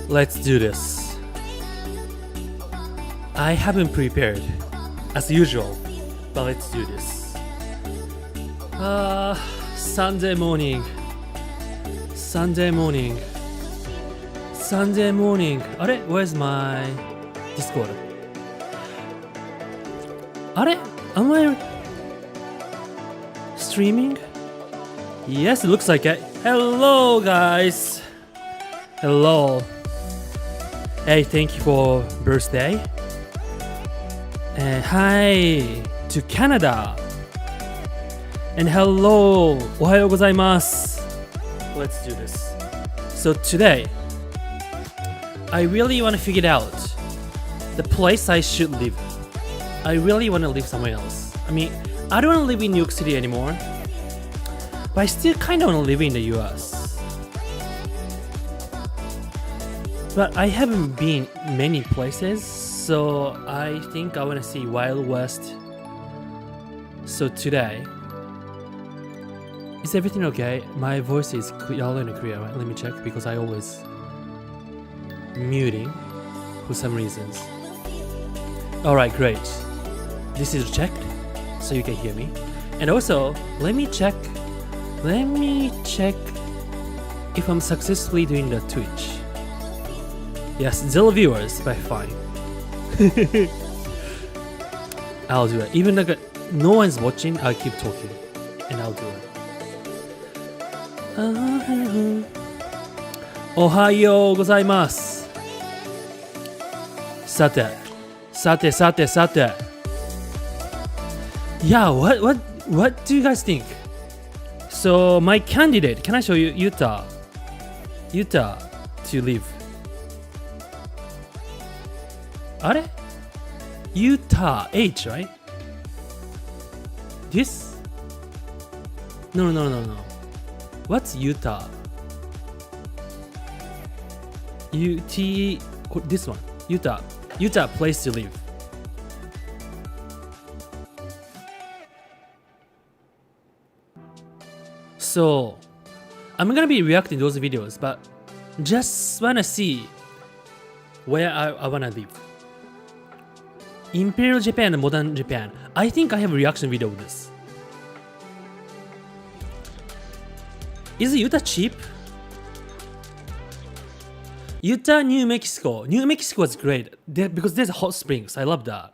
Let's do this. I haven't prepared, as usual, but let's do this. Sunday morning. Where's my Discord? Am I streaming? Yes, it looks like it. Hello, guys. Hello. Hey, thank you for birthday. And hi to Canada. And hello, ohayo gozaimasu. Let's do this. So today, I really want to figure out the place I should live. I really want to live somewhere else. I mean, I don't want to live in New York City anymore, but I still kind of want to live in the US. But I haven't been many places, so I think I want to see Wild West. So today, is everything okay? My voice is loud and clear, right? Let me check because I always muting for some reasons. Alright, great. This is checked, so you can hear me. And also, let me check if I'm successfully doing the Twitch. Yes, 0 viewers, but fine. I'll do it. Even like no one's watching, I'll keep talking. And I'll do it. Ohayo gozaimasu. Sate. Yeah, what do you guys think? So my candidate, can I show you Utah to live? Utah H, right? This? No. What's Utah? This one. Utah place to live. So I'm gonna be reacting to those videos, but just wanna see where I wanna live. Imperial Japan and Modern Japan. I think I have a reaction video of this. Is Utah cheap? Utah, New Mexico. New Mexico is great because there's hot springs. I love that.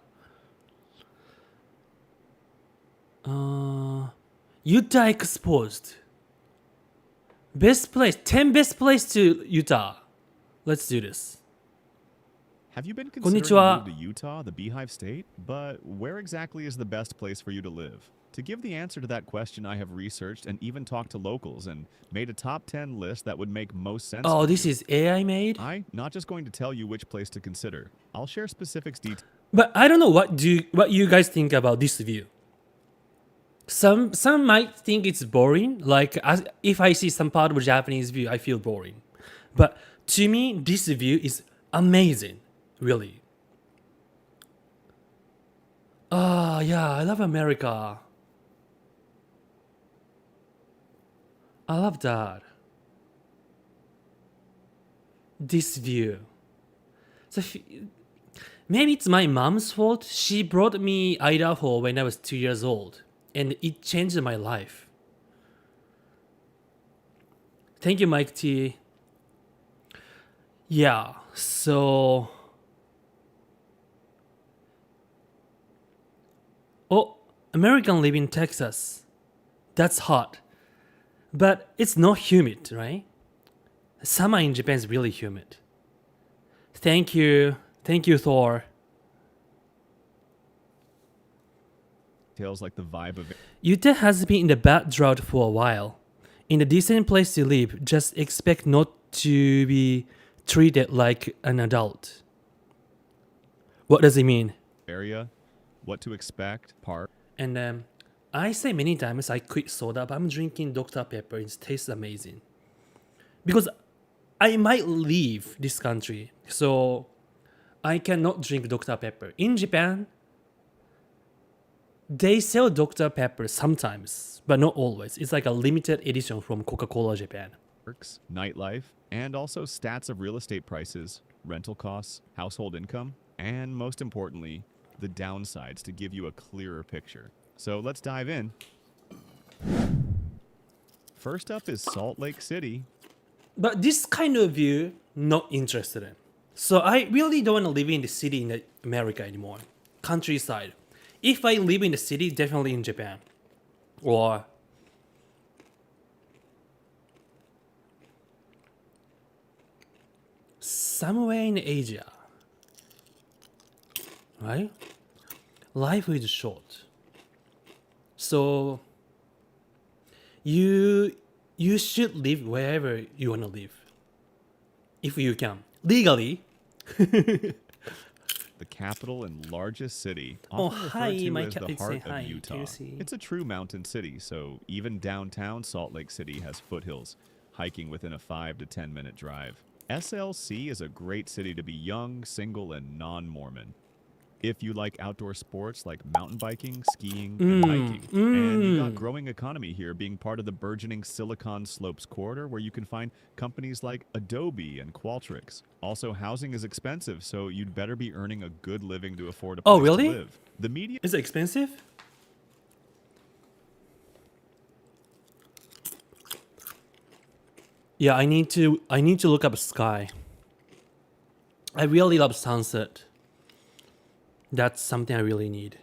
Utah exposed. Best place. 10 best place to Utah. Let's do this. Have you been considering a move to Utah, the Beehive State? But where exactly is the best place for you to live? To give the answer to that question, I have researched and even talked to locals and made a top 10 list that would make most sense. Oh, this is AI made? I'm not just going to tell you which place to consider. I'll share specifics details. But I don't know what you guys think about this view. Some might think it's boring. Like if I see some part of a Japanese view, I feel boring. But to me, this view is amazing. Really. Yeah, I love America. I love that. This view. So maybe it's my mom's fault. She brought me Idaho when I was 2 years old, and it changed my life. Thank you, Mike T. Yeah, so... Oh, American live in Texas. That's hot. But it's not humid, right? Summer in Japan is really humid. Thank you, Thor. Tales like the vibe of it. Utah has been in the bad drought for a while. In a decent place to live, just expect not to be treated like an adult. What does it mean? Area, what to expect, part. And I say many times I quit soda, but I'm drinking Dr. Pepper. It tastes amazing. Because I might leave this country, so I cannot drink Dr. Pepper. In Japan, they sell Dr. Pepper sometimes, but not always. It's like a limited edition from Coca-Cola Japan. Works, nightlife, and also stats of real estate prices, rental costs, household income, and most importantly, the downsides to give you a clearer picture. So let's dive in. First up is Salt Lake City. But this kind of view, not interested in. So I really don't want to live in the city in America anymore. Countryside. If I live in the city, definitely in Japan. Or somewhere in Asia. Right? Life is short. So you should live wherever you want to live. If you can. Legally. The capital and largest city, Oh, often hi, referred to my as cat the is saying heart hi. of Can Utah. you see? It's a true mountain city, so even downtown Salt Lake City has foothills, hiking within a 5 to 10 minute drive. SLC is a great city to be young, single, and non-Mormon. If you like outdoor sports like mountain biking, skiing, and hiking. And you got growing economy here being part of the burgeoning Silicon Slopes corridor where you can find companies like Adobe and Qualtrics. Also, housing is expensive, so you'd better be earning a good living to afford a place Oh, really? to live. The media Is it expensive? Yeah, I need to look up sky. I really love sunset. That's something I really need.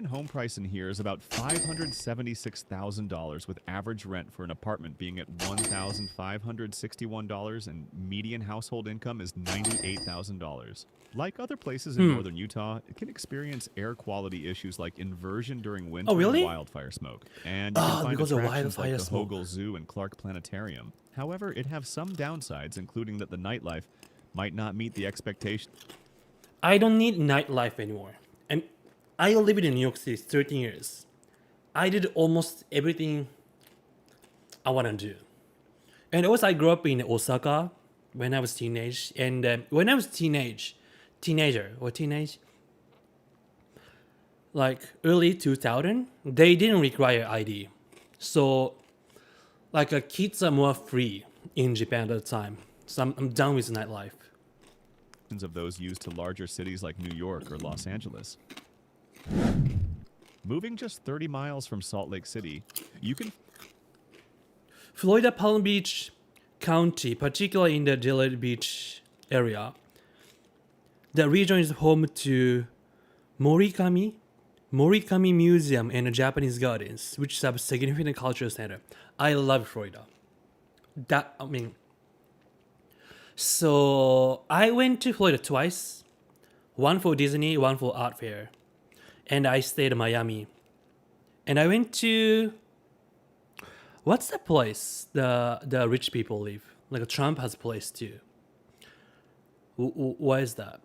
home price in here is about $576,000 with average rent for an apartment being at $1,561 and median household income is $98,000. Like other places in northern Utah, it can experience air quality issues like inversion during winter really? and wildfire smoke. And you can find because of attractions like wildfire the smoke. Hogle Zoo and Clark Planetarium. However, it has some downsides, including that the nightlife might not meet the expectations. I don't need nightlife anymore. And I lived in New York City 13 years. I did almost everything I want to do. And also I grew up in Osaka when I was teenage. And when I was teenage, like early 2000, they didn't require ID. So like kids are more free in Japan at the time. So I'm done with nightlife. Of those used to larger cities like New York or Los Angeles. Moving just 30 miles from Salt Lake City, you can Florida Palm Beach County, particularly in the Delray Beach area, the region is home to Morikami Museum and Japanese Gardens, which is a significant cultural center. I love Florida. So I went to Florida twice, one for Disney, one for art fair, and I stayed in Miami. And I went to, what's that place the rich people live? Like Trump has a place too. Why is that?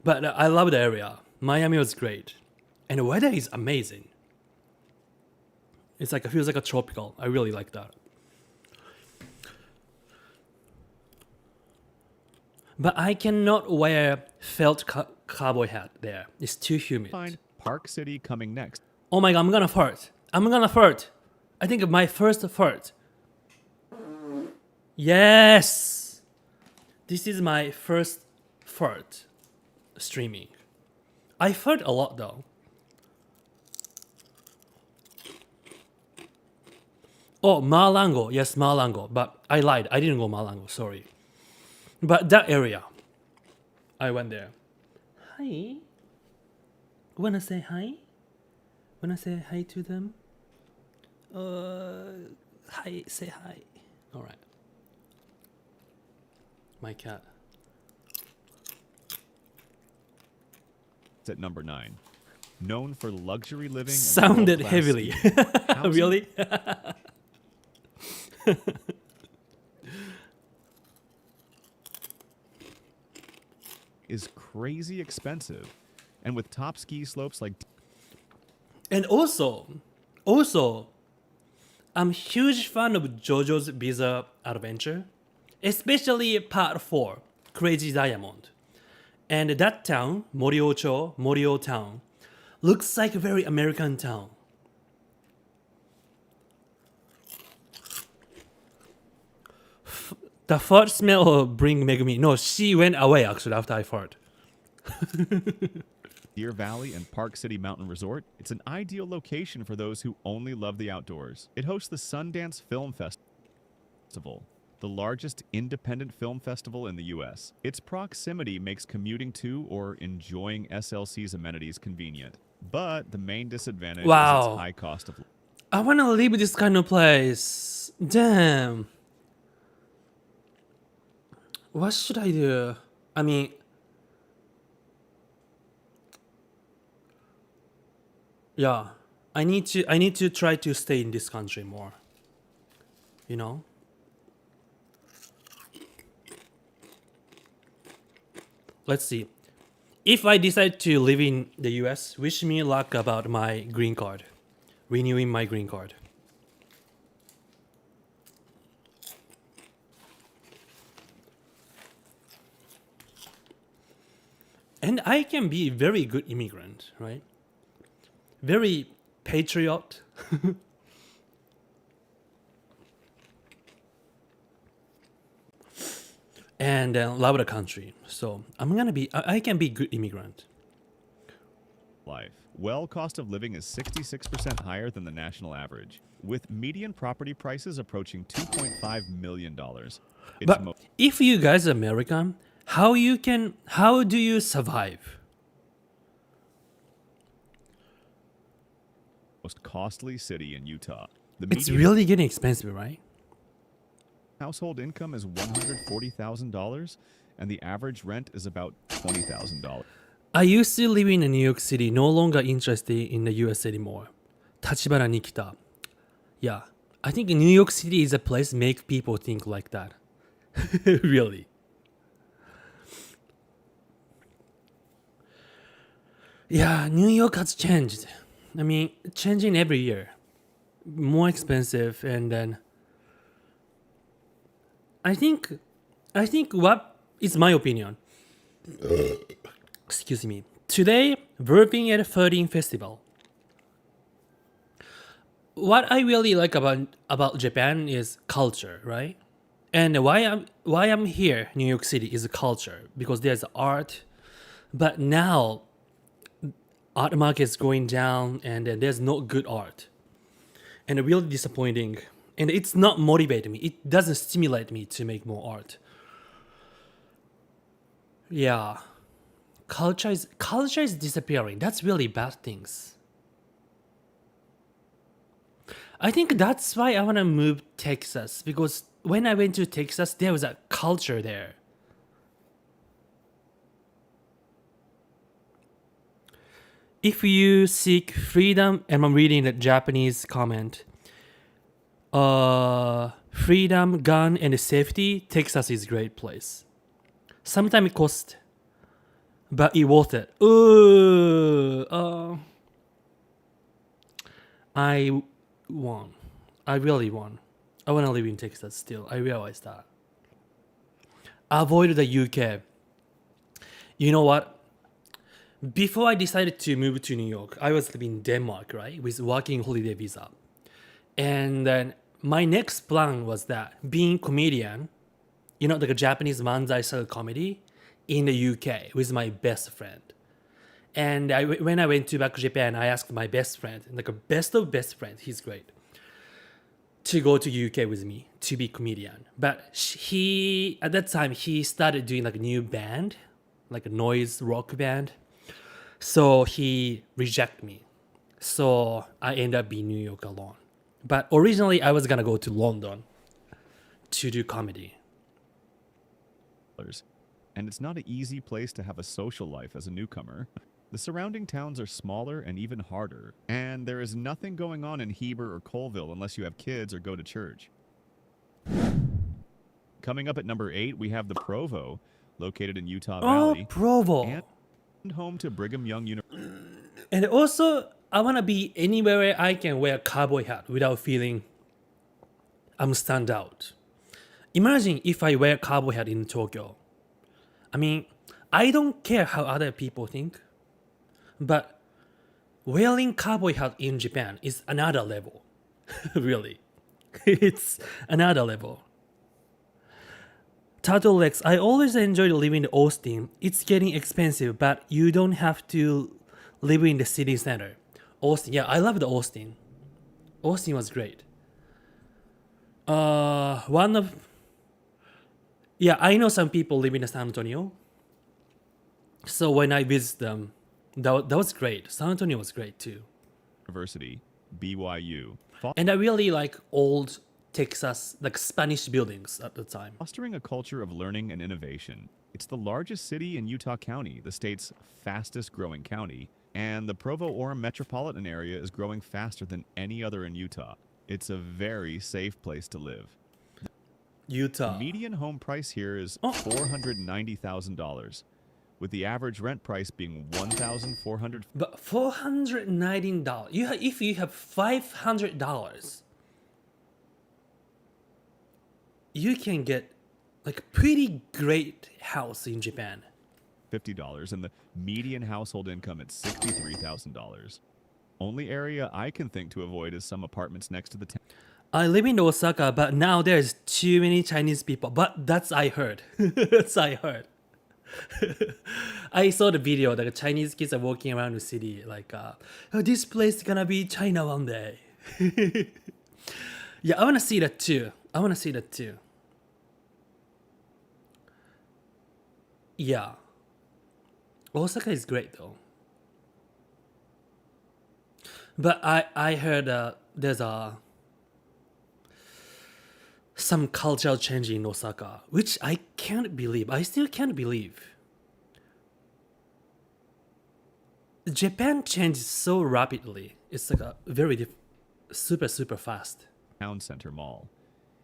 But I love the area. Miami was great, and the weather is amazing. It feels like a tropical. I really like that. But I cannot wear felt cowboy hat there. It's too humid. find Park City coming next. Oh my god, I'm gonna fart. I think my first fart. Yes! This is my first fart streaming. I fart a lot though. Oh, Malango. Yes, Malango. But I lied. I didn't go Malango. Sorry. But that area, I went there. Hi. Wanna say hi? Wanna say hi to them? Hi. Say hi. All right. My cat. It's at number 9. Known for luxury living. And Sounded world-class heavily. skiing. Housing Really? is crazy expensive. And with top ski slopes like And also, I'm a huge fan of JoJo's Bizarre Adventure, especially part 4, Crazy Diamond. And that town, Morio town, looks like a very American town. The fart smell will bring Megumi. No, she went away actually after I fart. Deer Valley and Park City Mountain Resort, it's an ideal location for those who only love the outdoors. It hosts the Sundance Film Festival, the largest independent film festival in the U.S. Its proximity makes commuting to or enjoying SLC's amenities convenient. But the main disadvantage is its high cost of living. I want to live this kind of place. Damn. What should I do? I mean, yeah, I need to try to stay in this country more. You know? Let's see. If I decide to live in the US, wish me luck about my green card. Renewing my green card. And I can be a very good immigrant, right? Very patriot. And love the country. So I can be a good immigrant. Life. Well, cost of living is 66% higher than the national average, with median property prices approaching $2.5 million. But if you guys are American, how do you survive? Most costly city in Utah. It's really getting expensive, right? Household income is $140,000, and the average rent is about $20,000. I used to live in New York City, no longer interested in the US anymore. Tachibana ni kita. Yeah, I think New York City is a place make people think like that. Really. Yeah, New York has changed. I mean, changing every year. More expensive, and then I think what is my opinion? Excuse me. Today, burping at a 13 festival. What I really like about Japan is culture, right? And why I'm here, New York City, is culture, because there's art. But now, art market is going down, and there's no good art, and really disappointing. And it's not motivating me. It doesn't stimulate me to make more art. Yeah. Culture is disappearing. That's really bad things. I think that's why I want to move Texas, because when I went to Texas, there was a culture there. If you seek freedom, and I'm reading the Japanese comment, freedom, gun, and safety, Texas is a great place. Sometimes it costs, but it worth it. I won. I really won. I want to live in Texas still. I realize that. Avoid the UK. You know what? Before I decided to move to New York, I was living in Denmark, right? With working holiday visa. And then my next plan was that being comedian, you know, like a Japanese manzai style comedy in the UK with my best friend. And when I went back to Japan, I asked my best friend, like a best of best friend, he's great, to go to UK with me to be comedian. But at that time, he started doing like a new band, like a noise rock band. So he rejected me. So I ended up being New York alone. But originally I was gonna go to London to do comedy. And it's not an easy place to have a social life as a newcomer. The surrounding towns are smaller and even harder, and there is nothing going on in Heber or Colville unless you have kids or go to church. Coming up at number 8, we have the Provo, located in Utah Valley. Oh, Provo. And home to Brigham Young University. And also, I want to be anywhere I can wear a cowboy hat without feeling I'm stand out. Imagine if I wear a cowboy hat in Tokyo. I mean, I don't care how other people think, but wearing cowboy hat in Japan is another level. Really. It's another level. Turtlenecks. I always enjoyed living in Austin. It's getting expensive, but you don't have to live in the city center. Austin. Yeah, I loved Austin. Austin was great. One of Yeah, I know some people live in San Antonio. So when I visit them, that was great. San Antonio was great too. University, BYU. And I really like old Texas, like Spanish buildings at the time. Fostering a culture of learning and innovation. It's the largest city in Utah County, the state's fastest growing county, and the Provo-Orem metropolitan area is growing faster than any other in Utah. It's a very safe place to live. Utah. The median home price here is $490,000, with the average rent price being $1,400. But $419. If you have $500, you can get like a pretty great house in Japan. $50, and the median household income at $63,000. Only area I can think to avoid is some apartments next to the town. I live in Osaka, but now there's too many Chinese people. But that's I heard. That's I heard. I saw the video that the Chinese kids are walking around the city like, oh, this place is gonna be China one day. Yeah, I wanna see that too. Yeah. Osaka is great though. But I heard there's some cultural change in Osaka, which I can't believe. I still can't believe. Japan changes so rapidly. It's like a very super fast. Town Center Mall.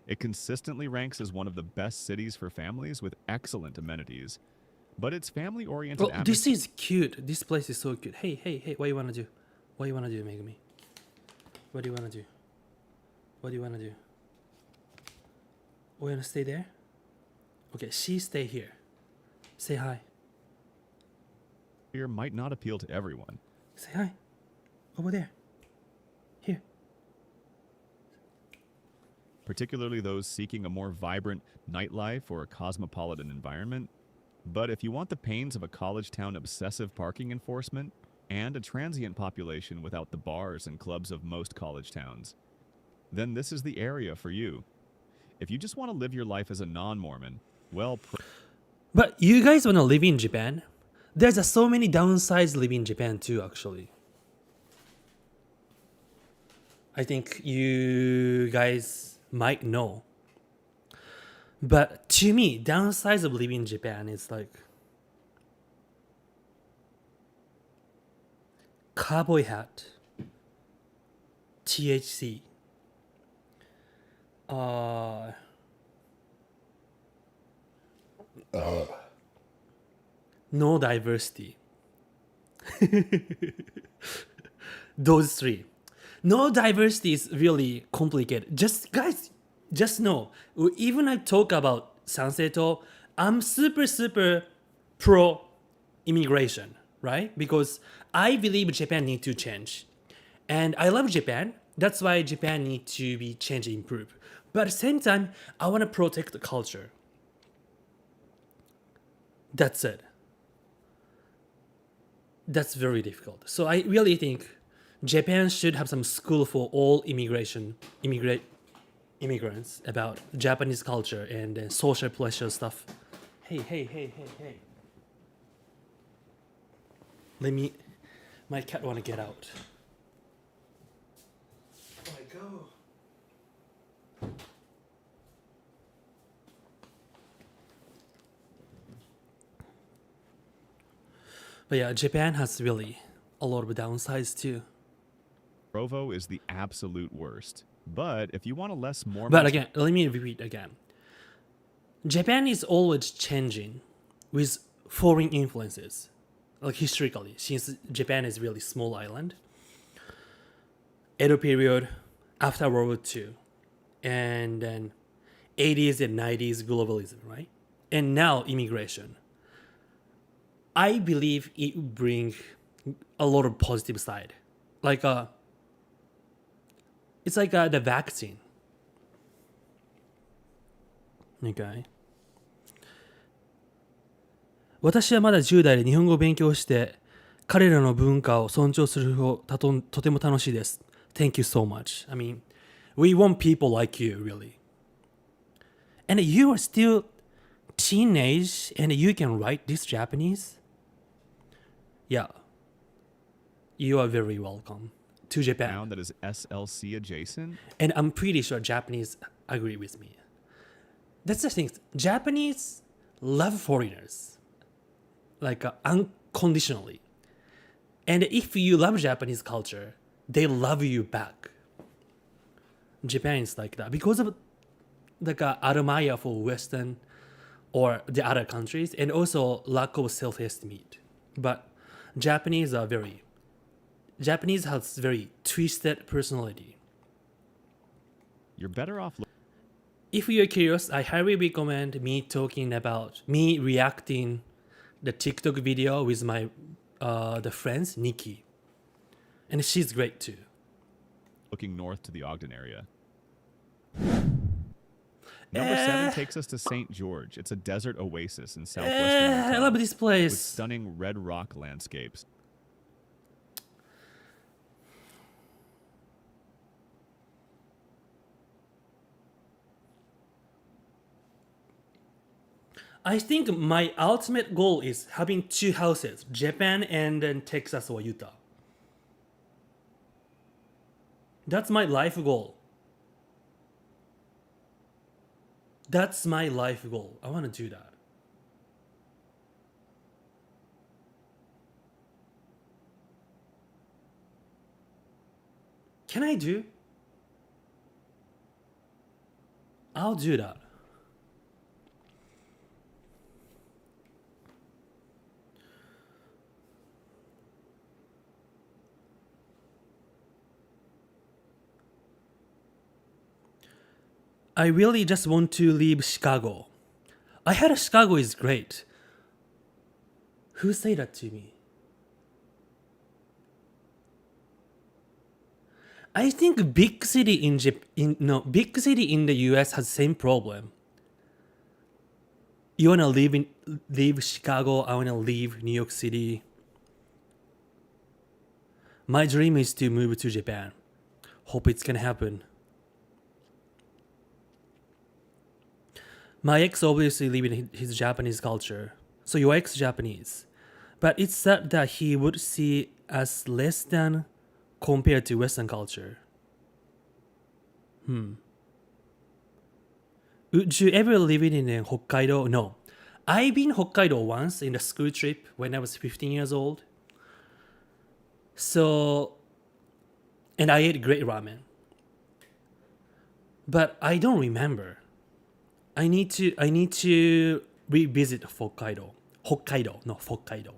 It consistently ranks as one of the best cities for families with excellent amenities. But its family-oriented Oh, this is cute. This place is so cute. Hey, what do you want to do? What do you want to do, Megumi? What do you want to do? What do you want to do? We want to stay there? Okay, she stay here. Say hi. Here might not appeal to everyone. Say hi. Over there. Here. Particularly those seeking a more vibrant nightlife or a cosmopolitan environment. But if you want the pains of a college town obsessive parking enforcement and a transient population without the bars and clubs of most college towns, then this is the area for you. If you just want to live your life as a non-Mormon, well... But you guys want to live in Japan? There's so many downsides living in Japan too, actually. I think you guys might know. But to me, downsides of living in Japan is like cowboy hat, THC, no diversity. Those three. No diversity is really complicated. Just guys, just know, even I talk about Sanseto, I'm super pro immigration, right? Because I believe Japan needs to change. And I love Japan. That's why Japan needs to be changed and improved. But at the same time, I want to protect the culture. That's it. That's very difficult. So I really think Japan should have some school for all immigrants about Japanese culture and social pleasure stuff. Hey. My cat wanna get out. Oh my God. But yeah, Japan has really a lot of downsides too. Provo is the absolute worst. But if you want a less Mormon... But again, let me repeat again. Japan is always changing with foreign influences. Like historically, since Japan is a really small island. Edo period, after World War II. And then 80s and 90s globalism, right? And now immigration. I believe it will bring a lot of positive side. Like it's like the vaccine. Okay. 私はまだ10代で日本語を勉強して、彼らの文化を尊重する方とても楽しいです。Thank you so much. I mean, we want people like you, really. And you are still teenage and you can write this Japanese? Yeah. You are very welcome to Japan. Town that is SLC adjacent? And I'm pretty sure Japanese agree with me. That's the thing. Japanese love foreigners. Like unconditionally. And if you love Japanese culture, they love you back. Japan is like that. Because of like admire for Western or the other countries and also lack of self-esteem. But Japanese has very twisted personality. You're better off. If you're curious, I highly recommend me reacting the TikTok video with my the friends Nikki, and she's great too. Looking north to the Ogden area. Number 7 takes us to St. George. It's a desert oasis in southwestern Utah. I love this place. With stunning red rock landscapes. I think my ultimate goal is having 2 houses, Japan and then Texas or Utah. That's my life goal. That's my life goal. I want to do that. Can I do? I'll do that. I really just want to leave Chicago. I heard Chicago is great. Who said that to me? I think big city in the US has same problem. You wanna leave Chicago? I wanna leave New York City. My dream is to move to Japan. Hope it's gonna happen. My ex obviously live in his Japanese culture, so your ex Japanese, but it's sad that he would see us less than compared to Western culture. Would you ever live in Hokkaido? No. I've been Hokkaido once in a school trip when I was 15 years old. So, and I ate great ramen. But I don't remember. I need to revisit Hokkaido. Hokkaido.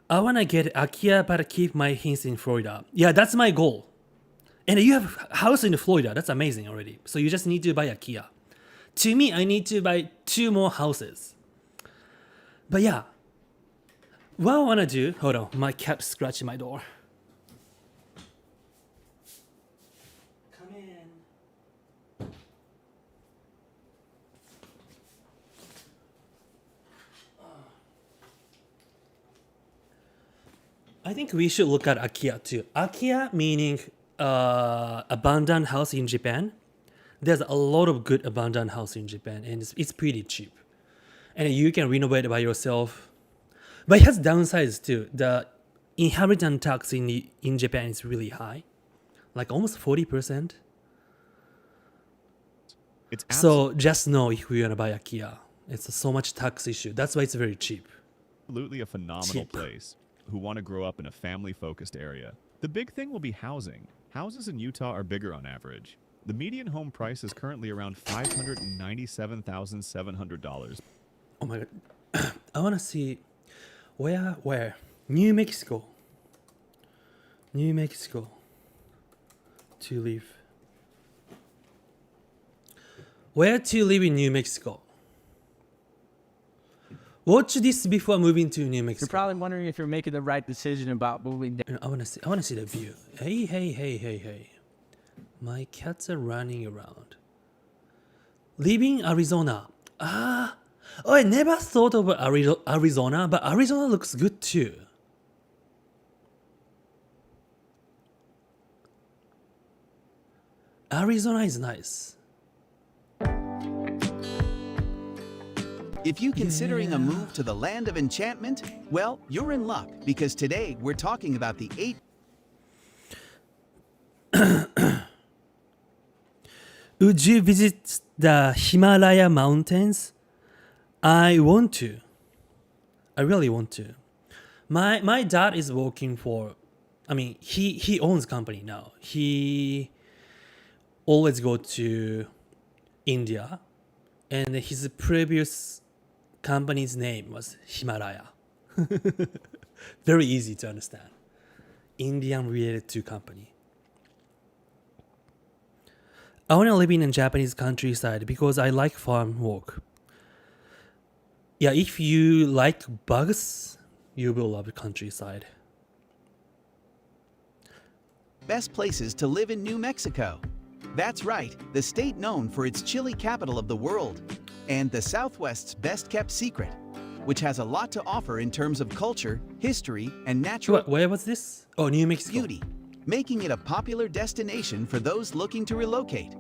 I wanna get Akia but keep my hints in Florida. Yeah, that's my goal. And you have a house in Florida. That's amazing already. So you just need to buy a Kia. To me, I need to buy 2 more houses. But yeah, what I wanna do. Hold on, my cat scratching my door. Come in. I think we should look at Akia too. Akia meaning abandoned house in Japan. There's a lot of good abandoned house in Japan, and it's pretty cheap, and you can renovate it by yourself. But it has downsides too. The inheritance tax in Japan is really high, like almost 40%. So just know if you wanna buy a Kia, it's so much tax issue. That's why it's very cheap. Absolutely a phenomenal place. Who want to grow up in a family-focused area. The big thing will be housing. Houses in Utah are bigger on average. The median home price is currently around $597,700. Oh my god. I want to see where? New Mexico. To live. Where to live in New Mexico? Watch this before moving to New Mexico. You're probably wondering if you're making the right decision about moving there. I wanna see the view. Hey. My cats are running around. Living Arizona. Oh, I never thought of Arizona, but Arizona looks good too. Arizona is nice. If you're considering a move to the land of enchantment, well, you're in luck because today we're talking about the 8 Would you visit the Himalaya mountains? I want to. I really want to. My dad is working for, he owns company now. He always go to India, and his previous company's name was Himalaya. Very easy to understand. Indian related to company. I want to live in a Japanese countryside because I like farm work. Yeah, if you like bugs, you will love the countryside. best places to live in New Mexico. That's right, the state known for its chili capital of the world, and the Southwest's best-kept secret, which has a lot to offer in terms of culture, history, and natural Where was this? Oh, New Mexico. beauty, making it a popular destination for those looking to relocate.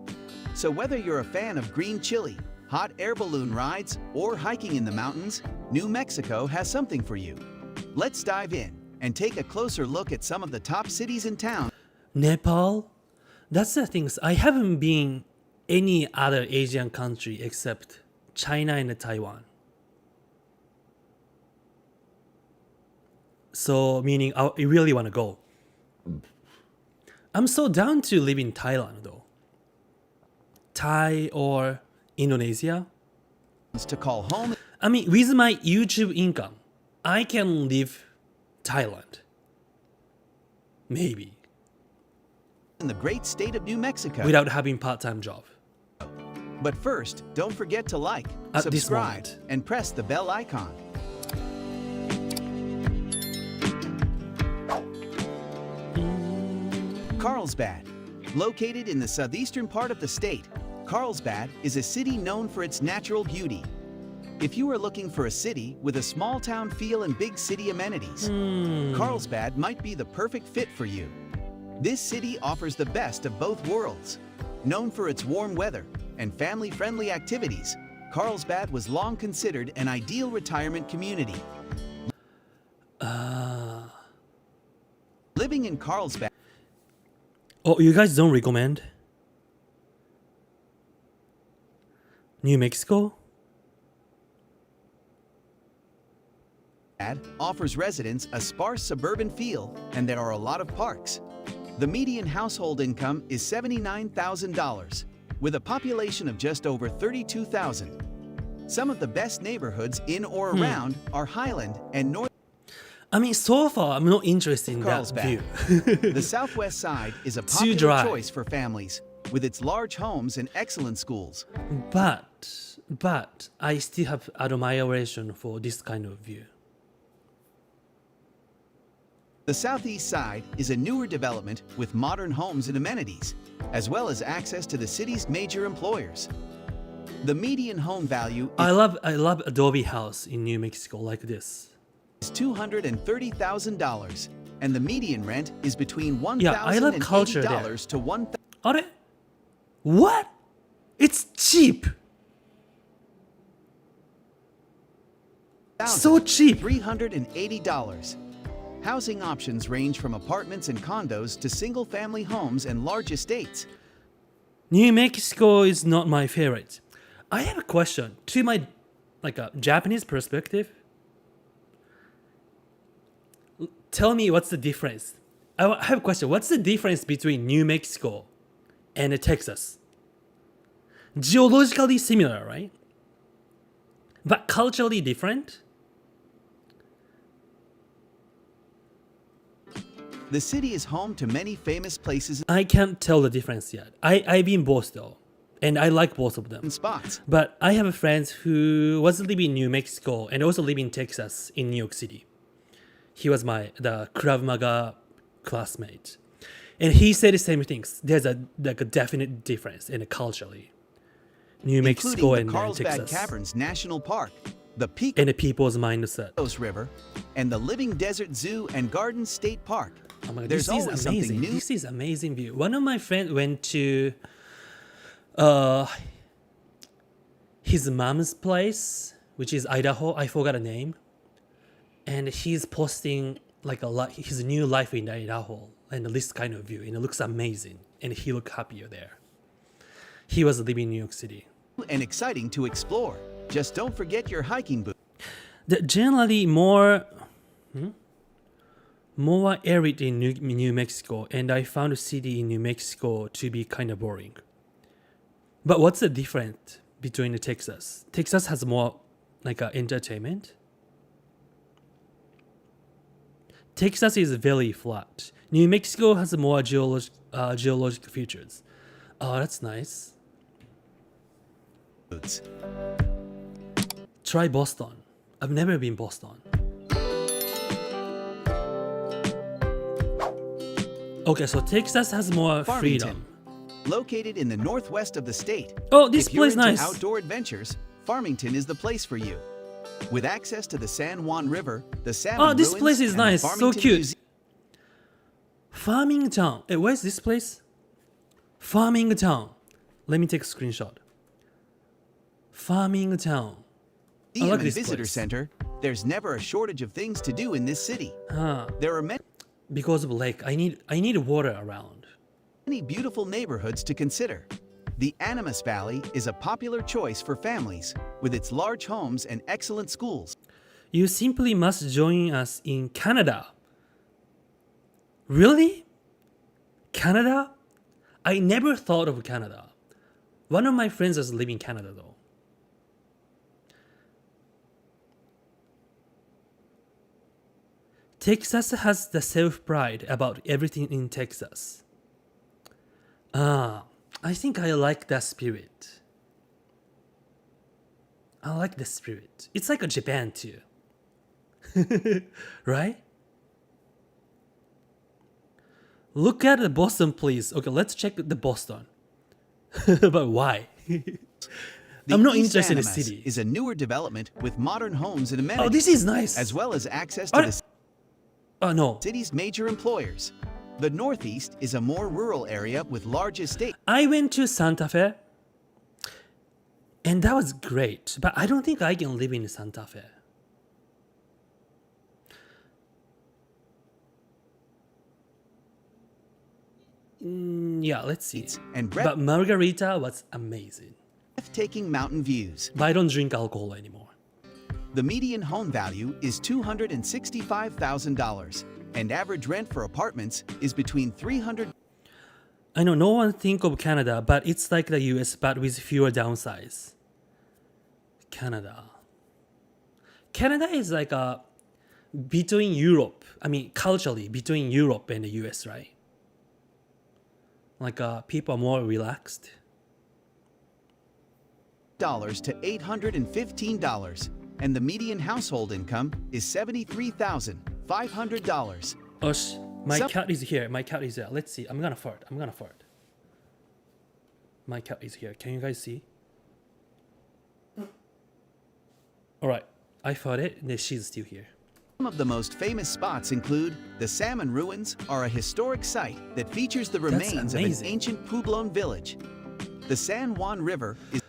So whether you're a fan of green chili, hot air balloon rides, or hiking in the mountains, New Mexico has something for you. Let's dive in and take a closer look at some of the top cities in town. Nepal? That's the things. I haven't been any other Asian country except China and Taiwan. So, meaning I really want to go. I'm so down to live in Thailand though. Thai or Indonesia. To call home I mean, with my YouTube income, I can leave Thailand. Maybe. in the great state of New Mexico. Without having part-time job. But first, don't forget to like, At this subscribe, moment. and press the bell icon. Carlsbad. Located in the southeastern part of the state, Carlsbad is a city known for its natural beauty. If you are looking for a city with a small town feel and big city amenities, Carlsbad might be the perfect fit for you. This city offers the best of both worlds. Known for its warm weather and family-friendly activities, Carlsbad was long considered an ideal retirement community. Living in Carlsbad Oh, you guys don't recommend New Mexico? offers residents a sparse suburban feel, and there are a lot of parks. The median household income is $79,000, with a population of just over 32,000. Some of the best neighborhoods in or around are Highland and North I mean, so far, I'm not interested in that Carlsbad. view. The southwest side is a Too popular dry. choice for families, with its large homes and excellent schools. But I still have admiration for this kind of view. The southeast side is a newer development with modern homes and amenities, as well as access to the city's major employers. The median home value I love Adobe House in New Mexico like this. is $230,000, and the median rent is between Yeah, I love culture there. $1,080 to Are what? It's cheap. So cheap. $380. Housing options range from apartments and condos to single-family homes and large estates. New Mexico is not my favorite. I have a question to my a Japanese perspective. Tell me what's the difference. I have a question. What's the difference between New Mexico and Texas? Geologically similar, right? But culturally different? The city is home to many famous places I can't tell the difference yet. I've been both though, and I like both of them. and spots. But I have a friend who was living in New Mexico and also living in Texas in New York City. He was the Krav Maga classmate, and he said the same things. There's a definite difference in culturally. New Mexico including and the Carlsbad Texas. Caverns National Park, the Pecos And the people's mindset. River, and the Living Desert Zoo and Garden State Park. Oh my God, There's this is always something amazing. new. This is amazing view. One of my friends went to his mom's place, which is Idaho. I forgot the name. And he's posting like his new life in Idaho and this kind of view, and it looks amazing. And he looked happier there. He was living in New York City. And exciting to explore. Just don't forget your hiking boots. Generally more arid in New Mexico, and I found a city in New Mexico to be kind of boring. But what's the difference between the Texas? Texas has more like entertainment. Texas is very flat. New Mexico has more geological features. Oh, that's nice. Try Boston. I've never been Boston. Okay, so Texas has more freedom. Located in the northwest of the state. Oh, this if you're place into nice. outdoor adventures, Farmington is the place for you. With access to the San Juan River, the Salmon Oh, this Ruins, place is and the nice. So Farmington cute. Museum. Farmington. Hey, where's this place? Farmington. Let me take a screenshot. Farmington. I like and this Visitor place. Center, there's never a shortage of things to do in this city. There are Because of lake, I need water around. many beautiful neighborhoods to consider. The Animas Valley is a popular choice for families, with its large homes and excellent schools. You simply must join us in Canada. Really? Canada? I never thought of Canada. One of my friends is living in Canada though. Texas has the self-pride about everything in Texas. I think I like that spirit. I like the spirit. It's like a Japan too. Right? Look at the Boston, please. Okay, let's check the Boston. But why? I'm not East interested in the Animas city. is a newer development with modern homes and amenities. Oh, this is nice. As well as access to the Oh, no. city's major employers. The Northeast is a more rural area with large estates. I went to Santa Fe. And that was great. But I don't think I can live in Santa Fe. Yeah, let's see. And But Margarita was amazing. breathtaking mountain views. But I don't drink alcohol anymore. The median home value is $265,000, and average rent for apartments is between $300. I know no one think of Canada, but it's like the US, but with fewer downsides. Canada. Canada is like between Europe. I mean, culturally, between Europe and the US, right? Like people are more relaxed. $8 to $815, and the median household income is $73,500. Osh, my Some- cat is here. My cat is here. Let's see. I'm gonna fart. My cat is here. Can you guys see? All right. I farted, and she's still here. Some of the most famous spots include the Salmon Ruins are a historic site that features the remains of an amazing. ancient Puebloan village. The San Juan River is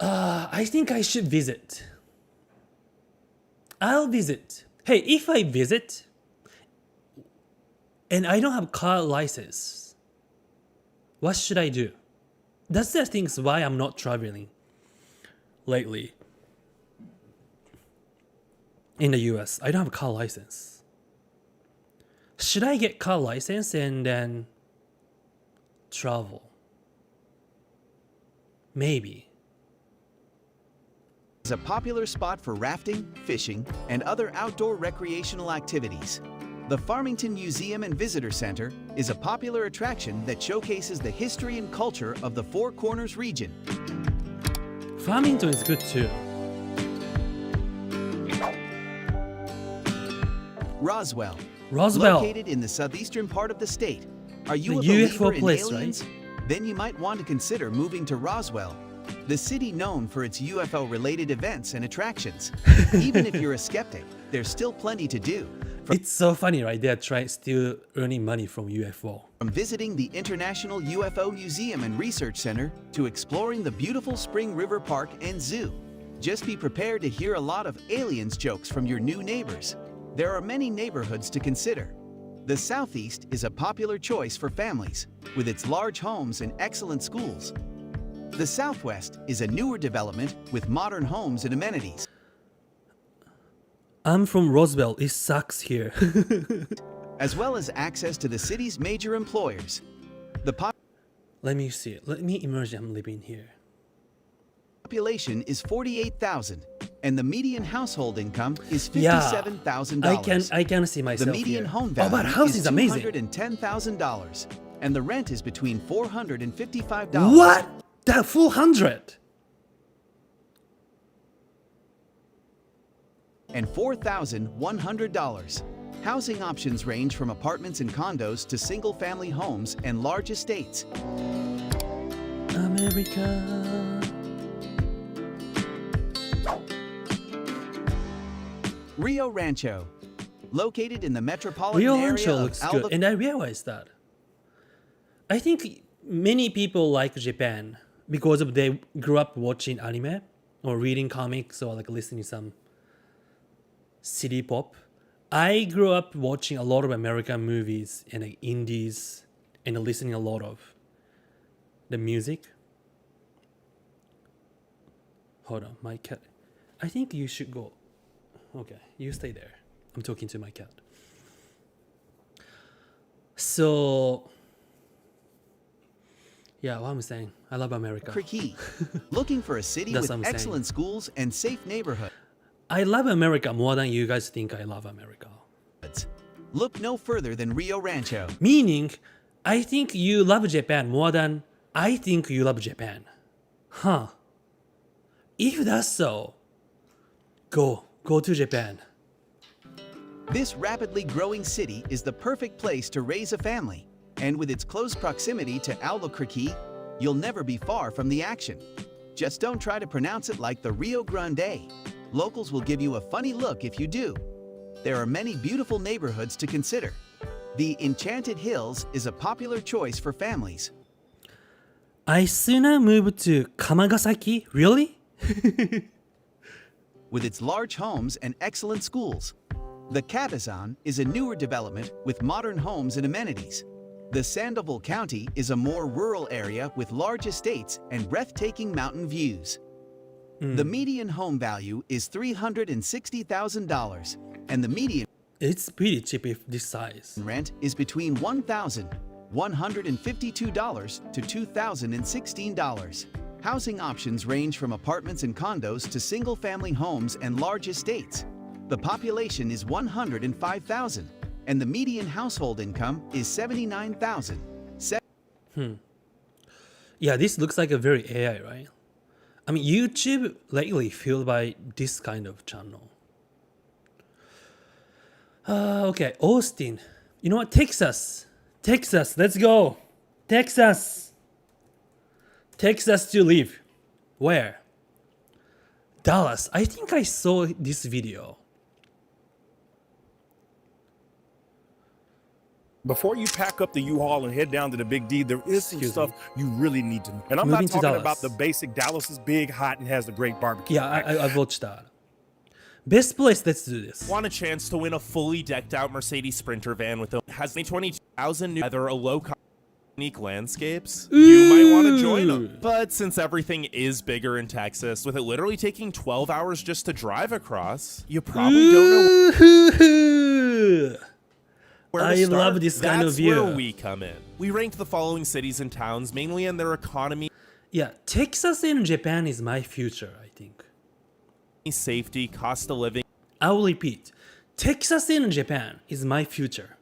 I think I should visit. I'll visit. Hey, if I visit and I don't have car license, what should I do? That's the things why I'm not traveling lately. In the US, I don't have a car license. Should I get car license and then travel? Maybe. a popular spot for rafting, fishing, and other outdoor recreational activities. The Farmington Museum and Visitor Center is a popular attraction that showcases the history and culture of the Four Corners region. Farmington is good too. Roswell. Roswell. Located in the southeastern part of the state. Are you The a believer UFO in place, aliens? Then you might want to consider moving to Roswell. the city known for its UFO-related events and attractions. Even if you're a skeptic, there's still plenty to do. It's so funny, right? They're still earning money from UFO. From visiting the International UFO Museum and Research Center to exploring the beautiful Spring River Park and Zoo. Just be prepared to hear a lot of aliens jokes from your new neighbors. There are many neighborhoods to consider. The Southeast is a popular choice for families, with its large homes and excellent schools. The Southwest is a newer development with modern homes and amenities. I'm from Roswell. It sucks here. As well as access to the city's major employers. The Let me see. Let me imagine I'm living here. population is 48,000, and the median household income is $57,000. I can see myself The median here. home value but house is amazing. $210,000, and the rent is between $455. What? That full 100? And $4,100. Housing options range from apartments and condos to single-family homes and large estates. America. Rio Rancho, located in the metropolitan Rio area Rancho of looks good, Albuquerque. and I realized that. I think many people like Japan because of they grew up watching anime or reading comics or like listening to some city pop. I grew up watching a lot of American movies and like indies and listening a lot of the music. Hold on, my cat. I think you should go. Okay, you stay there. I'm talking to my cat. So, yeah, what I'm saying, I love America. Albuquerque, looking for a city That's with what I'm saying. excellent schools and safe neighborhoods. I love America more than you guys think I love America. Look no further than Rio Rancho. Meaning, I think you love Japan more than I think you love Japan. Huh. If that's so, go to Japan. This rapidly growing city is the perfect place to raise a family. And with its close proximity to Albuquerque, you'll never be far from the action. Just don't try to pronounce it like the Rio Grande. Locals will give you a funny look if you do. There are many beautiful neighborhoods to consider. The Enchanted Hills is a popular choice for families. I sooner move to Kamagasaki? Really? With its large homes and excellent schools. The Cabazon is a newer development with modern homes and amenities. The Sandoval County is a more rural area with large estates and breathtaking mountain views. The median home value is $360,000, and the median It's pretty cheap if this size. rent is between $1,152 to $2,016. Housing options range from apartments and condos to single-family homes and large estates. The population is 105,000, and the median household income is $79,000. Yeah, this looks like a very AI, right? I mean, YouTube lately filled by this kind of channel. Okay, Austin. You know what? Texas, let's go. Texas to live. Where? Dallas. I think I saw this video. Before you pack up the U-Haul and head down to the Big D, there is some Excuse stuff you really need to know. And I'm Moving not to talking Dallas. about the basic. Dallas is big, hot, and has a great barbecue. Yeah, I've watched that. Best place, let's do this. Want a chance to win a fully decked out Mercedes Sprinter van with a has 22,000 new weather, a low cost, unique landscapes? You might want to join them. But since everything is bigger in Texas, with it literally taking 12 hours just to drive across, you probably don't know where to I start. love this kind of That's view. where we come in. We ranked the following cities and towns mainly on their economy, Yeah, Texas and Japan is my future, I think. safety, cost of living, I will repeat. Texas and Japan is my future.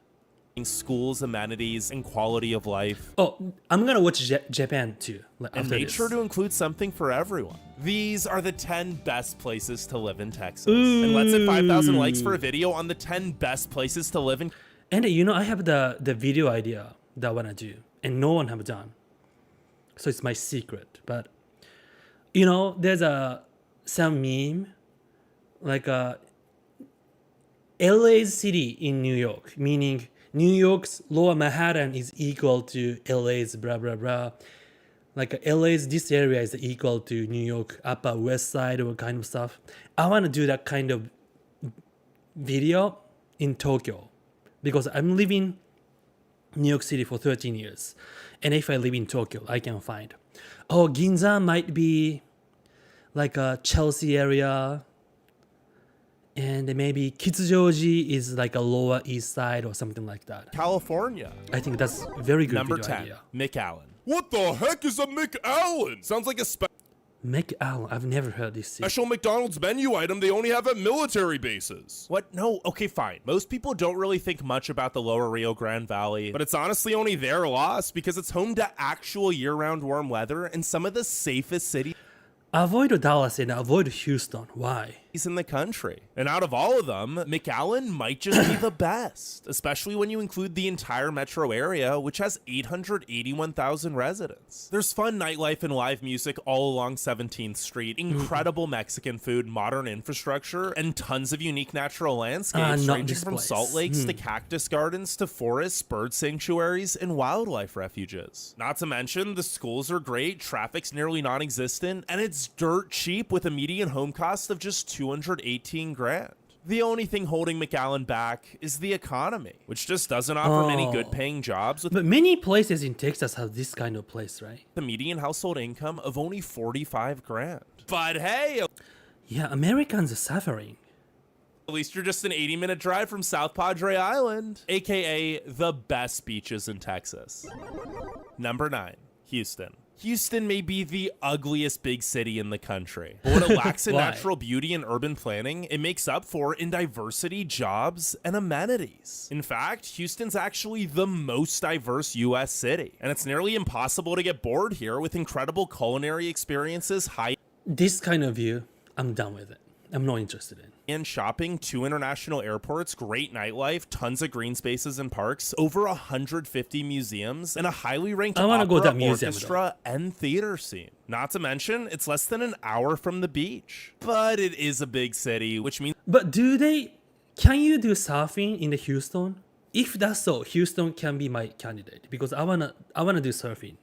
schools, amenities, and quality of life. Oh, I'm gonna watch Japan too. And After made this. sure to include something for everyone. These are the 10 best places to live in Texas. And let's hit 5,000 likes for a video on the 10 best places to live in. And you know, I have the video idea that I wanna do, and no one have done. So it's my secret. But You know, there's some meme like LA's city in New York, meaning New York's Lower Manhattan is equal to LA's blah blah blah. Like LA's this area is equal to New York Upper West Side or kind of stuff. I want to do that kind of video in Tokyo because I'm living New York City for 13 years. And if I live in Tokyo, I can find, oh, Ginza might be like a Chelsea area. And maybe Kitsujoji is like a Lower East Side or something like that. California. I think that's very good Number video 10, idea. McAllen. What the heck is a McAllen? Sounds like a McAllen, I've never heard this. Special McDonald's menu item they only have at military bases. What? No, okay, fine. Most people don't really think much about the lower Rio Grande Valley, but it's honestly only their loss because it's home to actual year-round warm weather and some of the safest cities Avoid Dallas and avoid Houston. Why? in the country. And out of all of them, McAllen might just be the best, especially when you include the entire metro area, which has 881,000 residents. There's fun nightlife and live music all along 17th Street, incredible Mexican food, modern infrastructure, and tons of unique natural landscapes ranging from salt lakes to cactus gardens to forests, bird sanctuaries, and wildlife refuges. Not to mention, the schools are great, traffic's nearly non-existent, and it's dirt cheap with a median home cost of just 218 grand. The only thing holding McAllen back is the economy, which just doesn't offer many good paying jobs with But many places in Texas have this kind of place, right? the median household income of only 45 grand. But hey, Yeah, Americans are suffering. at least you're just an 80-minute drive from South Padre Island, aka the best beaches in Texas. Number 9, Houston. Houston may be the ugliest big city in the country, but what it lacks in Why? natural beauty and urban planning, it makes up for in diversity, jobs, and amenities. In fact, Houston's actually the most diverse U.S. city, and it's nearly impossible to get bored here with incredible culinary experiences, high This kind of view, I'm done with it. I'm not interested in. and shopping, 2 international airports, great nightlife, tons of green spaces and parks, over 150 museums, and a highly ranked I wanna opera, go to that museum, orchestra, and theater scene. Not to mention, it's less than an hour from the beach. But it is a big city, which means But can you do surfing in the Houston? If that's so, Houston can be my candidate because I wanna do surfing.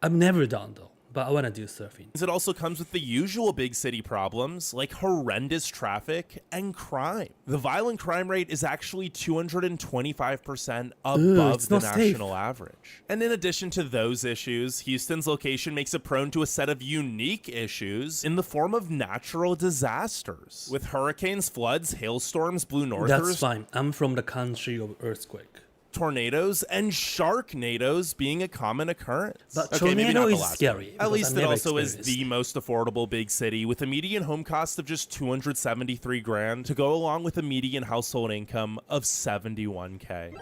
I've never done though, but I wanna do surfing. it also comes with the usual big city problems like horrendous traffic and crime. The violent crime rate is actually 225% above it's the not safe. national average. And in addition to those issues, Houston's location makes it prone to a set of unique issues in the form of natural disasters, with hurricanes, floods, hailstorms, blue northers, That's fine. I'm from the country of earthquake. tornadoes, and sharknadoes being a common occurrence. But Okay, maybe tornado not the is last scary. At because least I've it never also is experienced. the most affordable big city with a median home cost of just 273 grand to go along with a median household income of 71K.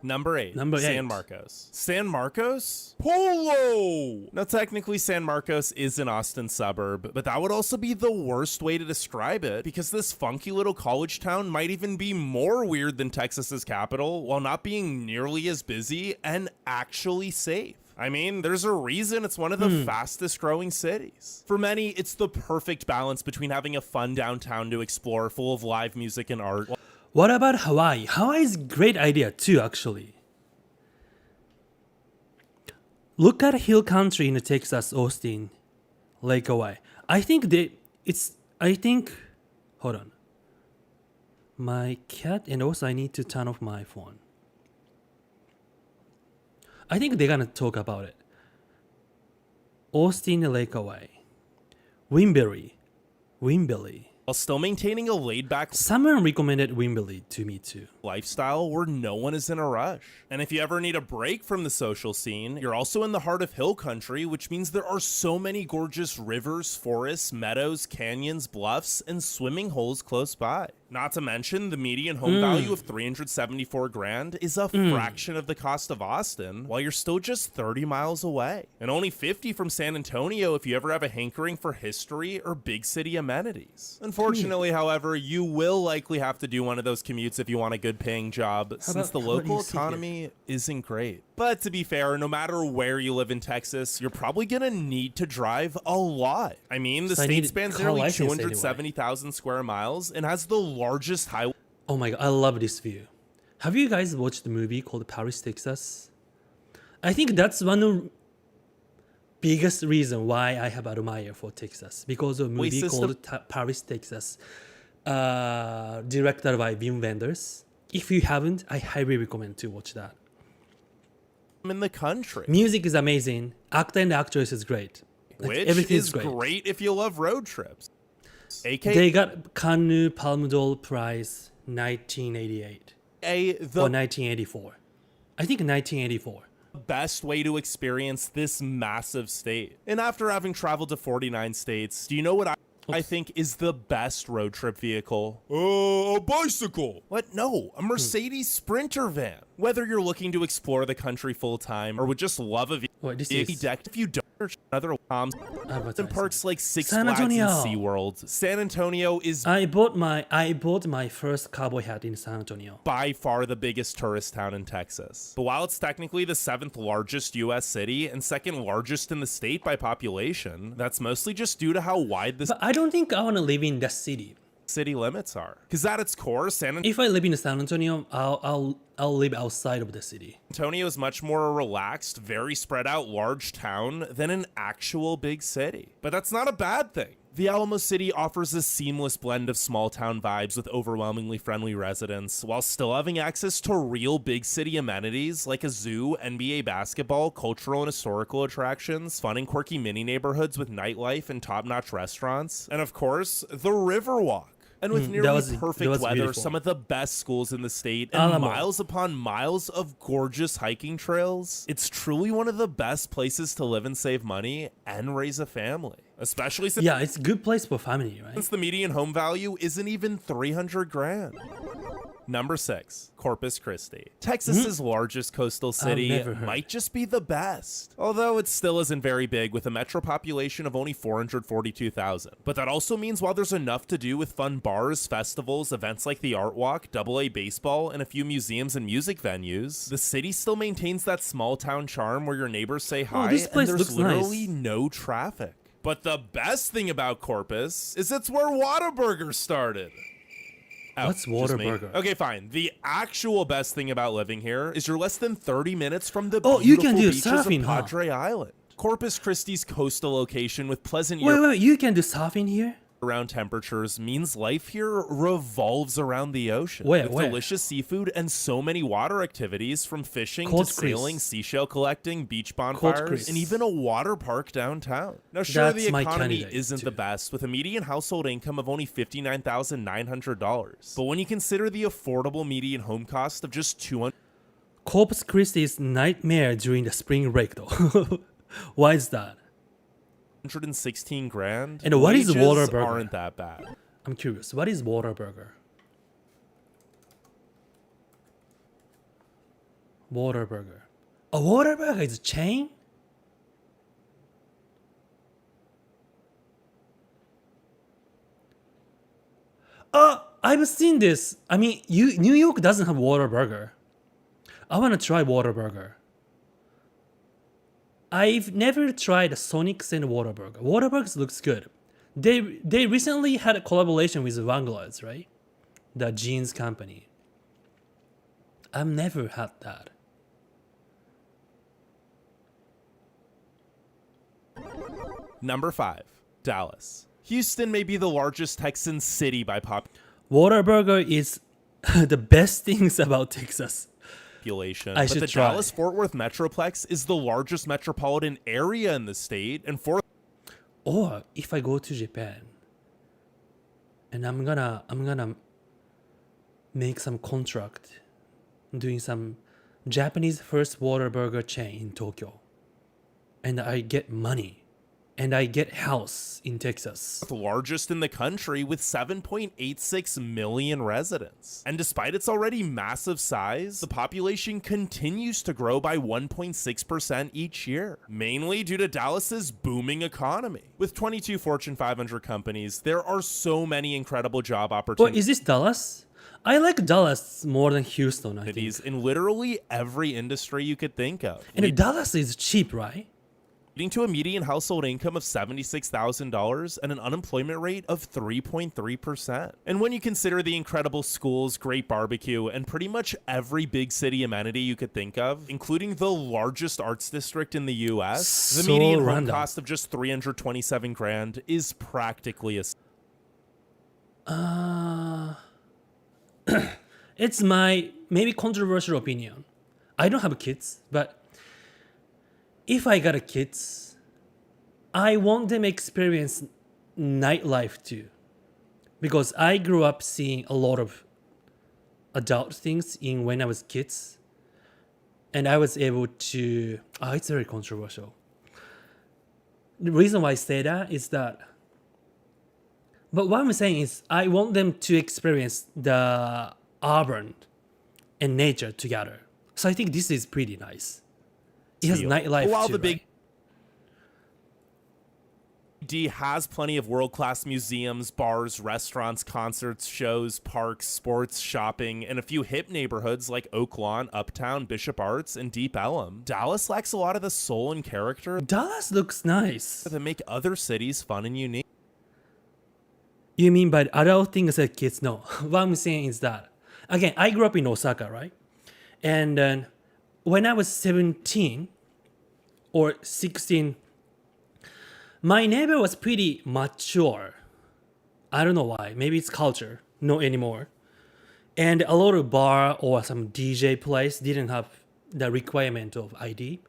Number 8, Number San 8. Marcos. San Marcos? Polo! Now, technically, San Marcos is an Austin suburb, but that would also be the worst way to describe it because this funky little college town might even be more weird than Texas's capital while not being nearly as busy and actually safe. I mean, there's a reason it's one of the fastest growing cities. For many, it's the perfect balance between having a fun downtown to explore full of live music and art. What about Hawaii? Hawaii is a great idea too, actually. Look at hill country in Texas, Austin, Lake Hawaii. Hold on. My cat, and also I need to turn off my phone. I think they're gonna talk about it. Austin, Lake Hawaii. Wimberley. While still maintaining a laid-back Someone recommended Wimberley to me too. lifestyle where no one is in a rush. And if you ever need a break from the social scene, you're also in the heart of hill country, which means there are so many gorgeous rivers, forests, meadows, canyons, bluffs, and swimming holes close by. Not to mention, the median home value of 374 grand is a fraction of the cost of Austin, while you're still just 30 miles away. And only 50 from San Antonio if you ever have a hankering for history or big city amenities. Unfortunately, however, you will likely have to do one of those commutes if you want a good paying job, since the how about local you sit here? economy isn't great. But to be fair, no matter where you live in Texas, you're probably gonna need to drive a lot. I mean, the So I need state a spans car nearly license anyway. 270,000 square miles and has the largest highway. Oh my god, I love this view. Have you guys watched the movie called Paris, Texas? I think that's one of biggest reason why I have admire for Texas, because of a movie system. called Paris, Texas, directed by Wim Wenders. If you haven't, I highly recommend to watch that. In the country, Music is amazing. Actor and actress is great. Like, which everything's is great. great if you love road trips. AKA They got Cannes Palme d'Or Prize 1988 the or 1984. I think 1984. best way to experience this massive state. And after having traveled to 49 states, do you know what I think is the best road trip vehicle? A bicycle. What? No, a Mercedes Sprinter van. Whether you're looking to explore the country full time or would just love a Wait, this vehicle is decked, if you don't, other and advertising. parks like Six San Flags and Antonio. SeaWorld. San Antonio is I bought my first cowboy hat in San Antonio. by far the biggest tourist town in Texas. But while it's technically the 7th largest US city and 2nd largest in the state by population, that's mostly just due to how wide the But I don't think I want to live in that city. city limits are. Because at its core, San If I live in San Antonio, I'll live outside of the city. Antonio is much more a relaxed, very spread out large town than an actual big city. But that's not a bad thing. The Alamo City offers a seamless blend of small town vibes with overwhelmingly friendly residents, while still having access to real big city amenities like a zoo, NBA basketball, cultural and historical attractions, fun and quirky mini neighborhoods with nightlife and top-notch restaurants, and of course, the Riverwalk. And with nearly that perfect was weather, beautiful. some of the best schools in the state, and Alamo. miles upon miles of gorgeous hiking trails, it's truly one of the best places to live and save money and raise a family. Especially since Yeah, it's a good place for family, right? the median home value isn't even 300 grand. Number 6, Corpus Christi. Texas's largest coastal city never heard. might just be the best. Although it still isn't very big with a metro population of only 442,000. But that also means while there's enough to do with fun bars, festivals, events like the Art Walk, AA baseball, and a few museums and music venues, the city still maintains that small town charm where your neighbors say hi this place and there's looks nice. literally no traffic. But the best thing about Corpus is it's where Whataburger started. What's just me. Whataburger? Okay, fine. The actual best thing about living here is you're less than 30 minutes from the Oh, you can beautiful do beaches surfing, of huh? Padre Island. Corpus Christi's coastal location with pleasant Wait, you can do surfing here? year-round temperatures means life here revolves around the ocean. Where? With delicious seafood and so many water activities from fishing Cold to sailing, Chris. seashell collecting, beach Chris. bonfires, and even a water park downtown. Now, sure, That's the my economy candidate, isn't too. the best, with a median household income of only $59,900. But when you consider the affordable median home cost of just $200 Corpus Christi is nightmare during the spring break though. Why is that? 116 grand, And what is wages Whataburger? aren't that bad. I'm curious. What is Whataburger? Whataburger. A Whataburger is a chain? I've seen this. I mean, New York doesn't have Whataburger. I want to try Whataburger. I've never tried Sonic's and Whataburger. Whataburger looks good. They recently had a collaboration with Wranglers, right? The jeans company. I've never had that. Number 5, Dallas. Houston may be the largest Texan city by Whataburger is the best things about Texas. population, I but should the try. Dallas-Fort Worth Metroplex is the largest metropolitan area in the state and fourth Or if I go to Japan and I'm gonna make some contract doing some Japanese first Whataburger chain in Tokyo, and I get money and I get house in Texas. largest in the country with 7.86 million residents. And despite its already massive size, the population continues to grow by 1.6% each year, mainly due to Dallas's booming economy. With 22 Fortune 500 companies, there are so many incredible job Well, opportunities. is this Dallas? I like Dallas more than Houston, I think. in literally every industry you could think of. And Dallas is cheap, right? Leading to a median household income of $76,000 and an unemployment rate of 3.3%. And when you consider the incredible schools, great barbecue, and pretty much every big city amenity you could think of, including the largest arts district in the US, the median home cost of just $327,000 is practically a... It's my maybe controversial opinion. I don't have kids, but if I got a kids, I want them experience nightlife too. Because I grew up seeing a lot of adult things in when I was kids. And I was able to... it's very controversial. The reason why I say that is that... But what I'm saying is I want them to experience the urban and nature together. So I think this is pretty nice. It has nightlife While too, the big right? D has plenty of world-class museums, bars, restaurants, concerts, shows, parks, sports, shopping, and a few hip neighborhoods like Oak Lawn, Uptown, Bishop Arts, and Deep Ellum. Dallas lacks a lot of the soul and character Dallas looks nice. that make other cities fun and unique. You mean by adult things as kids? No. What I'm saying is that, again, I grew up in Osaka, right? And then when I was 17 or 16, my neighbor was pretty mature. I don't know why. Maybe it's culture. Not anymore. And a lot of bar or some DJ place didn't have the requirement of ID.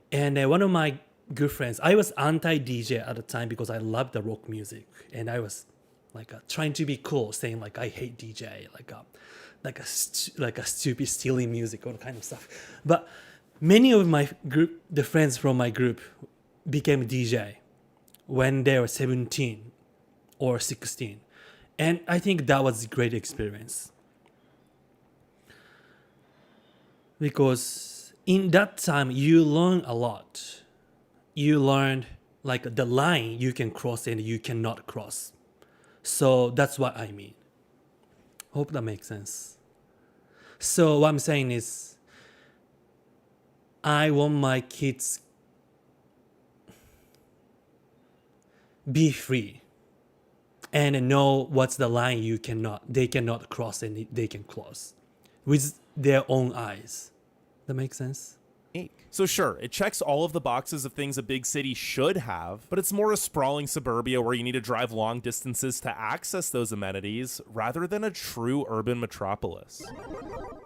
And one of my good friends, I was anti-DJ at the time because I loved the rock music. And I was like trying to be cool, saying like I hate DJ, like a stupid stealing music, all kind of stuff. But many of my group, the friends from my group, became DJ when they were 17 or 16, and I think that was a great experience because in that time you learn a lot. You learned like the line you can cross and you cannot cross. So that's what I mean. Hope that makes sense. So what I'm saying is, I want my kids be free and know what's the line they cannot cross and they can cross with their own eyes. That makes sense? So sure, it checks all of the boxes of things a big city should have, but it's more a sprawling suburbia where you need to drive long distances to access those amenities rather than a true urban metropolis.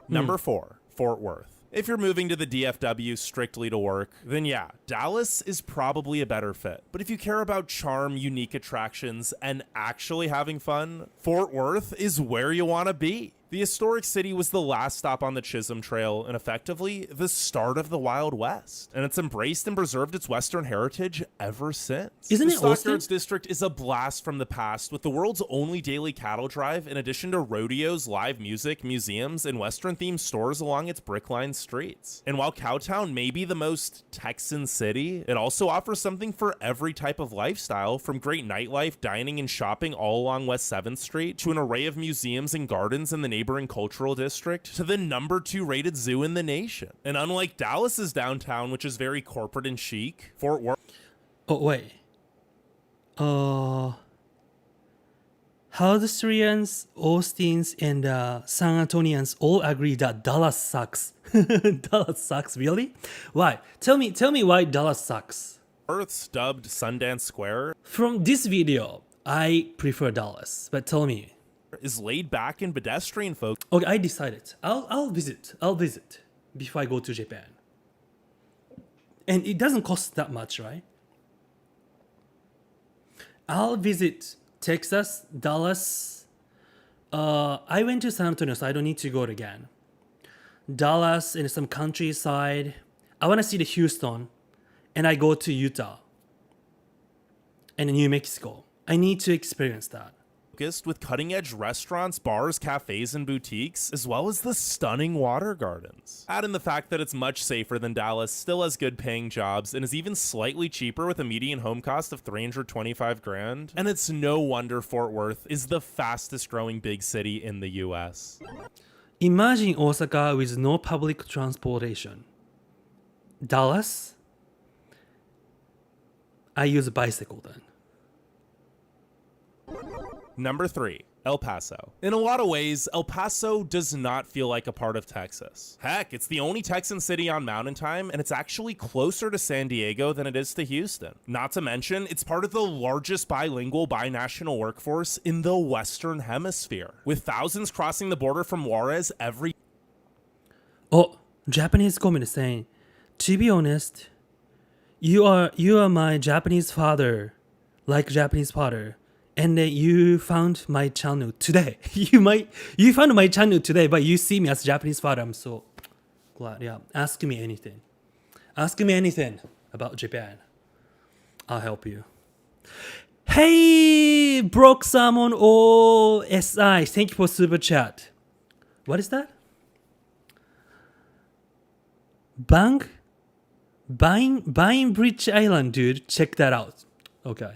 Number 4, Fort Worth. If you're moving to the DFW strictly to work, then yeah, Dallas is probably a better fit. But if you care about charm, unique attractions, and actually having fun, Fort Worth is where you want to be. The historic city was the last stop on the Chisholm Trail and effectively the start of the Wild West. And it's embraced and preserved its Western heritage ever since. Isn't the it Austin? Stockyards District is a blast from the past with the world's only daily cattle drive in addition to rodeos, live music, museums, and Western-themed stores along its brick-lined streets. And while Cowtown may be the most Texan city, it also offers something for every type of lifestyle, from great nightlife, dining, and shopping all along West 7th Street to an array of museums and gardens in the neighboring cultural district to the number 2 rated zoo in the nation. And unlike Dallas's downtown, which is very corporate and chic, Fort Worth... Oh, wait. Haldastrians, Austins, and San Antonians all agree that Dallas sucks. Dallas sucks, really? Why? Tell me why Dallas sucks. Earth's dubbed Sundance Square. From this video, I prefer Dallas, but tell me. Is laid back and pedestrian folk. Okay, I decided. I'll visit before I go to Japan. And it doesn't cost that much, right? I'll visit Texas, Dallas. I went to San Antonio, so I don't need to go again. Dallas and some countryside. I want to see the Houston, and I go to Utah and New Mexico. I need to experience that. with cutting-edge restaurants, bars, cafes, and boutiques, as well as the stunning water gardens. Add in the fact that it's much safer than Dallas, still has good paying jobs, and is even slightly cheaper with a median home cost of $325,000. And it's no wonder Fort Worth is the fastest growing big city in the US. Imagine Osaka with no public transportation. Dallas? I use a bicycle then. Number 3, El Paso. In a lot of ways, El Paso does not feel like a part of Texas. Heck, it's the only Texan city on Mountain Time, and it's actually closer to San Diego than it is to Houston. Not to mention, it's part of the largest bilingual binational workforce in the Western Hemisphere, with thousands crossing the border from Juarez every... Oh, Japanese comment saying, to be honest, you are my Japanese father, like Japanese father. And then you found my channel today. You found my channel today, but you see me as Japanese father. I'm so glad. Yeah, ask me anything. Ask me anything about Japan. I'll help you. Hey, Broke Salmon OSI. Thank you for super chat. What is that? Bainbridge Island, dude. Check that out. Okay.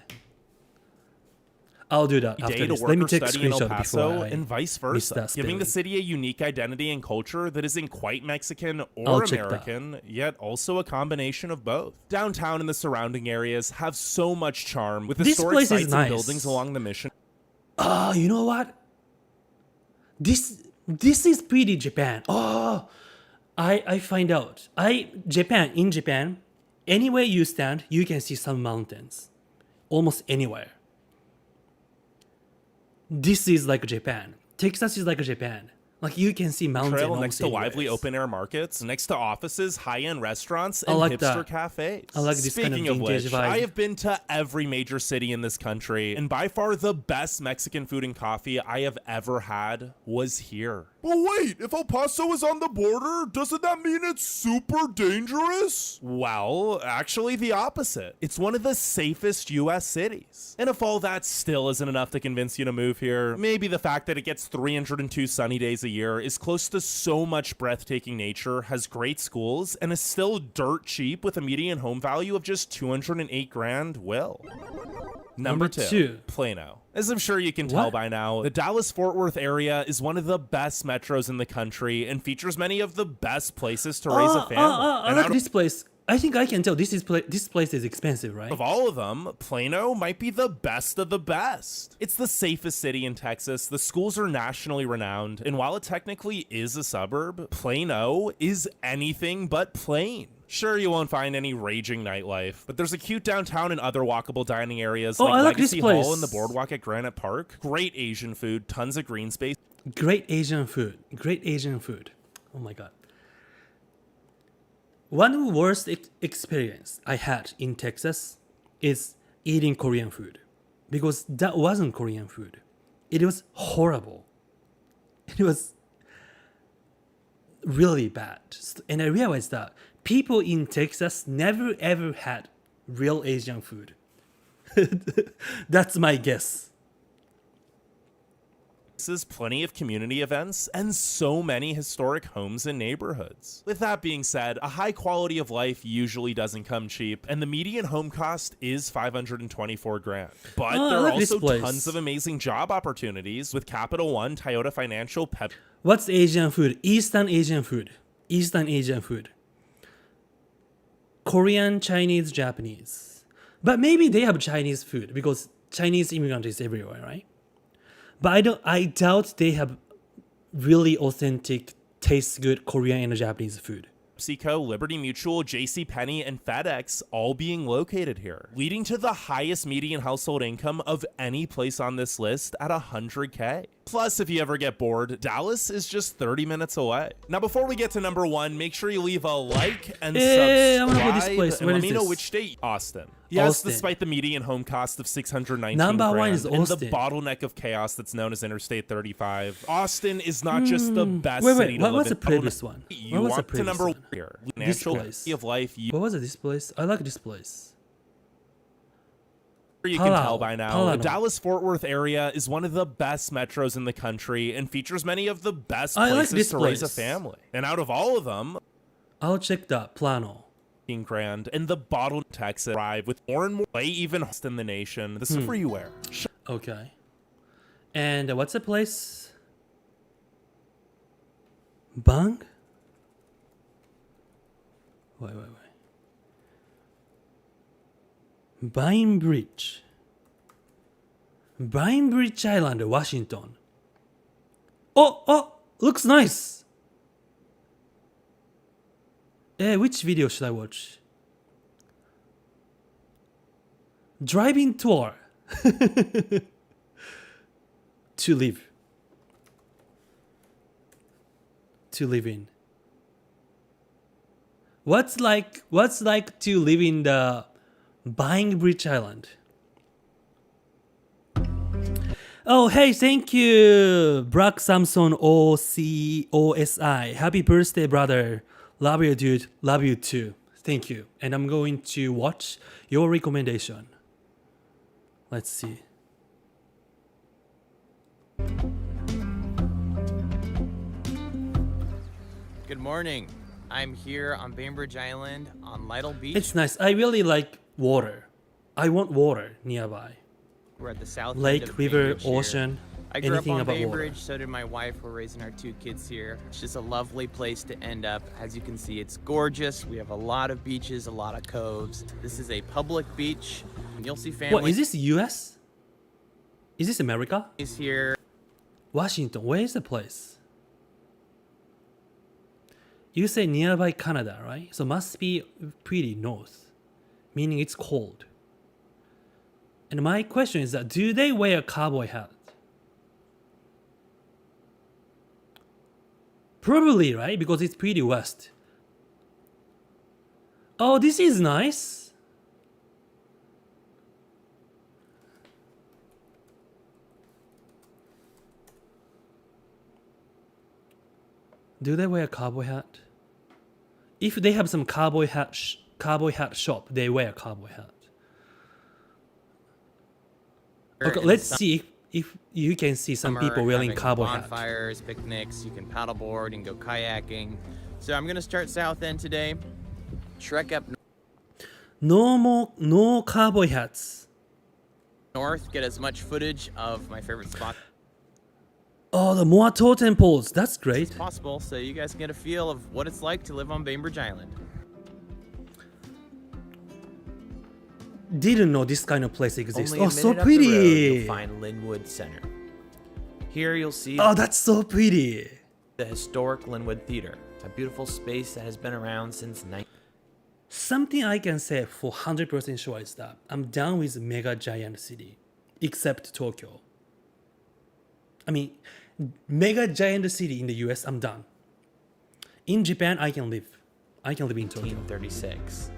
I'll do that after this. Let me take a screenshot before I and vice versa, giving the city a unique identity and culture that isn't quite Mexican or American, yet also a combination of both. Downtown and the surrounding areas have so much charm with historic sites and buildings along the Mission. You know what? This is pretty Japan. Oh, I find out. In Japan, anywhere you stand, you can see some mountains. Almost anywhere. This is like Japan. Texas is like Japan. Like you can see mountains trail next to lively open-air markets, next to offices, high-end restaurants, and like hipster that. cafes. I like this Speaking kind of of which, vibe. I have been to every major city in this country, and by far the best Mexican food and coffee I have ever had was here. But wait, if El Paso is on the border, doesn't that mean it's super dangerous? Well, actually the opposite. It's one of the safest US cities. And if all that still isn't enough to convince you to move here, maybe the fact that it gets 302 sunny days a year, is close to so much breathtaking nature, has great schools, and is still dirt cheap with a median home value of just $208,000 will. Number 2, Plano. As I'm sure you can tell by now, the Dallas-Fort Worth area is one of the best metros in the country and features many of the best places to raise a family. I like this place. I think I can tell this place is expensive, right? Of all of them, Plano might be the best of the best. It's the safest city in Texas, the schools are nationally renowned, and while it technically is a suburb, Plano is anything but plain. Sure, you won't find any raging nightlife, but there's a cute downtown and other walkable dining areas like Legacy Hall and the Boardwalk at Granite Park. Great Asian food, tons of green space. Great Asian food. Oh my god. One worst experience I had in Texas is eating Korean food, because that wasn't Korean food. It was horrible. It was really bad. And I realized that people in Texas never ever had real Asian food. That's my guess. Is plenty of community events and so many historic homes and neighborhoods. With that being said, a high quality of life usually doesn't come cheap, and the median home cost is $524,000. But there are also tons of amazing job opportunities with Capital One, Toyota Financial, Pep. What's Asian food? Eastern Asian food. Korean, Chinese, Japanese. But maybe they have Chinese food because Chinese immigrant is everywhere, right? But I doubt they have really authentic, tastes good Korean and Japanese food. PepsiCo, Liberty Mutual, JCPenney, and FedEx all being located here, leading to the highest median household income of any place on this list at $100K. Plus, if you ever get bored, Dallas is just 30 minutes away. Now, before we get to number 1, make sure you leave a like and subscribe, and let me know which state. Austin. Yes, despite the median home cost of $619,000 number 1 is Austin. And the bottleneck of chaos that's known as Interstate 35, Austin is not just the best city to live in. What was the previous one? You want to number 1 here. This place. Of life. What was it, this place? I like this place. You can tell by now, Plano. the Dallas-Fort Worth area is one of the best metros in the country and features many of the best I like places this to raise a place. family. And out of all of them, I'll check that. Plano. grand and the bottled Texas arrive with more and more way even in the nation. This is freeware. Okay. And what's the place? Bang? Wait. Bainbridge. Bainbridge Island, Washington. Oh, looks nice. Which video should I watch? Driving tour. To live. To live in. What's like to live in the Bainbridge Island? Oh, hey, thank you, Brock Samson OCOSI. Happy birthday, brother. Love you, dude. Love you too. Thank you. And I'm going to watch your recommendation. Let's see. Good morning. I'm here on Bainbridge Island on Lytle Beach. It's nice. I really like water. I want water nearby. We're at the south Lake, end of river, Bainbridge here. ocean, I grew up anything on about Bainbridge, water. so did my wife. We're raising our 2 kids here. It's just a lovely place to end up. As you can see, it's gorgeous. We have a lot of beaches, a lot of coves. This is a public beach. You'll see What, is families this US? Is this America? here. Washington, where is the place? You say nearby Canada, right? So must be pretty north, meaning it's cold. And my question is that, do they wear a cowboy hat? Probably, right? Because it's pretty west. Oh, this is nice. Do they wear a cowboy hat? If they have some cowboy hat shop, they wear a cowboy hat. Okay, In let's the see if you can see some summer, people wearing having cowboy hat. bonfires, picnics. You can paddleboard and go kayaking. So I'm gonna start south end today. Trek up No cowboy hats. north. Get as much footage of my favorite spots Oh, the more totem poles. That's as great. possible, so you guys can get a feel of what it's like to live on Bainbridge Island. Didn't know this kind of place exists. Only Oh, a so minute up the road, pretty. you'll find Linwood Center. Here you'll see Oh, that's so pretty. the historic Linwood Theater, a beautiful space that has been around since Something I can say for 100% sure is that I'm done with mega giant city, except Tokyo. I mean, mega giant city in the US, I'm done. In Japan, I can live. I can live in Tokyo. 1936.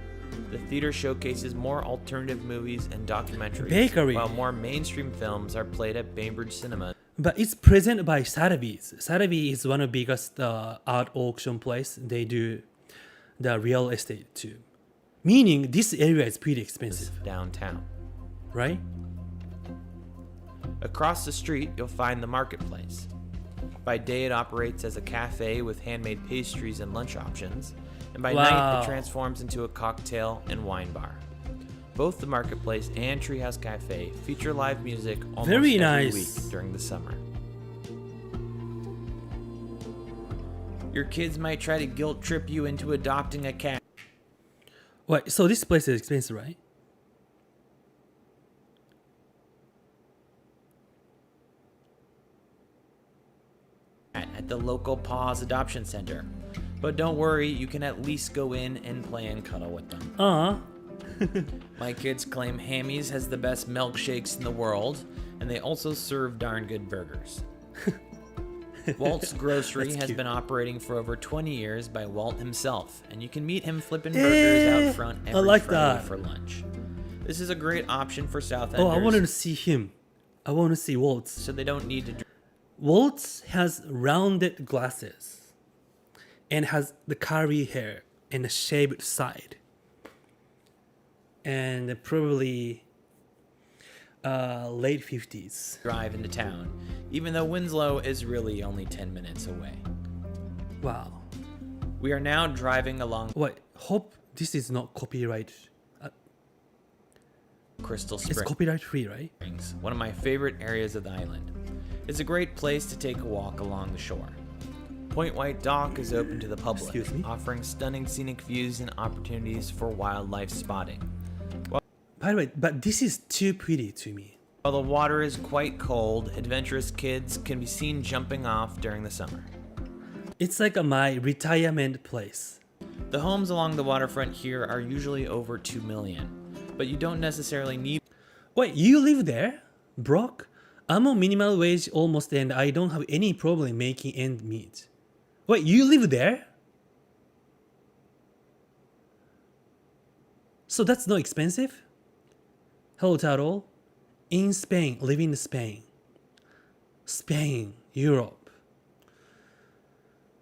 The theater showcases more alternative movies and documentaries, Bakery. while more mainstream films are played at Bainbridge Cinema. But it's presented by Sotheby's. Sotheby's is one of the biggest art auction place. They do the real estate too. Meaning this area is pretty expensive, Downtown. right? Across the street, you'll find the marketplace. By day, it operates as a cafe with handmade pastries and lunch options, and by night, Wow. it transforms into a cocktail and wine bar. Both the marketplace and Treehouse Cafe feature live music almost Very every nice. week during the summer. Your kids might try to guilt trip you into adopting a cat. Wait, so this place is expensive, right? At the local Paws Adoption Center. But don't worry, you can at least go in and play and cuddle with them. My kids claim Hammy's has the best milkshakes in the world, and they also serve darn good burgers. Walt's Grocery That's has cute. been operating for over 20 years by Walt himself, and you can meet him flipping burgers out front every like Friday that. for lunch. This is a great option for South Oh, I wanted to Enders, see him. I want to see Waltz. so they don't need to drink. Waltz has rounded glasses and has the curly hair and a shaved side. And probably late 50s. Drive into town, even though Winslow is really only 10 minutes away. Wow. We are now driving along Wait, hope this is not copyright. Crystal It's Springs. copyright free, right? One of my favorite areas of the island. It's a great place to take a walk along the shore. Point White Dock is open to the public, Excuse me? offering stunning scenic views and opportunities for wildlife spotting. By the way, but this is too pretty to me. While the water is quite cold, adventurous kids can be seen jumping off during the summer. It's like my retirement place. The homes along the waterfront here are usually over 2 million, but you don't necessarily need Wait, you live there? Brock? I'm on minimal wage almost and I don't have any problem making end meet. Wait, you live there? So that's not expensive? Hello, Taro. In Spain, living in Spain. Spain, Europe.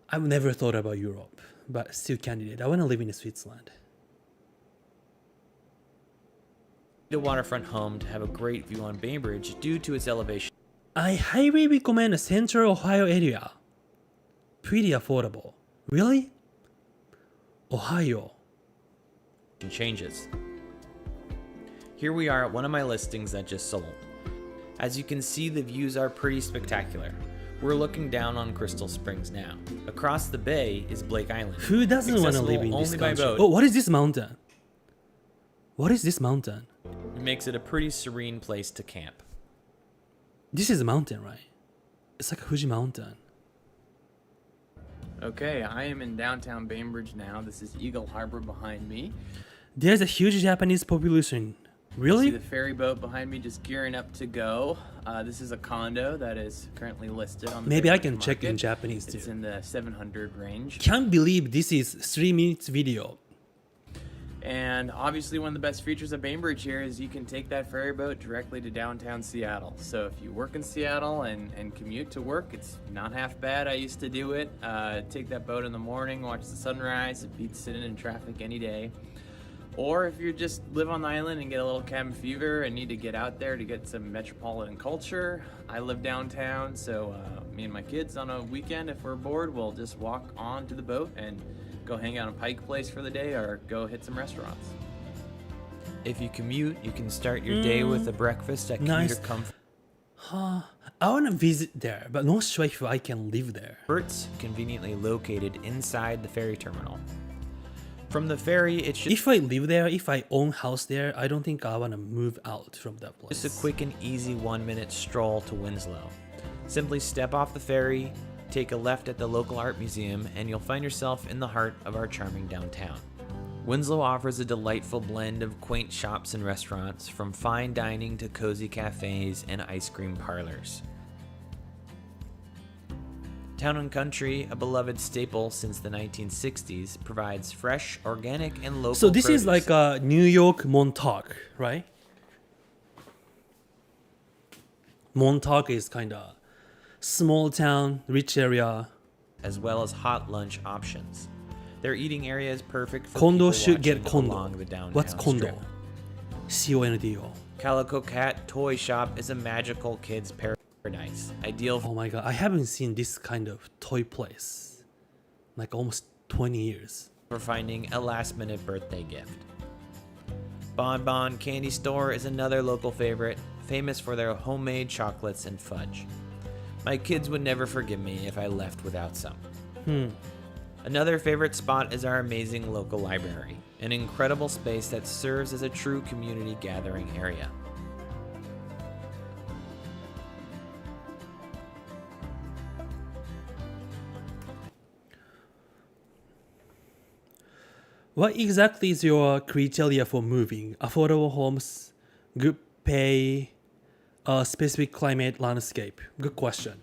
I've never thought about Europe, but still candidate. I want to live in Switzerland. a waterfront home to have a great view on Bainbridge due to its elevation. I highly recommend the Central Ohio area. Pretty affordable. Really? Ohio. Changes. Here we are at one of my listings that just sold. As you can see, the views are pretty spectacular. We're looking down on Crystal Springs now. Across the bay is Blake Island. Who doesn't want to accessible live in this only by country? boat. Oh, what is this mountain? What is this mountain? It makes it a pretty serene place to camp. This is a mountain, right? It's like a Fuji mountain. Okay, I am in downtown Bainbridge now. This is Eagle Harbor behind me. There's a huge Japanese population. See Really? the ferry boat behind me just gearing up to go. This is a condo that is currently listed on the Maybe I Bainbridge can check in market. Japanese It's too. in the 700 range. Can't believe this is 3 minutes video. And obviously one of the best features of Bainbridge here is you can take that ferry boat directly to downtown Seattle. So if you work in Seattle and commute to work, it's not half bad. I used to do it. Take that boat in the morning, watch the sunrise. It beats sitting in traffic any day. Or if you just live on the island and get a little cabin fever and need to get out there to get some metropolitan culture, I live downtown, so me and my kids on a weekend, if we're bored, we'll just walk on to the boat and go hang out in Pike Place for the day or go hit some restaurants. If you commute, you can start your day with a breakfast at Nice. Commuter Comfort. I want to visit there, but not sure if I can live there. Conveniently located inside the ferry terminal. From the ferry, it's If I live there, if I own house there, I don't think I want to move out from that place. just a quick and easy 1-minute stroll to Winslow. Simply step off the ferry, take a left at the local art museum, and you'll find yourself in the heart of our charming downtown. Winslow offers a delightful blend of quaint shops and restaurants, from fine dining to cozy cafes and ice cream parlors. Town & Country, a beloved staple since the 1960s, provides fresh, organic, and local So this is produce. like a New York Montauk, right? Montauk is kind of small town, rich area. as well as hot lunch options. Their eating area is perfect for Condo people should get watching condo. along the downtown What's condo? strip. C-O-N-D-O. Calico Cat Toy Shop is a magical kids paradise, ideal Oh my god, I haven't seen this kind of toy place like almost 20 years. for finding a last-minute birthday gift. Bon Bon Candy Store is another local favorite, famous for their homemade chocolates and fudge. My kids would never forgive me if I left without some. Another favorite spot is our amazing local library, an incredible space that serves as a true community gathering area. What exactly is your criteria for moving? Affordable homes, good pay, specific climate, landscape? Good question.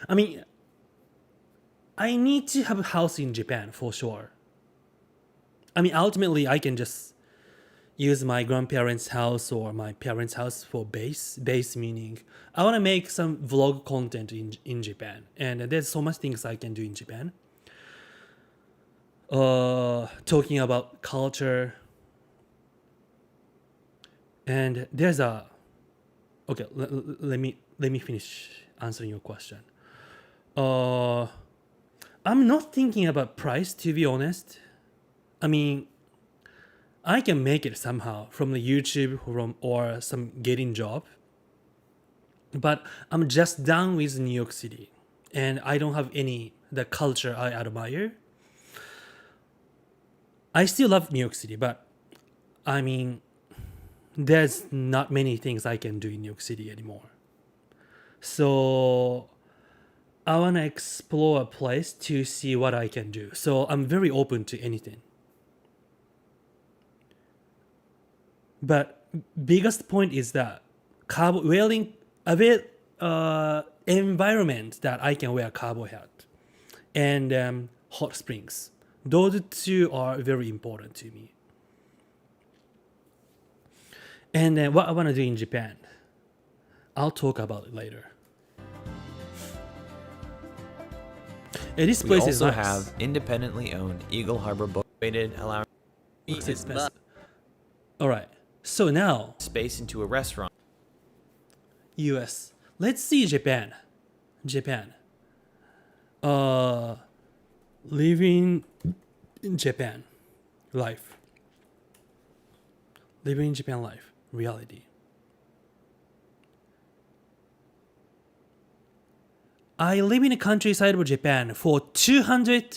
I mean, I need to have a house in Japan for sure. I mean, ultimately, I can just use my grandparents' house or my parents' house for base. Base meaning I want to make some vlog content in Japan, and there's so much things I can do in Japan. Talking about culture, And there's a okay. Let me finish answering your question. I'm not thinking about price, to be honest. I mean, I can make it somehow from the YouTube or some getting job. But I'm just done with New York City, and I don't have the culture I admire. I still love New York City, but I mean, there's not many things I can do in New York City anymore. So I want to explore a place to see what I can do. So I'm very open to anything. But biggest point is that wearing a bit environment that I can wear cowboy hat and hot springs. Those two are very important to me. And what I want to do in Japan, I'll talk about it later. And this We place is also nice. have independently owned Eagle Harbor boat rated, allowing Looks expensive. All right. So now, space into a restaurant. US. Let's see Japan. Living in Japan life. Living in Japan life. Reality. I live in the countryside of Japan for 200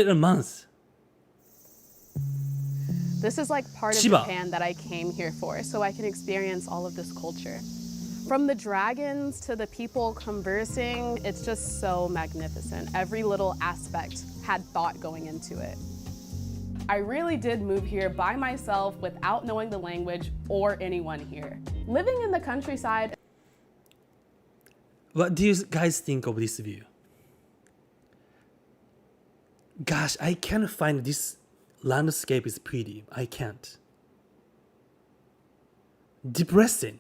a month. This is like part of Chiba. Japan that I came here for, so I can experience all of this culture. From the dragons to the people conversing, it's just so magnificent. Every little aspect had thought going into it. I really did move here by myself without knowing the language or anyone here. Living in the countryside. What do you guys think of this view? Gosh, I can't find this landscape is pretty. I can't. Depressing.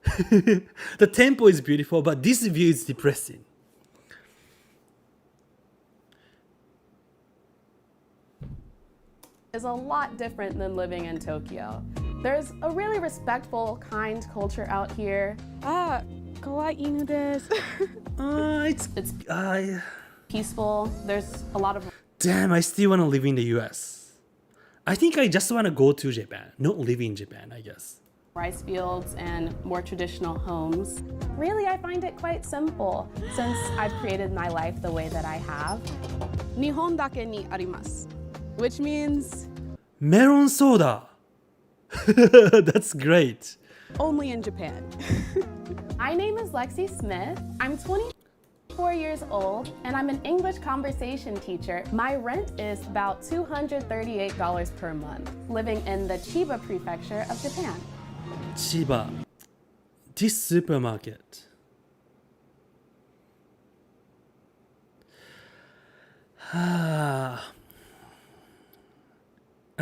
The temple is beautiful, but this view is depressing. Is a lot different than living in Tokyo. There's a really respectful, kind culture out here. Kawaii desu. It's Peaceful. There's a lot of damn, I still want to live in the US. I think I just want to go to Japan, not live in Japan, I guess. rice fields and more traditional homes. Really, I find it quite simple since I've created my life the way that I have. Nihon dake ni arimasu, which means Melon soda. That's great. only in Japan. My name is Lexi Smith. I'm 24 years old and I'm an English conversation teacher. My rent is about $238 per month, living in the Chiba prefecture of Japan. Chiba. This supermarket. I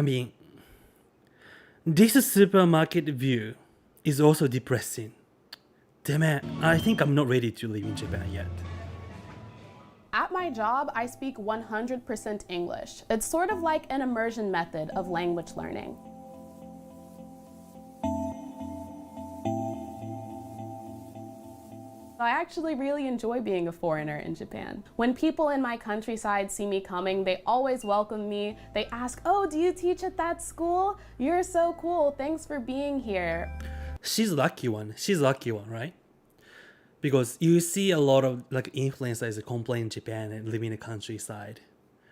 mean, this supermarket view is also depressing. Damn it, I think I'm not ready to live in Japan yet. At my job, I speak 100% English. It's sort of like an immersion method of language learning. I actually really enjoy being a foreigner in Japan. When people in my countryside see me coming, they always welcome me. They ask, "Oh, do you teach at that school? You're so cool. Thanks for being here." She's lucky one, right? Because you see a lot of like influencers complain in Japan and living in the countryside.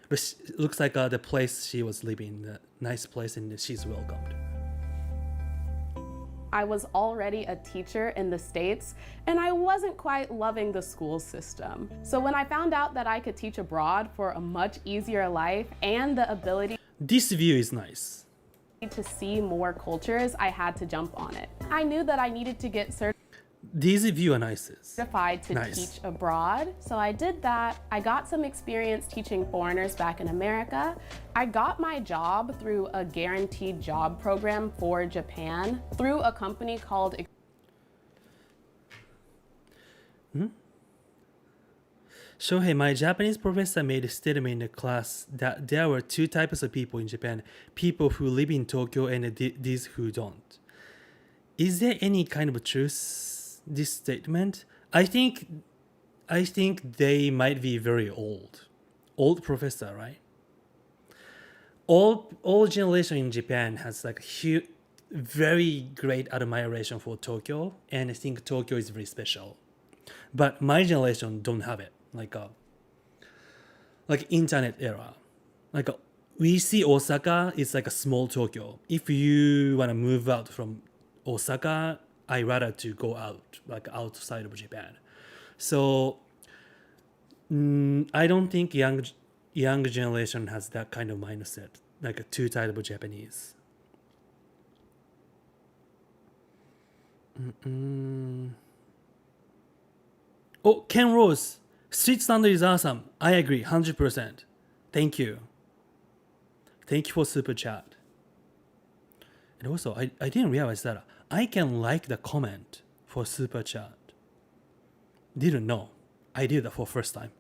But it looks like the place she was living, the nice place, and she's welcomed. I was already a teacher in the States, and I wasn't quite loving the school system. So when I found out that I could teach abroad for a much easier life and the ability This view is nice. to see more cultures, I had to jump on it. I knew that I needed to get These view are nice. certified to Nice. teach abroad. So I did that. I got some experience teaching foreigners back in America. I got my job through a guaranteed job program for Japan through a company called Shohei, my Japanese professor made a statement in the class that there were two types of people in Japan: people who live in Tokyo and these who don't. Is there any kind of truth this statement? I think they might be very old. Old professor, right? All generation in Japan has like very great admiration for Tokyo, and I think Tokyo is very special. But my generation don't have it. Like internet era. We see Osaka is like a small Tokyo. If you wanna move out from Osaka, I rather to go out, like outside of Japan. So I don't think young generation has that kind of mindset, like a two type of Japanese. Oh, Ken Rose. Street standard is awesome. I agree, 100%. Thank you. Thank you for super chat. And also, I didn't realize that I can like the comment for super chat. Didn't know. I did that for first time.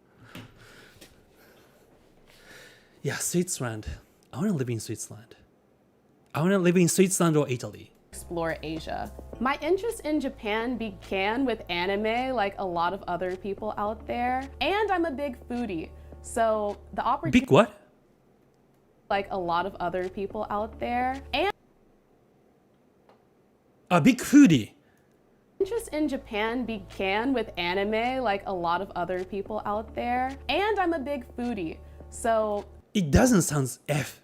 Yeah, Switzerland. I want to live in Switzerland. I want to live in Switzerland or Italy. Explore Asia. My interest in Japan began with anime, like a lot of other people out there. And I'm a big foodie. So the opportunity... Big what? Like a lot of other people out there. And a big foodie. Interest in Japan began with anime, like a lot of other people out there. And I'm a big foodie. So it doesn't sound F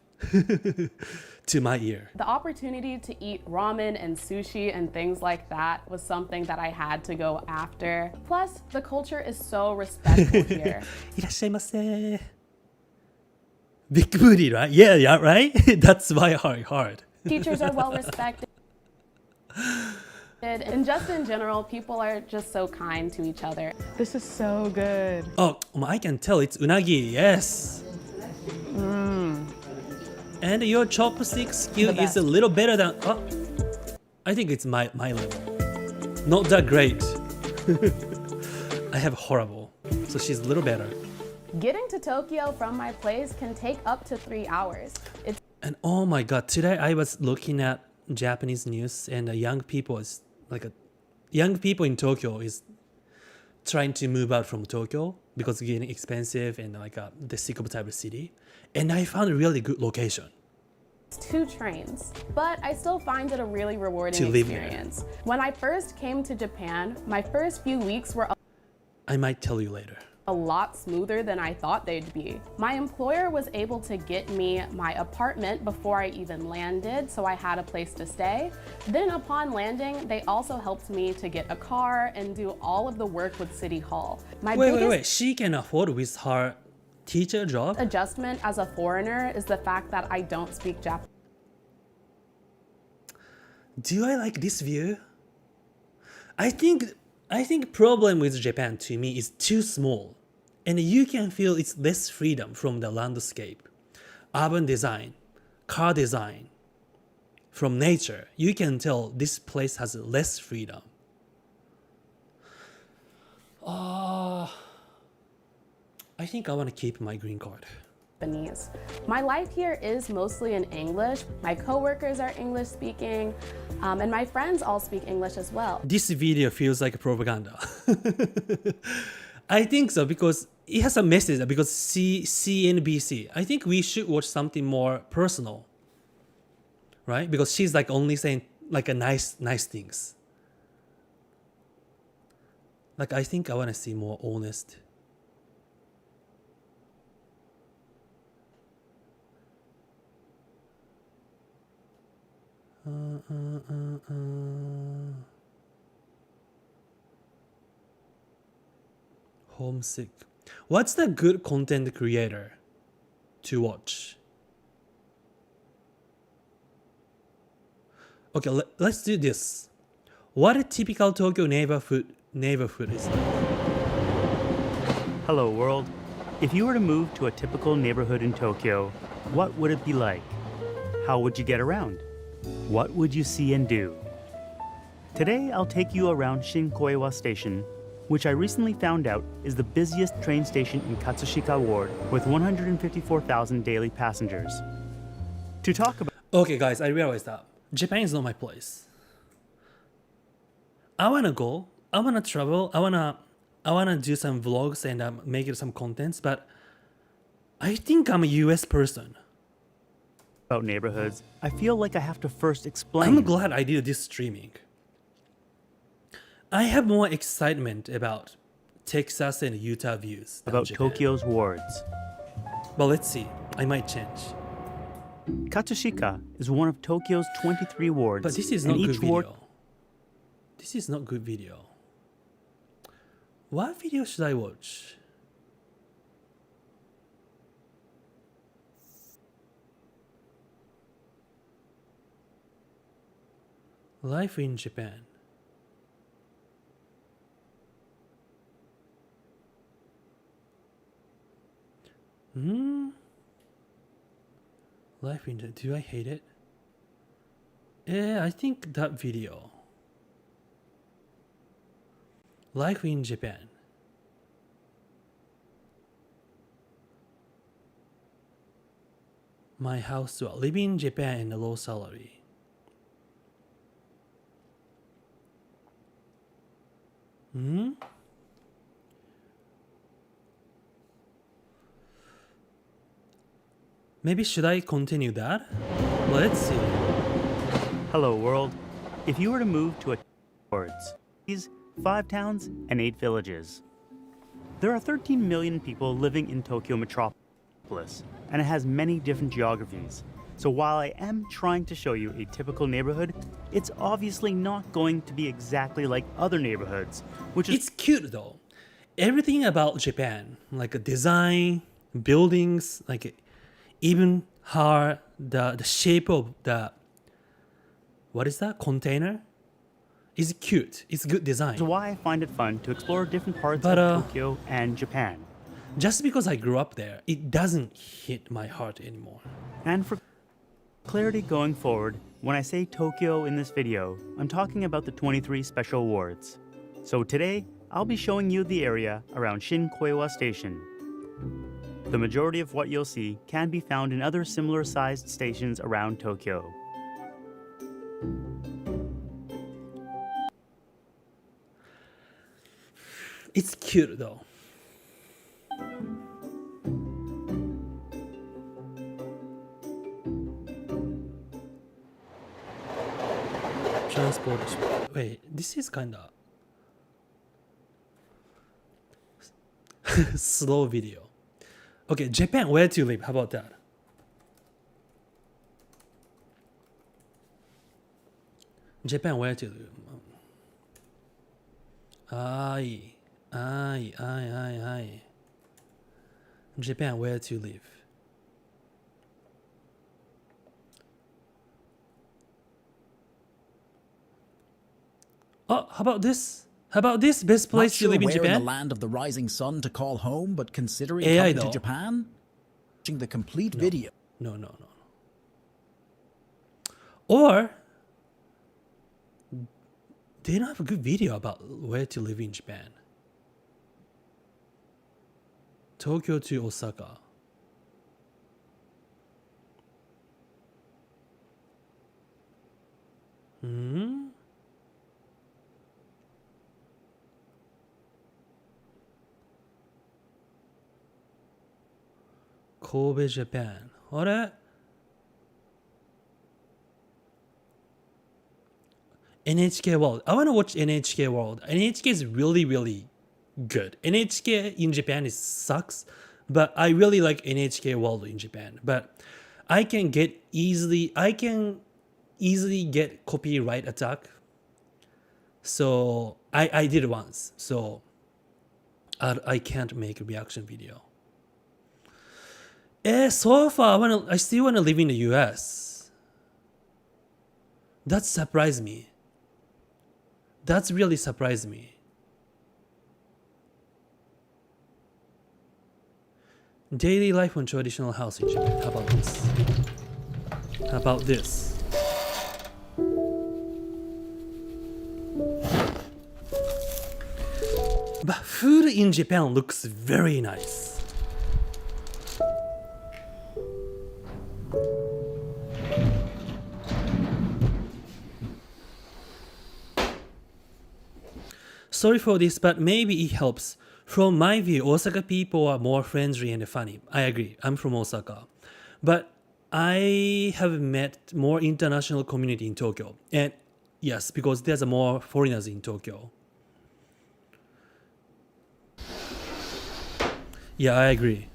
to my ear. The opportunity to eat ramen and sushi and things like that was something that I had to go after. Plus, the culture is so respectful here. いらっしゃいませ. Big booty, right? Yeah, right? That's why hard. Teachers are well respected. And just in general, people are just so kind to each other. This is so good. Oh, I can tell it's unagi, yes. And your chopstick skill is a little better than... Oh, I think it's my level. Not that great. I have horrible. So she's a little better. Getting to Tokyo from my place can take up to 3 hours. And oh my god, today I was looking at Japanese news and young people in Tokyo is trying to move out from Tokyo because it's getting expensive and the sick of type of city. And I found a really good location. It's 2 trains, but I still find it a really rewarding experience. When I first came to Japan, my first few weeks were I might tell you later. A lot smoother than I thought they'd be. My employer was able to get me my apartment before I even landed, so I had a place to stay. Then upon landing, they also helped me to get a car and do all of the work with City Hall. Wait, she can afford with her teacher job? Adjustment as a foreigner is the fact that I don't speak Japanese. Do I like this view? I think problem with Japan to me is too small, and you can feel it's less freedom from the landscape, urban design, car design, from nature. You can tell this place has less freedom. I think I want to keep my green card. My life here is mostly in English. My coworkers are English speaking, and my friends all speak English as well. This video feels like propaganda. I think so because it has a message, because CNBC. I think we should watch something more personal, right? Because she's like only saying like a nice things. Like I think I want to see more honest. Homesick. What's the good content creator to watch? Okay, let's do this. What a typical Tokyo neighborhood is like. Hello world. If you were to move to a typical neighborhood in Tokyo, what would it be like? How would you get around? What would you see and do? Today I'll take you around Shinkoiwa Station, which I recently found out is the busiest train station in Katsushika Ward with 154,000 daily passengers. To talk about... Okay, guys, I realized that Japan is not my place. I wanna go, I wanna travel, I wanna do some vlogs and make some contents, but I think I'm a US person. About neighborhoods, I feel like I have to first explain... I'm glad I did this streaming. I have more excitement about Texas and Utah views than about Japan. Tokyo's wards. But let's see, I might change. Katsushika is one of Tokyo's 23 wards. But this is not and good each ward... video. This is not good video. What video should I watch? Life in Japan. Life in Japan. Do I hate it? Yeah, I think that video. Life in Japan. My house tour. Living in Japan in a low salary. Maybe should I continue that? Let's see. Hello world. If you were to move to a wards, these 5 towns and 8 villages. There are 13 million people living in Tokyo metropolis, and it has many different geographies. So while I am trying to show you a typical neighborhood, it's obviously not going to be exactly like other neighborhoods, which is... It's cute though. Everything about Japan, like a design, buildings, like even how the shape of the, what is that, container? Is cute. It's good design. That's why I find it fun to explore different parts of Tokyo and Japan. Just because I grew up there, it doesn't hit my heart anymore. And for clarity going forward, when I say Tokyo in this video, I'm talking about the 23 special wards. So today, I'll be showing you the area around Shin-Koiwa Station. The majority of what you'll see can be found in other similar sized stations around Tokyo. It's cute though. Transport. Wait, this is kinda slow video. Okay, Japan, where to live? How about that? Japan, where to live? Aye. Japan, where to live? Oh, how about this? How about this? Best place to live in Japan? In the land of the rising sun to call home, but considering AI coming though. to Japan, watching the complete video. No. Or they don't have a good video about where to live in Japan. Tokyo to Osaka. Kobe, Japan. あれ? NHK World. I want to watch NHK World. NHK is really, really good. NHK in Japan sucks, but I really like NHK World in Japan. But I can easily get copyright attack. So I did it once. So I can't make a reaction video. So far I still want to live in the US. That surprised me. That's really surprised me. Daily life on traditional house in Japan. How about this? How about this? in Japan looks very nice. Sorry for this, but maybe it helps. From my view, Osaka people are more friendly and funny. I agree. I'm from Osaka. But I have met more international community in Tokyo. And yes, because there's more foreigners in Tokyo. Yeah, I agree.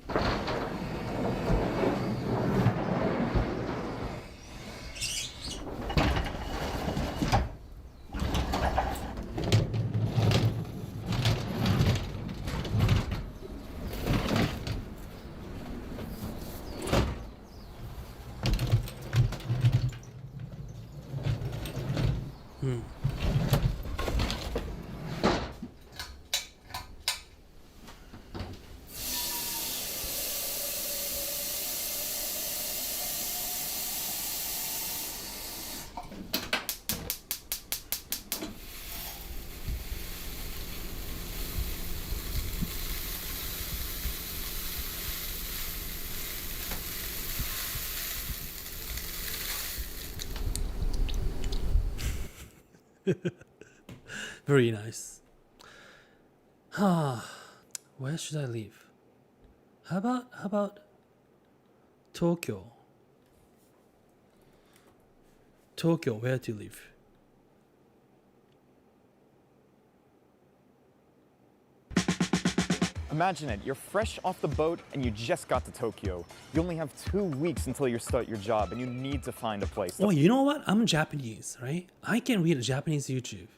Very nice. Where should I live? How about Tokyo? Tokyo, where to live? Imagine it, you're fresh off the boat and you just got to Tokyo. You only have 2 weeks until you start your job and you need to find a place. Oh, you know what? I'm Japanese, right? I can read Japanese YouTube.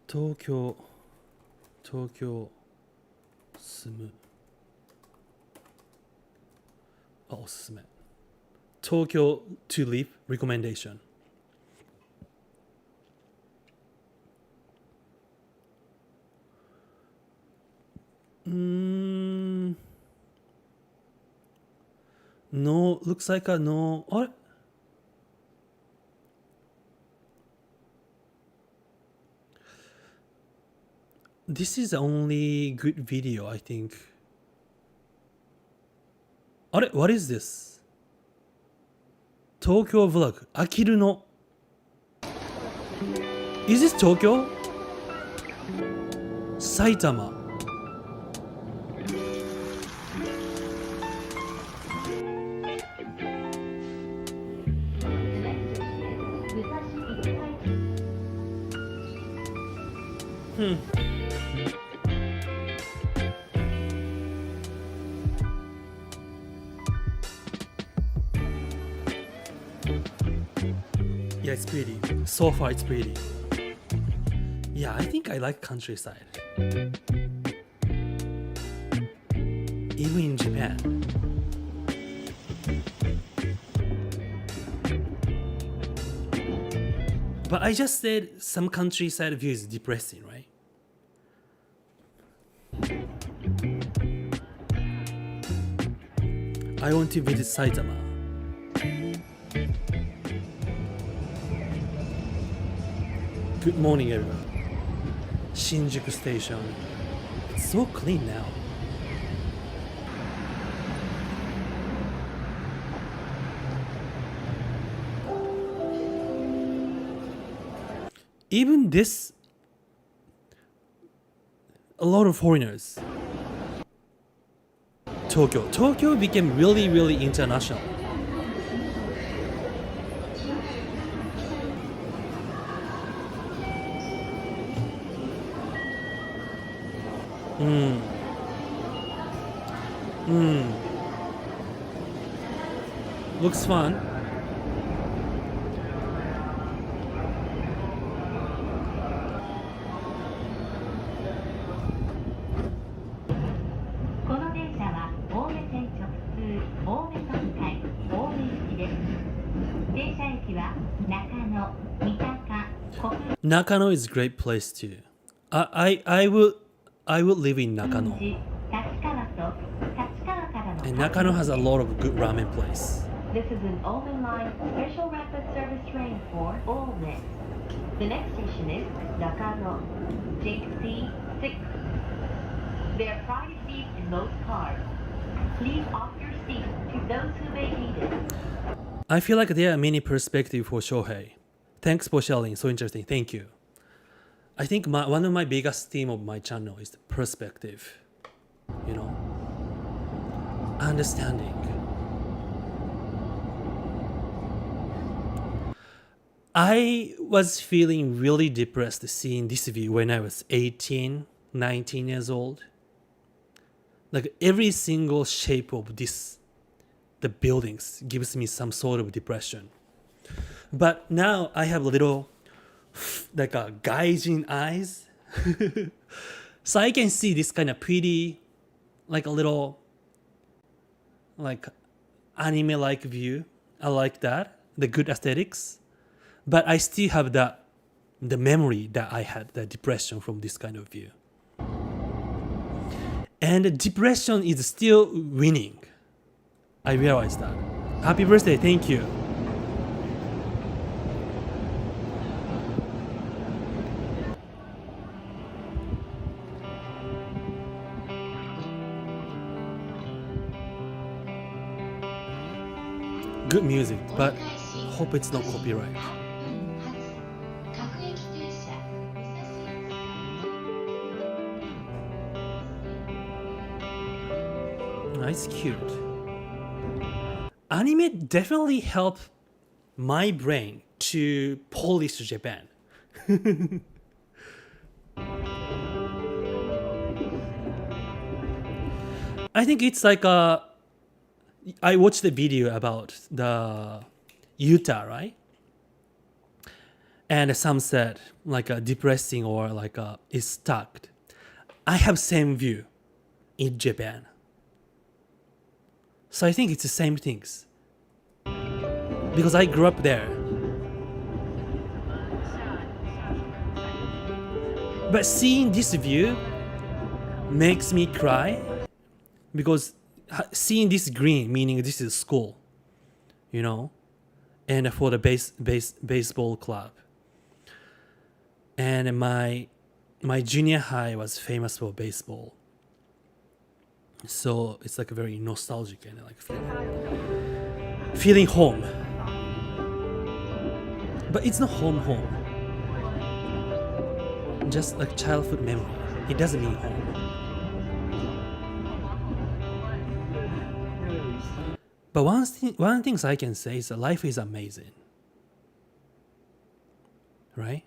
Tokyo 住む。おすすめ。Tokyo to live recommendation. No, looks like a no. あれThis is the only good video, I think. What is this? Tokyo vlog. Akiru no. Is this Tokyo? Saitama. Yeah, it's pretty. So far, it's pretty. Yeah, I think I like countryside. Even in Japan. But I just said some countryside view is depressing, right? I want to visit Saitama. Good morning, everyone. Shinjuku Station. It's so clean now. Even this, a lot of foreigners. Tokyo became really, really international. Looks fun. Nakano is a great place too. I would live in Nakano. And Nakano has a lot of good ramen place. This is an open line special rapid service train for all men. The next station is Nakano, JC6. There are private seats in most cars. Please offer your seat to those who may need it. I feel like there are many perspectives for Shohei. Thanks for sharing, so interesting, thank you. I think one of my biggest theme of my channel is the perspective. You know? Understanding. I was feeling really depressed seeing this view when I was 18, 19 years old. Like every single shape of the buildings gives me some sort of depression. But now I have a little, like a gaijin eyes. So I can see this kind of pretty, like a little, like anime-like view. I like that, the good aesthetics. But I still have the memory that I had, the depression from this kind of view. And depression is still winning. I realized that. Happy birthday, thank you. Good music, but hope it's not copyright. It's cute. Anime definitely helped my brain to polish Japan. I think it's like I watched the video about the Utah, right? And some said like a depressing or like it's stuck. I have same view in Japan. So I think it's the same things. Because I grew up there. But seeing this view makes me cry. Because seeing this green, meaning this is school. You know? And for the baseball club. And my junior high was famous for baseball. So it's like a very nostalgic and like feeling home. But it's not home. Just like childhood memory. It doesn't mean home. But one thing I can say is that life is amazing. Right?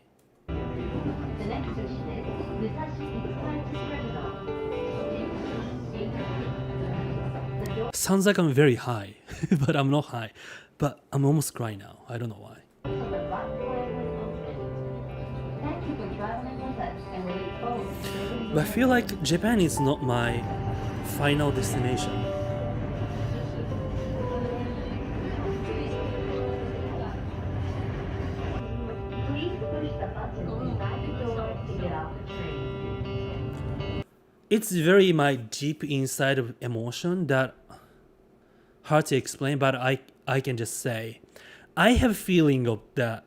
Sounds like I'm very high, but I'm not high. But I'm almost crying now. I don't know why. But I feel like Japan is not my final destination. It's very my deep inside of emotion that hard to explain, but I can just say I have a feeling of that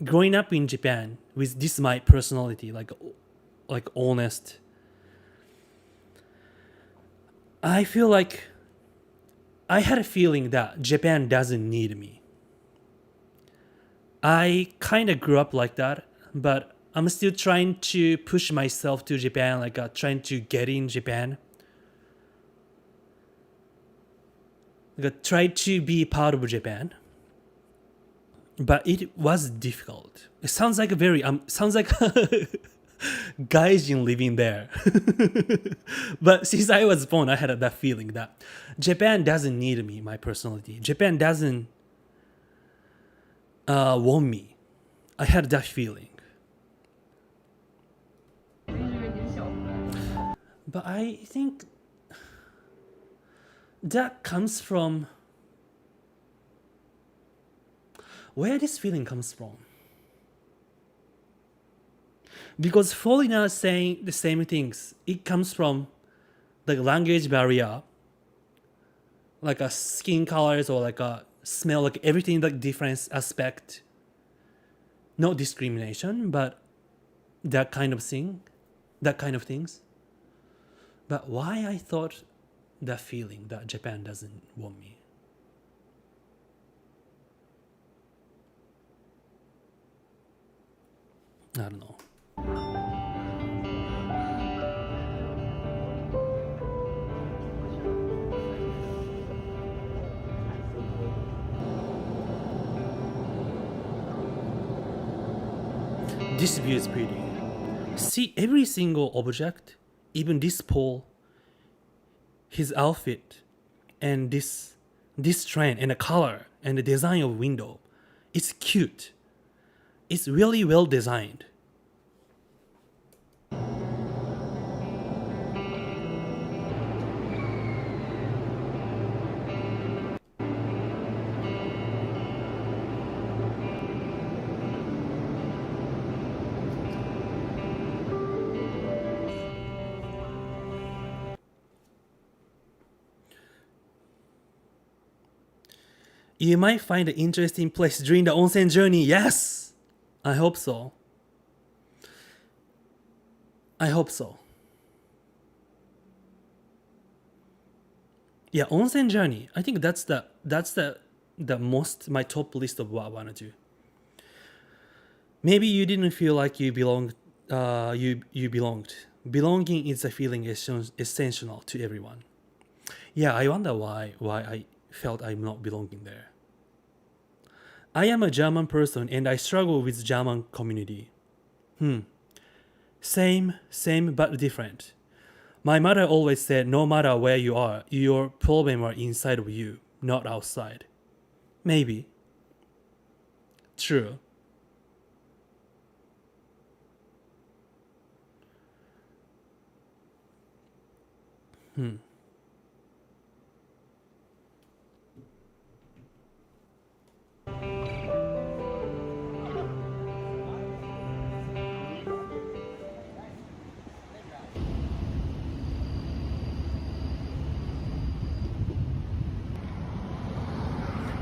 growing up in Japan with this my personality, like honest. I feel like I had a feeling that Japan doesn't need me. I kind of grew up like that, but I'm still trying to push myself to Japan, like trying to get in Japan. Like try to be part of Japan. But it was difficult. It sounds like a very sounds like gaijin living there. But since I was born, I had that feeling that Japan doesn't need me, my personality. Japan doesn't want me. I had that feeling. But I think that comes from where this feeling comes from. Because foreigners saying the same things, it comes from the language barrier, like a skin colors or like a smell, like everything, like different aspect. Not discrimination, but that kind of thing, that kind of things. But why I thought that feeling that Japan doesn't want me? I don't know. This view is pretty. See every single object, even this pole, his outfit, and this trend, and the color, and the design of window. It's cute. It's really well designed. You might find an interesting place during the onsen journey. Yes! I hope so. I hope so. Yeah, onsen journey. I think that's the most my top list of what I want to do. Maybe you didn't feel like you belonged. You belonged. Belonging is a feeling essential to everyone. Yeah, I wonder why I felt I'm not belonging there. I am a German person and I struggle with German community. Same but different. My mother always said no matter where you are, your problem are inside of you, not outside. Maybe. True.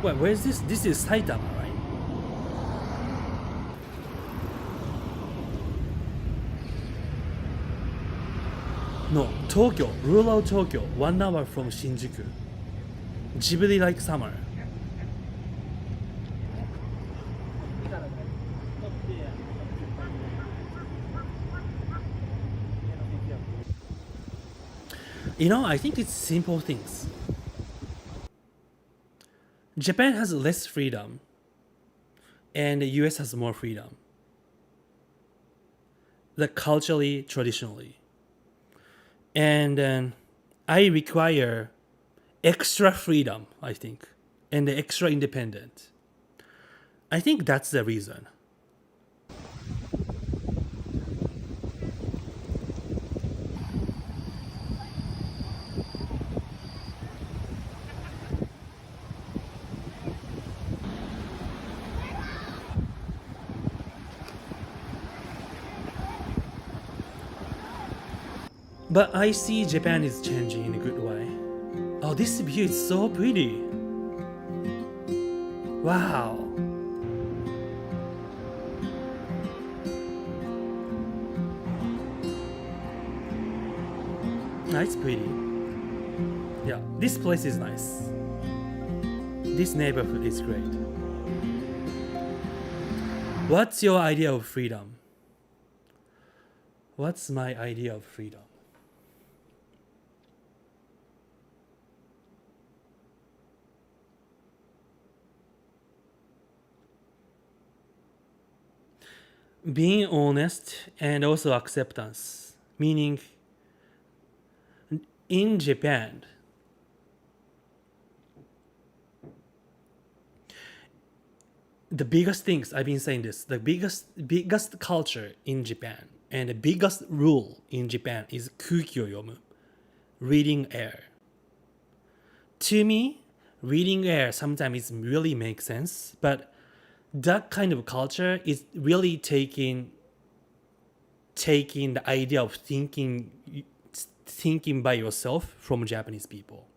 Wait, where is this? This is Saitama, right? No, Tokyo, rural Tokyo, 1 hour from Shinjuku. Ghibli like summer. You know, I think it's simple things. Japan has less freedom, and the US has more freedom. Like culturally, traditionally. And I require extra freedom, I think, and extra independent. I think that's the reason. But I see Japan is changing in a good way. Oh, this view is so pretty. Wow. It's pretty. Yeah, this place is nice. This neighborhood is great. What's your idea of freedom? What's my idea of freedom? Being honest and also acceptance, meaning in Japan, the biggest things, I've been saying this, the biggest culture in Japan and the biggest rule in Japan is kuki o yomu, reading air. To me, reading air sometimes really makes sense, but that kind of culture is really taking the idea of thinking by yourself from Japanese people.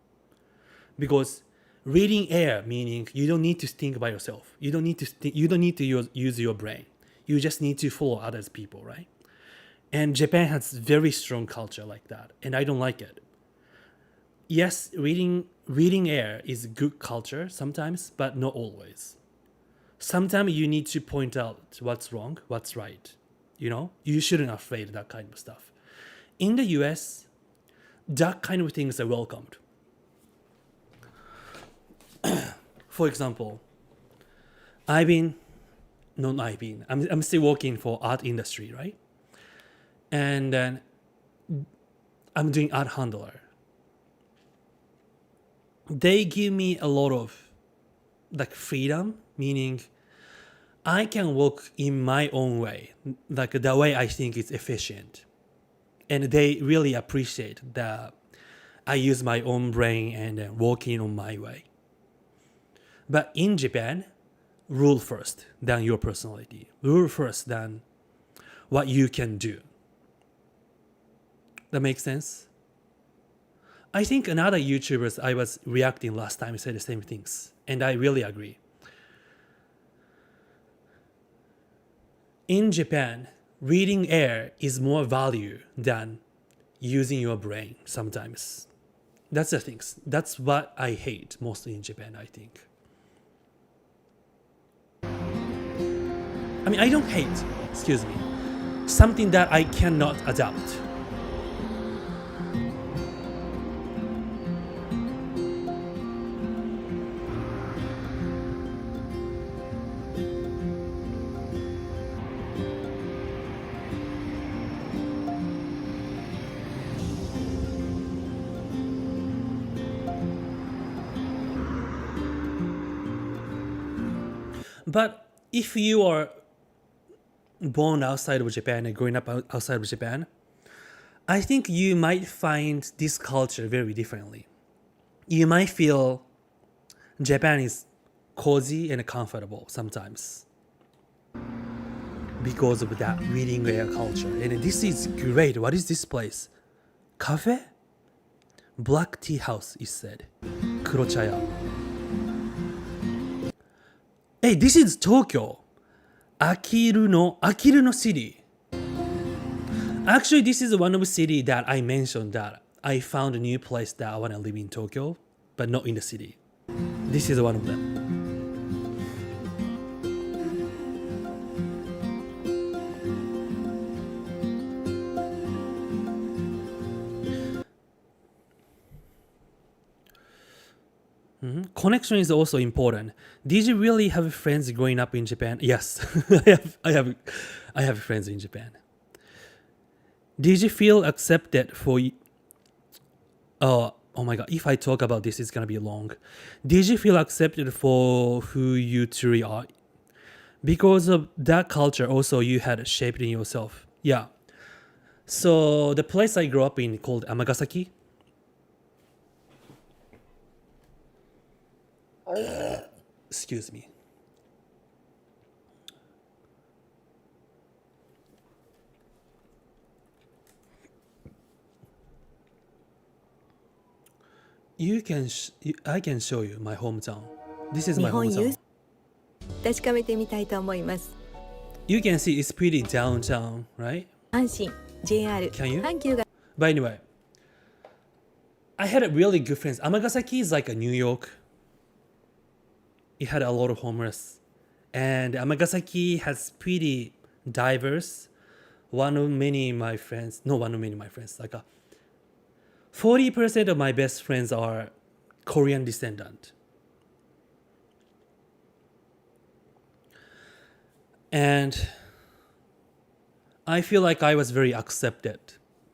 because reading air meaning you don't need to think by yourself. You don't need to use your brain. You just need to follow others people, right? And Japan has very strong culture like that, and I don't like it. Yes, reading air is good culture sometimes, but not always. Sometimes you need to point out what's wrong, what's right. You shouldn't afraid of that kind of stuff. In the US, that kind of things are welcomed. For example, I'm still working for art industry, right? And then I'm doing art handler. They give me a lot of freedom, meaning I can work in my own way, the way I think is efficient. And they really appreciate that I use my own brain and working on my way. But in Japan, rule first than your personality. Rule first than what you can do. That makes sense? I think another YouTubers I was reacting last time said the same things, and I really agree. In Japan, reading air is more value than using your brain sometimes. That's the things. That's what I hate mostly in Japan, I think. I don't hate, something that I cannot adapt. But if you are born outside of Japan and growing up outside of Japan, I think you might find this culture very differently. You might feel Japan is cozy and comfortable sometimes because of that reading air culture. And this is great. What is this place? Cafe? Black tea house, it said. Kurochaya. Hey, this is Tokyo. Akiru no city. Actually, this is one of the city that I mentioned that I found a new place that I want to live in Tokyo, but not in the city. This is one of them. Connection is also important. Did you really have friends growing up in Japan? Yes, I have friends in Japan. Did you feel accepted for? Oh my God! If I talk about this, it's gonna be long. Did you feel accepted for who you truly are? Because of that culture, also you had shaped in yourself. Yeah. So the place I grew up in called Amagasaki. Excuse me. I can show you my hometown. This is my hometown. You can see it's pretty downtown, right? Can you? But anyway, I had really good friends. Amagasaki is like a New York. It had a lot of homeless, and Amagasaki has pretty diverse. Like 40% of my best friends are Korean descendant. And I feel like I was very accepted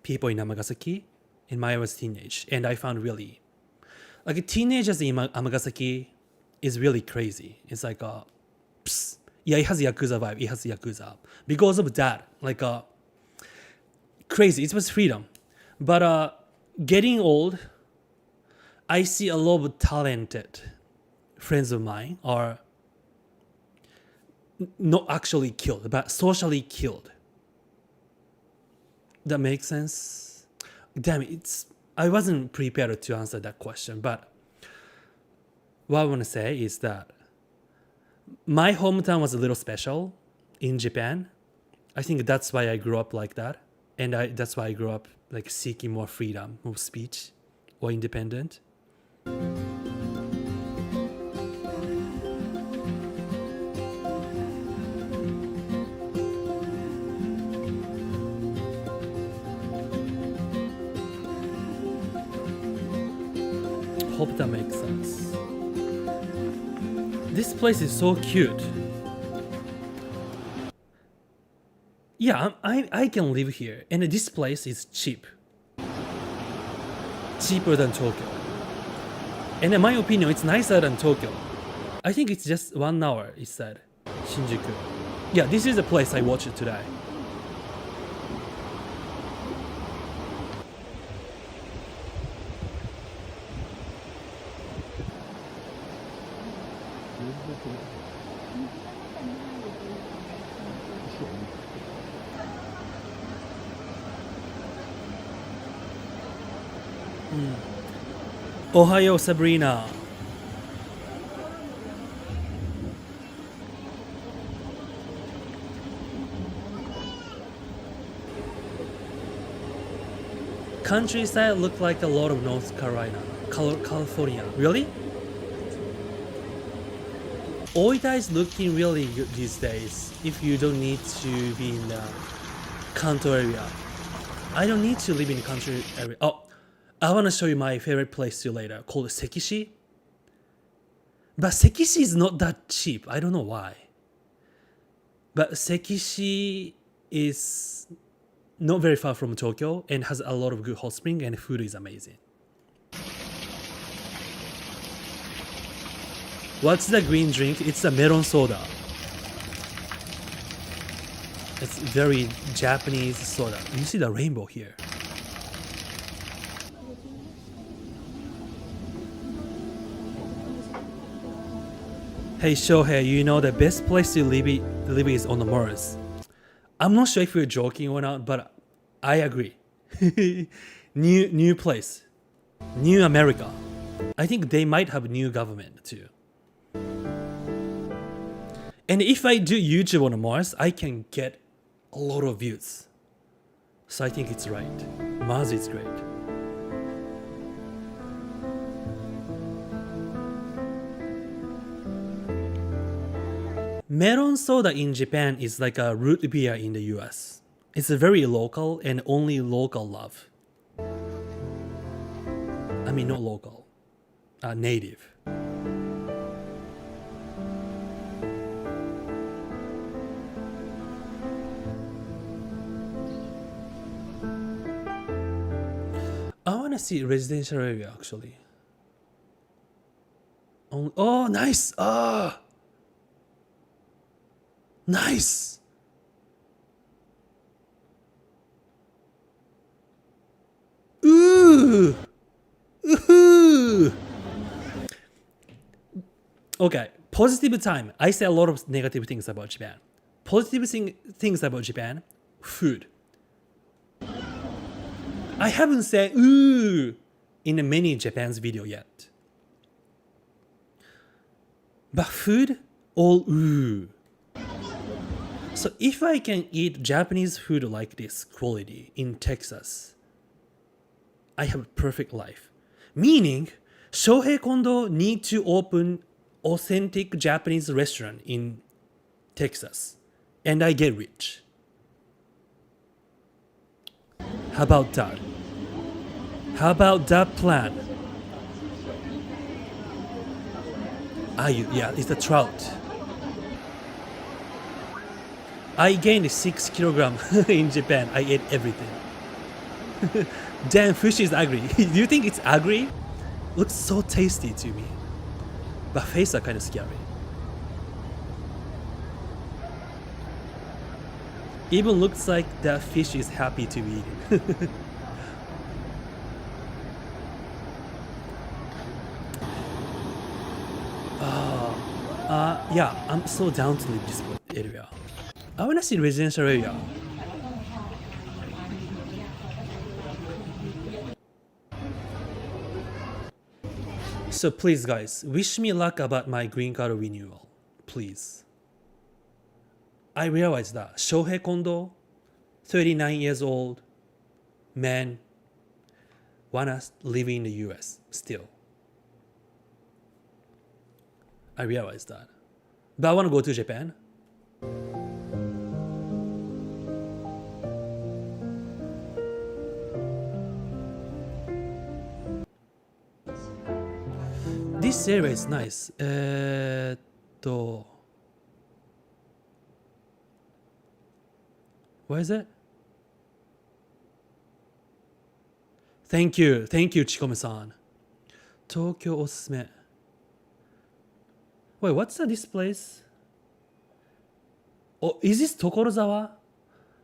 people in Amagasaki in my was teenage, and I found really like teenagers in Amagasaki is really crazy. It's like it has Yakuza vibe. It has Yakuza because of that. Like crazy. It was freedom, but getting old, I see a lot of talented friends of mine are not actually killed, but socially killed. That makes sense? Damn it, I wasn't prepared to answer that question, but what I want to say is that my hometown was a little special in Japan. I think that's why I grew up like that. And that's why I grew up like seeking more freedom of speech or independent. Hope that makes sense. This place is so cute. Yeah, I can live here, and this place is cheap. Cheaper than Tokyo. And in my opinion, it's nicer than Tokyo. I think it's just 1 hour, it said. Shinjuku. Yeah, this is the place I watched today. Ohayo, Sabrina. Countryside look like a lot of North Carolina, California. Really? Oita is looking really good these days if you don't need to be in the Kanto area. I don't need to live in the country area. Oh, I want to show you my favorite place to later called Sekishi. But Sekishi is not that cheap. I don't know why. But Sekishi is not very far from Tokyo and has a lot of good hot spring and food is amazing. What's the green drink? It's a melon soda. It's very Japanese soda. You see the rainbow here. Hey Shohei, you know the best place to live is on the Mars. I'm not sure if you're joking or not, but I agree. New place. New America. I think they might have new government too. And if I do YouTube on Mars, I can get a lot of views. So I think it's right. Mars is great. Melon soda in Japan is like a root beer in the US. It's a very local and only local love. I mean, not local, native. I want to see residential area actually. Oh, nice! Ah! Nice! Ooh! Ooh! Okay, positive time. I say a lot of negative things about Japan. Positive things about Japan, food. I haven't said ooh in many Japan's video yet. But food, all ooh. So if I can eat Japanese food like this quality in Texas, I have a perfect life. Meaning, Shohei Kondo need to open authentic Japanese restaurant in Texas, and I get rich. How about that? How about that plan? Yeah, it's a trout. I gained 6 kilograms in Japan. I ate everything. Damn, fish is ugly. Do you think it's ugly? Looks so tasty to me. But face are kind of scary. Even looks like that fish is happy to be eaten. Yeah, I'm so down to live this area. I wanna see residential area. So please, guys, wish me luck about my green card renewal. Please. I realized that Shohei Kondo, 39 years old, man, wanna live in the US still. I realized that. But I wanna go to Japan. This area is nice. Where is it? Thank you, Chikome-san. Tokyo おすすめ. Wait, what's this place? Oh, is this Tokorozawa?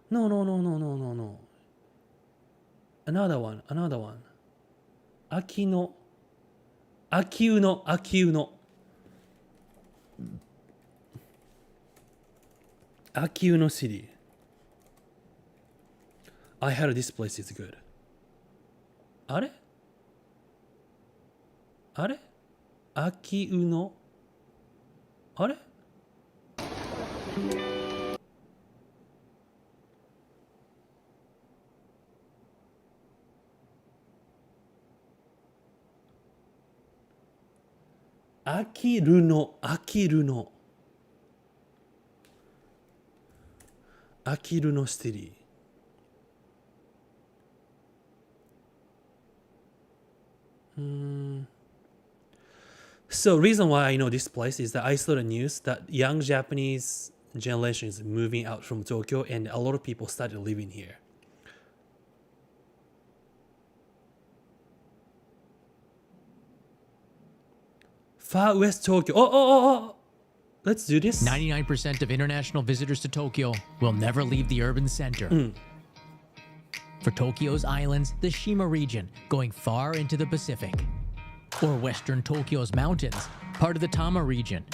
No. Another one. Akiuno City. I heard this place is good. あれ秋うのあれ飽きるのシティ。So reason why I know this place is that I saw the news that young Japanese generation is moving out from Tokyo and a lot of people started living here. Far West Tokyo. Oh. Let's do this. 99% of international visitors to Tokyo will never leave the urban center. For Tokyo's islands, the Shima region, going far into the Pacific. Or western Tokyo's mountains, part of the Tama region.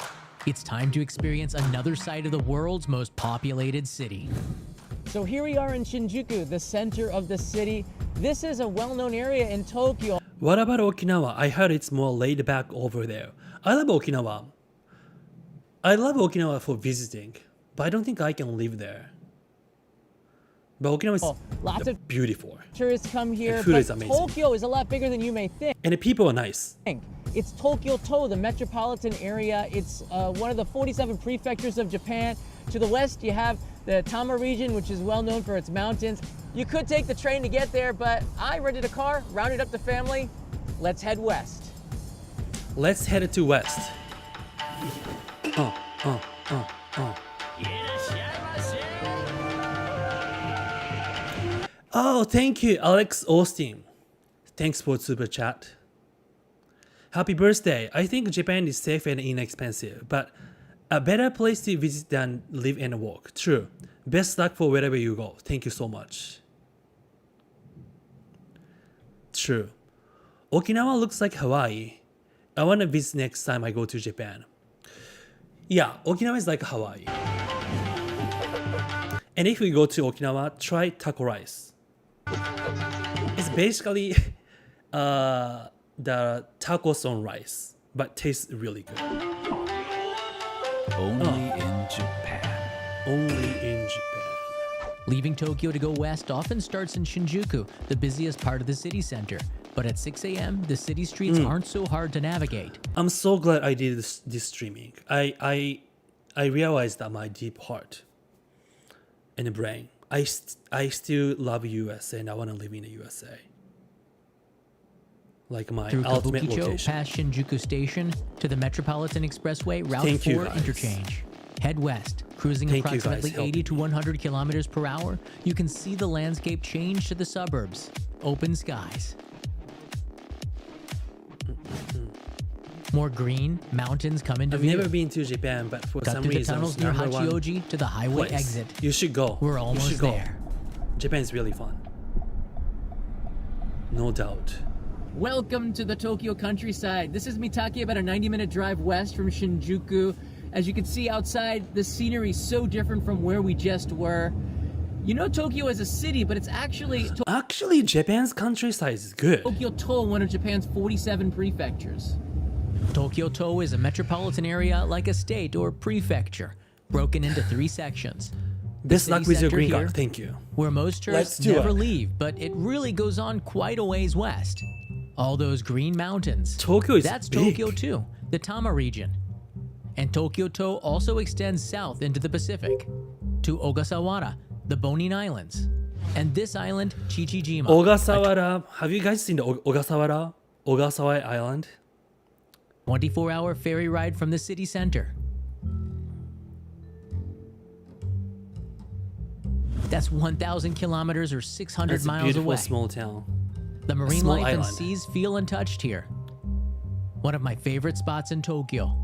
It's time to experience another side of the world's most populated city. So here we are in Shinjuku, the center of the city. This is a well-known area in Tokyo. What about Okinawa? I heard it's more laid back over there. I love Okinawa. I love Okinawa for visiting, but I don't think I can live there. But Okinawa is lots of beautiful. Tourists come here, the food but is amazing. Tokyo is a lot bigger than you may think. And the people are nice. It's Tokyo-to, the metropolitan area. It's one of the 47 prefectures of Japan. To the west, you have the Tama region, which is well known for its mountains. You could take the train to get there, but I rented a car, rounded up the family. Let's head west. Let's head to west. Oh, thank you, Alex Austin. Thanks for super chat. Happy birthday. I think Japan is safe and inexpensive, but a better place to visit than live and work. True. Best luck for wherever you go. Thank you so much. True. Okinawa looks like Hawaii. I want to visit next time I go to Japan. Yeah, Okinawa is like Hawaii. And if we go to Okinawa, try taco rice. It's basically the tacos on rice, but tastes really good. Only in Japan. Only in Japan. Leaving Tokyo to go west often starts in Shinjuku, the busiest part of the city center. But at 6 a.m., the city streets aren't so hard to navigate. I'm so glad I did this streaming. I realized that my deep heart and brain, I still love USA and I want to live in the USA. Like my Through ultimate Kabukicho, location. past Shinjuku Station, to the Metropolitan Expressway Route Thank you, 4 guys. interchange. Head west, cruising Thank you, guys. approximately Help 80 to 100 kilometers per hour, you can see the landscape change to the suburbs. Open skies. More green, mountains come into I've view. never been to Japan, but for Cut some through the reason, tunnels it's near number one Hachioji to the highway place. exit. You should go. We're You almost should go. there. Japan is really fun. No doubt. Welcome to the Tokyo countryside. This is Mitake, about a 90-minute drive west from Shinjuku. As you can see outside, the scenery is so different from where we just were. You know Tokyo as a city, but it's actually... Actually, Japan's countryside is good. Tokyo-to, one of Japan's 47 prefectures. Tokyo-to is a metropolitan area like a state or prefecture, broken into 3 sections. The Best luck city with your center green here, card. Thank you. where most Let's tourists do never it. leave, but it really goes on quite a ways west. All those green mountains. Tokyo is That's big. Tokyo too, the Tama region. And Tokyo-to also extends south into the Pacific to Ogasawara, the Bonin Islands. And this island, Chichijima. Ogasawara. Have you guys seen the Ogasawa Island? 24-hour ferry ride from the city center. That's 1,000 kilometers or 600 That's a miles beautiful away. small town. The marine small life and island. seas feel untouched here. One of my favorite spots in Tokyo.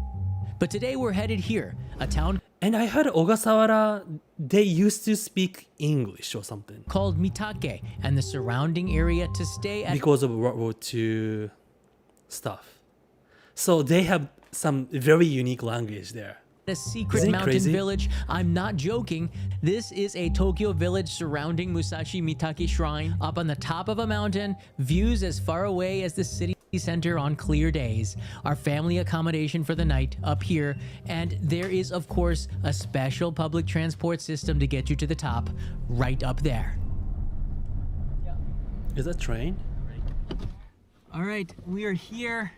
But today we're headed here, a town And I heard Ogasawara, they used to speak English or something called Mitake and the surrounding area to stay at because of World War II stuff. So they have some very unique language there. a secret Isn't it mountain crazy? village. I'm not joking. This is a Tokyo village surrounding Musashi Mitake Shrine up on the top of a mountain, views as far away as the city center on clear days. Our family accommodation for the night up here, and there is of course a special public transport system to get you to the top, right up there. Is that train? All right, we are here.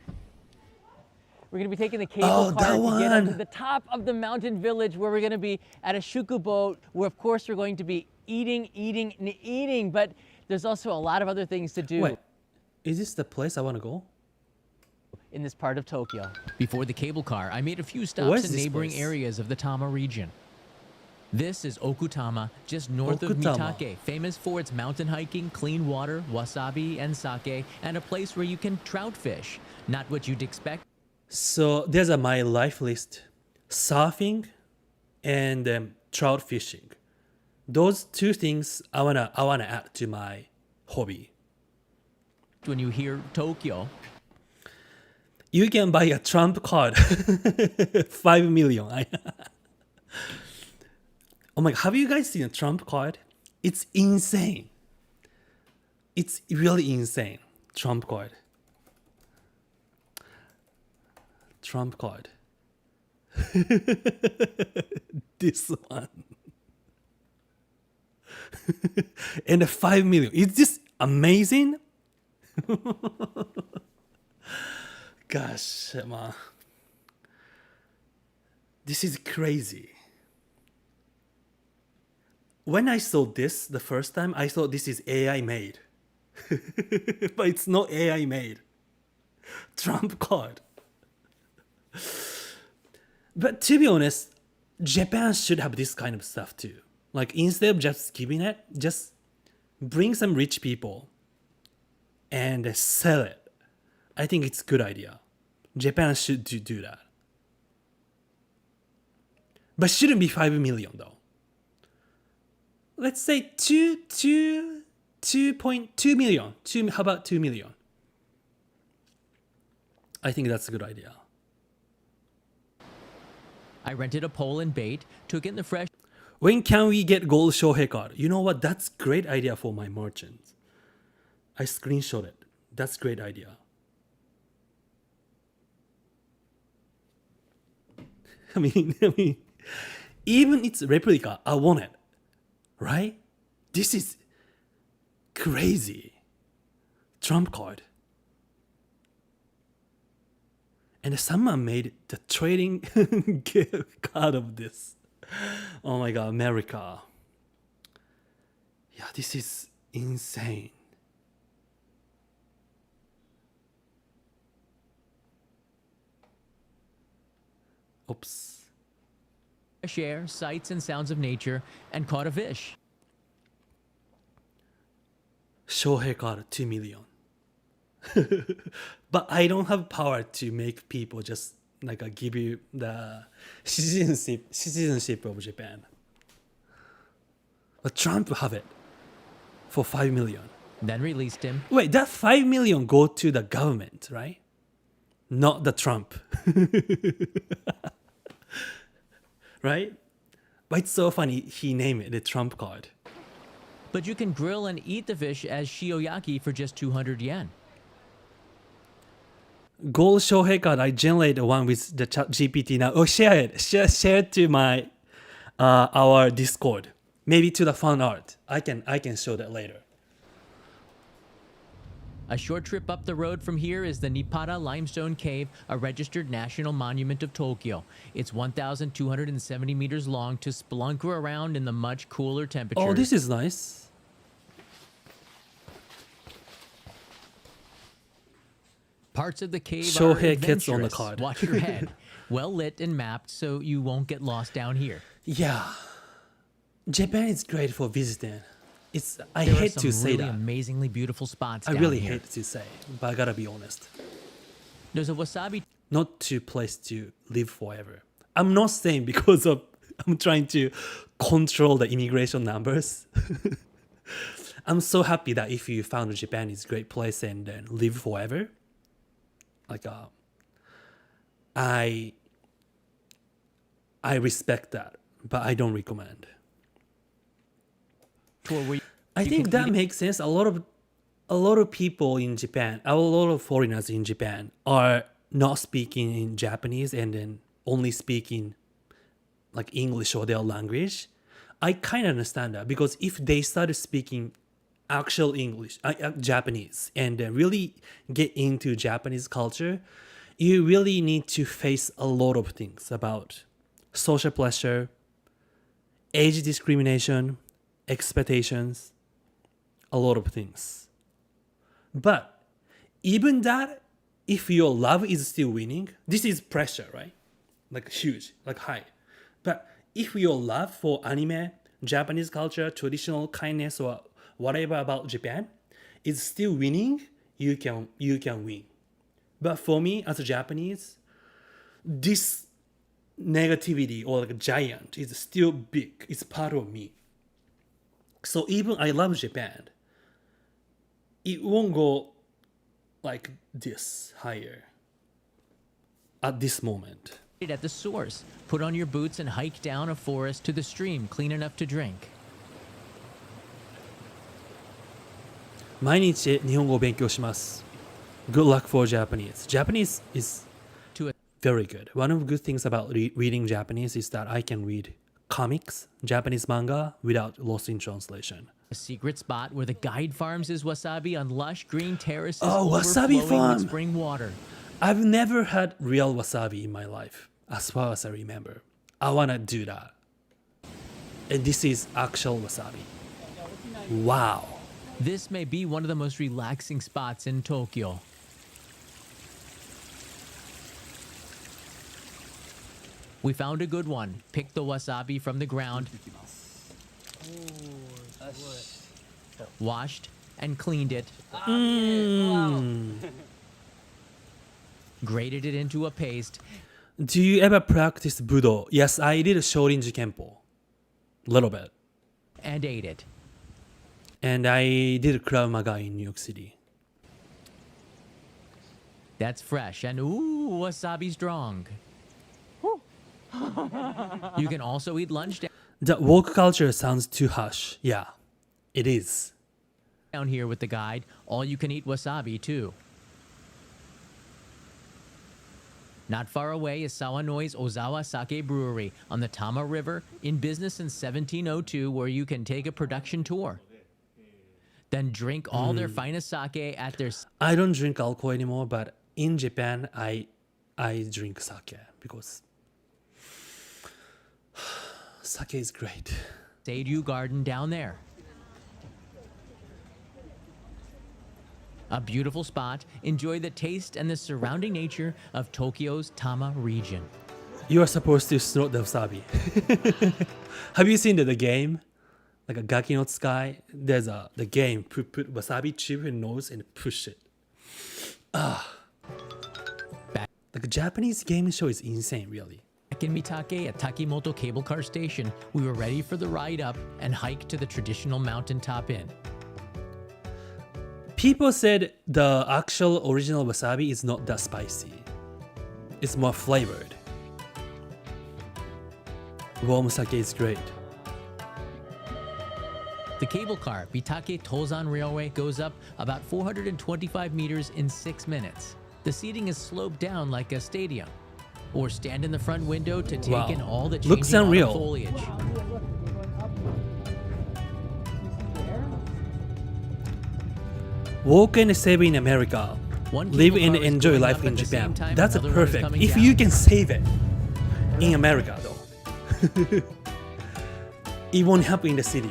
We're gonna be taking the cable Oh, car that to get up to one. the top of the mountain village where we're gonna be at a shuku boat where of course we're going to be eating, but there's also a lot of other things to do Wait, is this the place I want to go? in this part of Tokyo. Before the cable car, I made a few Where's stops in this neighboring place? areas of the Tama region. This is Okutama, just north of Okutama. Mitake, famous for its mountain hiking, clean water, wasabi, and sake, and a place where you can trout fish. Not what you'd expect. So there's my life list: surfing and trout fishing. Those two things I wanna add to my hobby. When you hear Tokyo, You can buy a Trump card, 5 million. Oh my god, have you guys seen a Trump card? It's insane. It's really insane. Trump card. Trump card. This one. And the 5 million. It's just amazing. Gosh, man. This is crazy. When I saw this the first time, I thought this is AI made. But it's not AI made. Trump card. But to be honest, Japan should have this kind of stuff too. Like instead of just giving it, just bring some rich people and sell it. I think it's a good idea. Japan should do that. But shouldn't be 5 million though. Let's say 2.2 million. How about 2 million? I think that's a good idea. I rented a pole and bait, took in the fresh When can we get gold Shohei card? You know what? That's great idea for my merchants. I screenshot it. That's great idea. I mean, even it's replica, I want it. Right? This is crazy. Trump card. And someone made the trading card of this. Oh my god, America. Yeah, this is insane. Oops. fresh air, sights and sounds of nature, and caught a fish. Shohei card 2 million. But I don't have power to make people just like give you the citizenship of Japan. But Trump have it for 5 million. Then released him. Wait, that 5 million go to the government, right? Not the Trump. Right? But it's so funny he named it the Trump card. But you can grill and eat the fish as shioyaki for just 200 yen. gold Shohei card. I generated one with the chat GPT now. Oh, share it. Share it to my our Discord. Maybe to the fan art. I can show that later. A short trip up the road from here is the Nippara Limestone Cave, a registered national monument of Tokyo. It's 1,270 meters long to spelunker around in the much cooler temperatures. Oh, this is nice. Parts of the cave Shohei are gets on the adventurous. card. Watch your head. Well lit and mapped so you won't get lost down here. Yeah. Japan is great for visiting. I There are hate some to say really that. amazingly beautiful spots I down really here. hate to say, but I gotta be honest. There's a wasabi Not to place to live forever. I'm not saying because of I'm trying to control the immigration numbers. I'm so happy that if you found Japan is a great place and then live forever. Like I respect that, but I don't recommend. tour where I you think can that eat- makes sense. A lot of people in Japan, a lot of foreigners in Japan are not speaking in Japanese and then only speaking like English or their language. I kind of understand that because if they started speaking actual English, Japanese, and then really get into Japanese culture, you really need to face a lot of things about social pressure, age discrimination, expectations, a lot of things. But even that, if your love is still winning, this is pressure, right? Like huge, like high. But if your love for anime, Japanese culture, traditional kindness, or whatever about Japan is still winning, you can win. But for me as a Japanese, this negativity or like a giant is still big. It's part of me. So even I love Japan, it won't go like this higher at this moment. at the source. Put on your boots and hike down a forest to the stream clean enough to drink. 毎日日本語を勉強します。Good luck for Japanese. Japanese is very good. One of the good things about reading Japanese is that I can read comics, Japanese manga, without lost in translation. A secret spot where the guide farms his wasabi on lush green terraces wasabi overflowing farm! with spring water. I've never had real wasabi in my life, as far as I remember. I wanna do that. And this is actual wasabi. Wow. This may be one of the most relaxing spots in Tokyo. We found a good one. Picked the wasabi from the ground, washed and cleaned it, grated it into a paste. Do you ever practice Budo? Yes, I did Shorinji Kempo. Little bit. And ate it. And I did Krav Maga in New York City. That's fresh and ooh, wasabi strong. You can also eat lunch The woke culture sounds too harsh. Yeah, it is. down here with the guide. All you can eat wasabi too. Not far away is Sawanoi's Ozawa Sake Brewery on the Tama River, in business since 1702, where you can take a production tour. Then drink all their finest sake at their I don't drink alcohol anymore, but in Japan, I drink sake because sake is great. Seiryu Garden down there. A beautiful spot. Enjoy the taste and the surrounding nature of Tokyo's Tama region. You are supposed to snort the wasabi. Have you seen the game? Like a Gaki no Tsukai? There's the game. Put wasabi chip in nose and push it. Like a Japanese game show is insane, really. Back in Mitake at Takimoto Cable Car Station, we were ready for the ride up and hike to the traditional mountaintop inn. People said the actual original wasabi is not that spicy. It's more flavored. Warm sake is great. The cable car, Mitake Tozan Railway, goes up about 425 meters in 6 minutes. The seating is sloped down like a stadium. Or stand in the front window to take Wow. in all the Looks changing autumn unreal. foliage. Work and save in America. One Live cable and car is enjoy going life up in at the Japan. same time That's a another one is perfect. coming If down. you can save it in America, though, it won't happen in the city.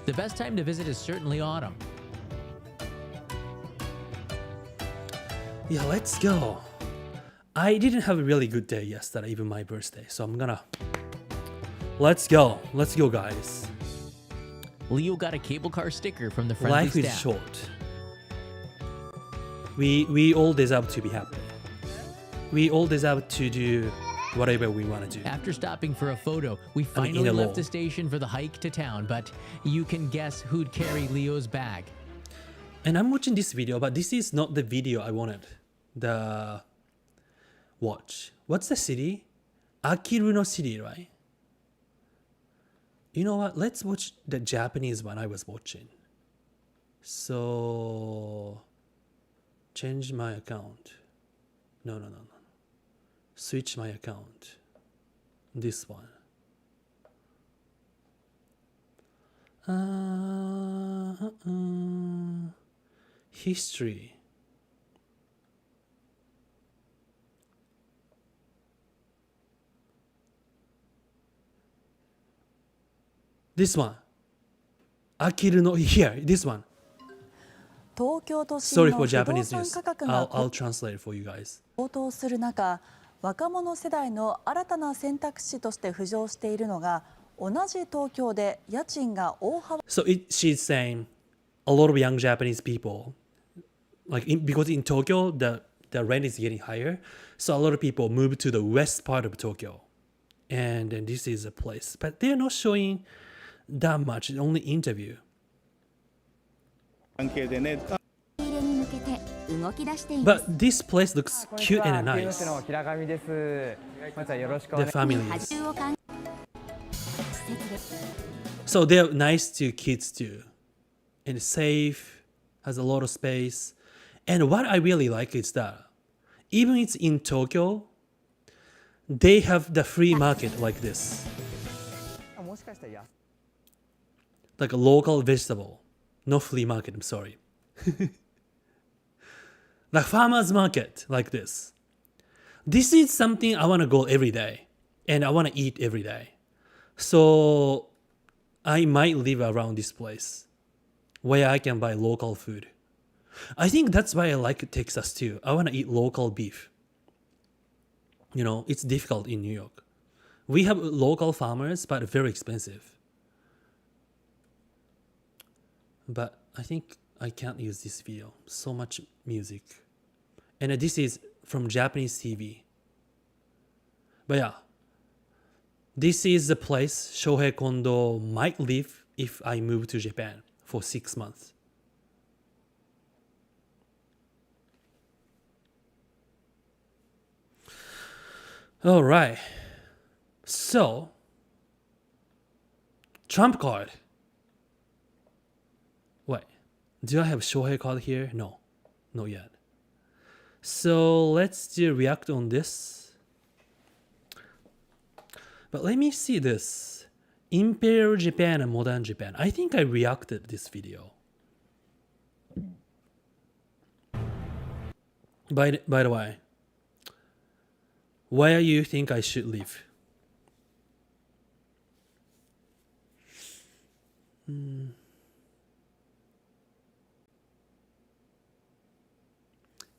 The best time to visit is certainly autumn. Yeah, let's go. I didn't have a really good day yesterday, even my birthday. So I'm gonna. Let's go. Let's go, guys. Leo got a cable car sticker from the friendly Life staff. is short. We all deserve to be happy. We all deserve to do whatever we want to do. After stopping for a photo, we in finally a left law. the station for the hike to town, but you can guess who'd carry Leo's bag. And I'm watching this video, but this is not the video I wanted. The watch. What's the city? Akiru no city, right? You know what? Let's watch the Japanese one I was watching. So change my account. No. Switch my account. This one. History. This one. Akiru no here. This one. 東京都 Sorry 心 for の不動 Japanese 産 news. 価格が I'll translate for you guys. 高騰する中、若者世代の新たな選択肢として浮上しているのが、同じ東京で家賃が大幅 So she's saying a lot of young Japanese people, because in Tokyo the rent is getting higher, so a lot of people move to the west part of Tokyo, and then this is a place, but they're not showing that much. Only interview. 関係でね。 But this place looks cute and nice. 平上です。まずはよろしくお The 願いし families. ます。 So they're nice to kids too, and safe, has a lot of space. And what I really like is that even it's in Tokyo, they have the free market like this, もしかしたら安 like a local vegetable, no flea market. I'm sorry, like farmers market like this. This is something I want to go every day, and I want to eat every day. So I might live around this place where I can buy local food. I think that's why I like Texas too. I want to eat local beef. You know, it's difficult in New York. We have local farmers, but very expensive. But I think I can't use this video. So much music. And this is from Japanese TV. But yeah. This is the place Shohei Kondo might live if I move to Japan for 6 months. All right. So, Trump card. Wait, do I have Shohei card here? No, not yet. So let's do react on this. But let me see this. Imperial Japan and Modern Japan. I think I reacted this video. By the way, where you think I should live?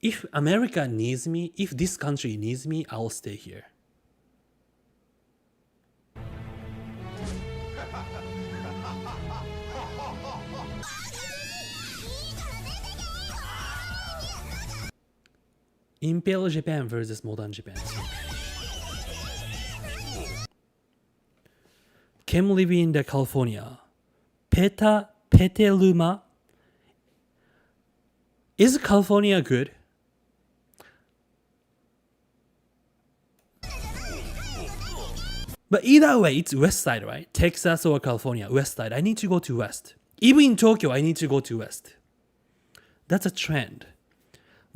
If America needs me, if this country needs me, I'll stay here. Imperial Japan versus Modern Japan. Came living in the California. Petaluma. Is California good? But either way, it's west side, right? Texas or California, west side. I need to go to west. Even in Tokyo, I need to go to west. That's a trend.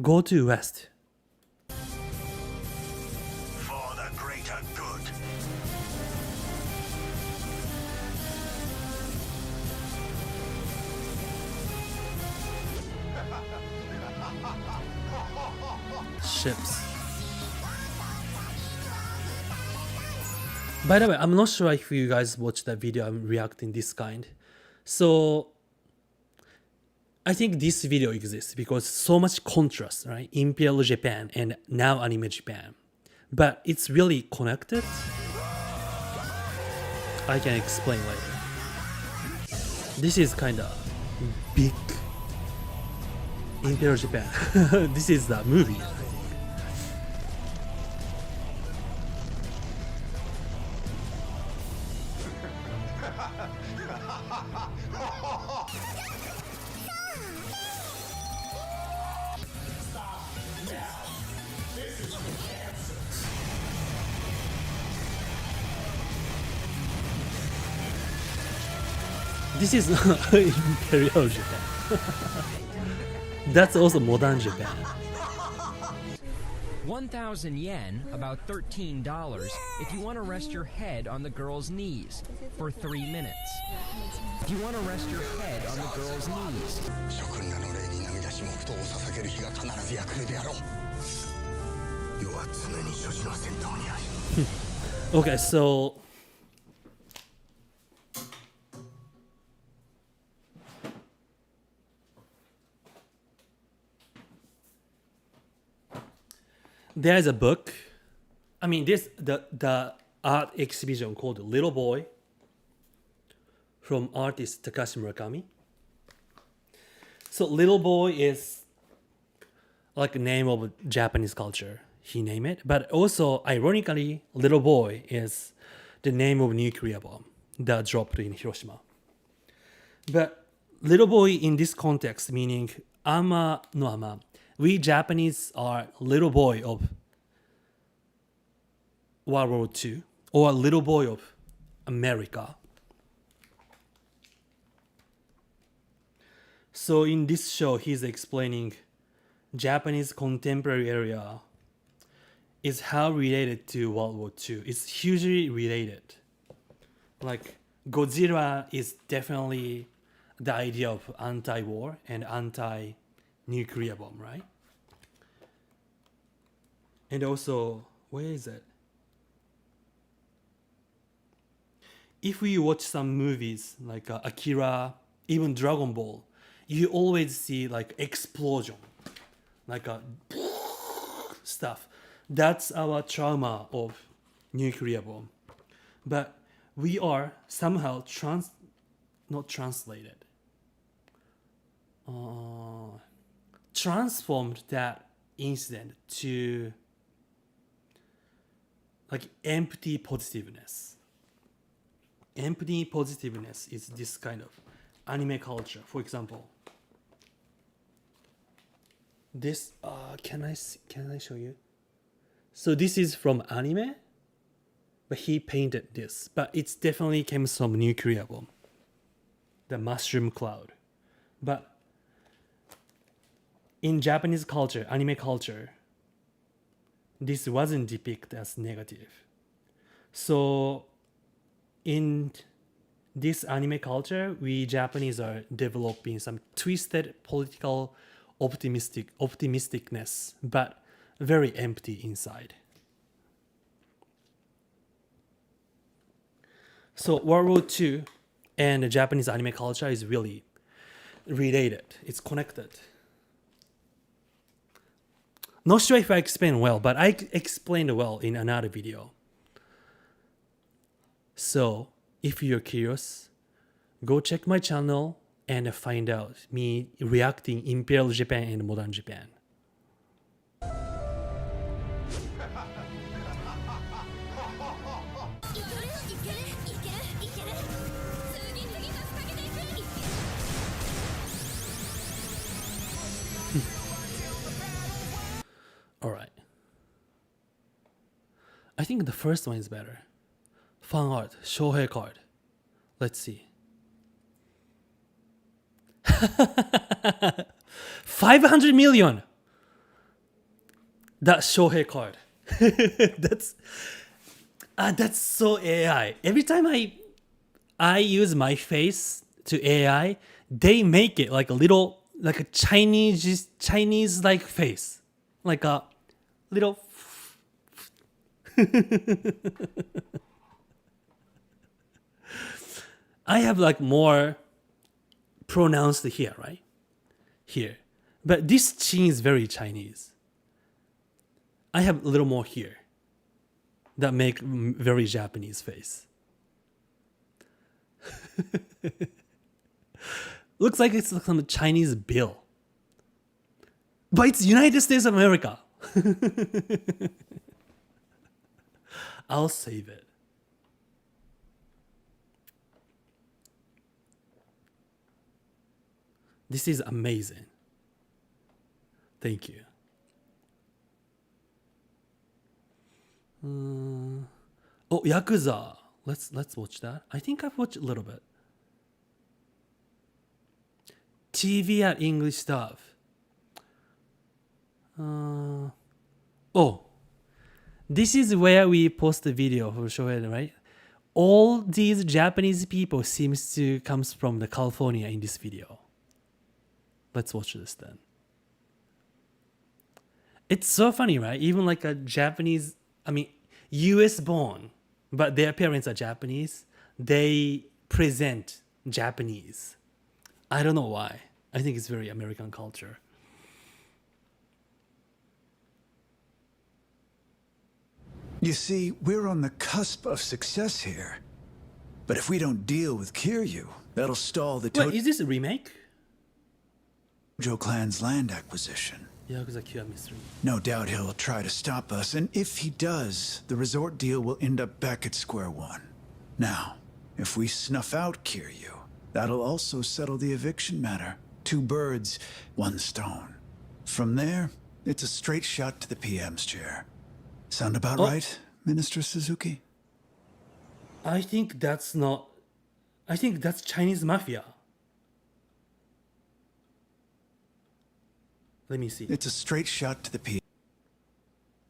Go to west. For the greater good. Ships. By the way, I'm not sure if you guys watched that video. I'm reacting this kind. So I think this video exists because so much contrast, right? Imperial Japan and now anime Japan. But it's really connected. I can explain later. This is kind of big Imperial Japan. This is the movie, I think. This is not Imperial Japan. That's also modern Japan. 1,000 yen, about $13, if you want to rest your head on the girl's knees for 3 minutes. If you want to rest your head on the girl's knees. Okay, so there's a book. I mean, the art exhibition called Little Boy from artist Takashi Murakami. So Little Boy is like a name of Japanese culture. He named it, but also ironically, Little Boy is the name of nuclear bomb that dropped in Hiroshima. But Little Boy in this context, meaning we Japanese are little boy of World War II or little boy of America. So in this show, he's explaining Japanese contemporary area is how related to World War II. It's hugely related. Like Godzilla is definitely the idea of anti-war and anti-nuclear bomb, right? And also, where is it? If we watch some movies like Akira, even Dragon Ball, you always see like explosion, like a stuff. That's our trauma of nuclear bomb. But we are somehow transformed that incident to like empty positiveness. Empty positiveness is this kind of anime culture. For example, this can I show you? So this is from anime, but he painted this. But it's definitely came from nuclear bomb, the mushroom cloud. But in Japanese culture, anime culture, this wasn't depicted as negative. So in this anime culture, we Japanese are developing some twisted political optimisticness, but very empty inside. So World War II and the Japanese anime culture is really related. It's connected. Not sure if I explained well, but I explained well in another video. So if you're curious, go check my channel and find out me reacting Imperial Japan and modern Japan. Alright. I think the first one is better. Fan art, Shohei card. Let's see. 500 million! That Shohei card. That's so AI. Every time I use my face to AI, they make it like a little, like a Chinese like face, like a little. I have like more pronounced here, right? Here. But this chin is very Chinese. I have a little more here that make very Japanese face. Looks like it's some Chinese bill. But it's United States of America. I'll save it. This is amazing. Thank you. Oh, Yakuza. Let's watch that. I think I've watched a little bit. TV at English stuff. Oh, this is where we post the video for Shohei, right? All these Japanese people seems to comes from the California in this video. Let's watch this then. It's so funny, right? Even like a Japanese, US born, but their parents are Japanese. They present Japanese. I don't know why. I think it's very American culture. You see, we're on the cusp of success here. But if we don't deal with Kiryu, that'll stall the Wait, is this a remake? Tojo clan's land acquisition. Yakuza Kiwami 3. No doubt he'll try to stop us, and if he does, the resort deal will end up back at square one. Now, if we snuff out Kiryu, that'll also settle the eviction matter. 2 birds, 1 stone. From there, it's a straight shot to the PM's chair. Sound about right, Minister Suzuki? I think that's Chinese mafia. Let me see. It's a straight shot to the PM.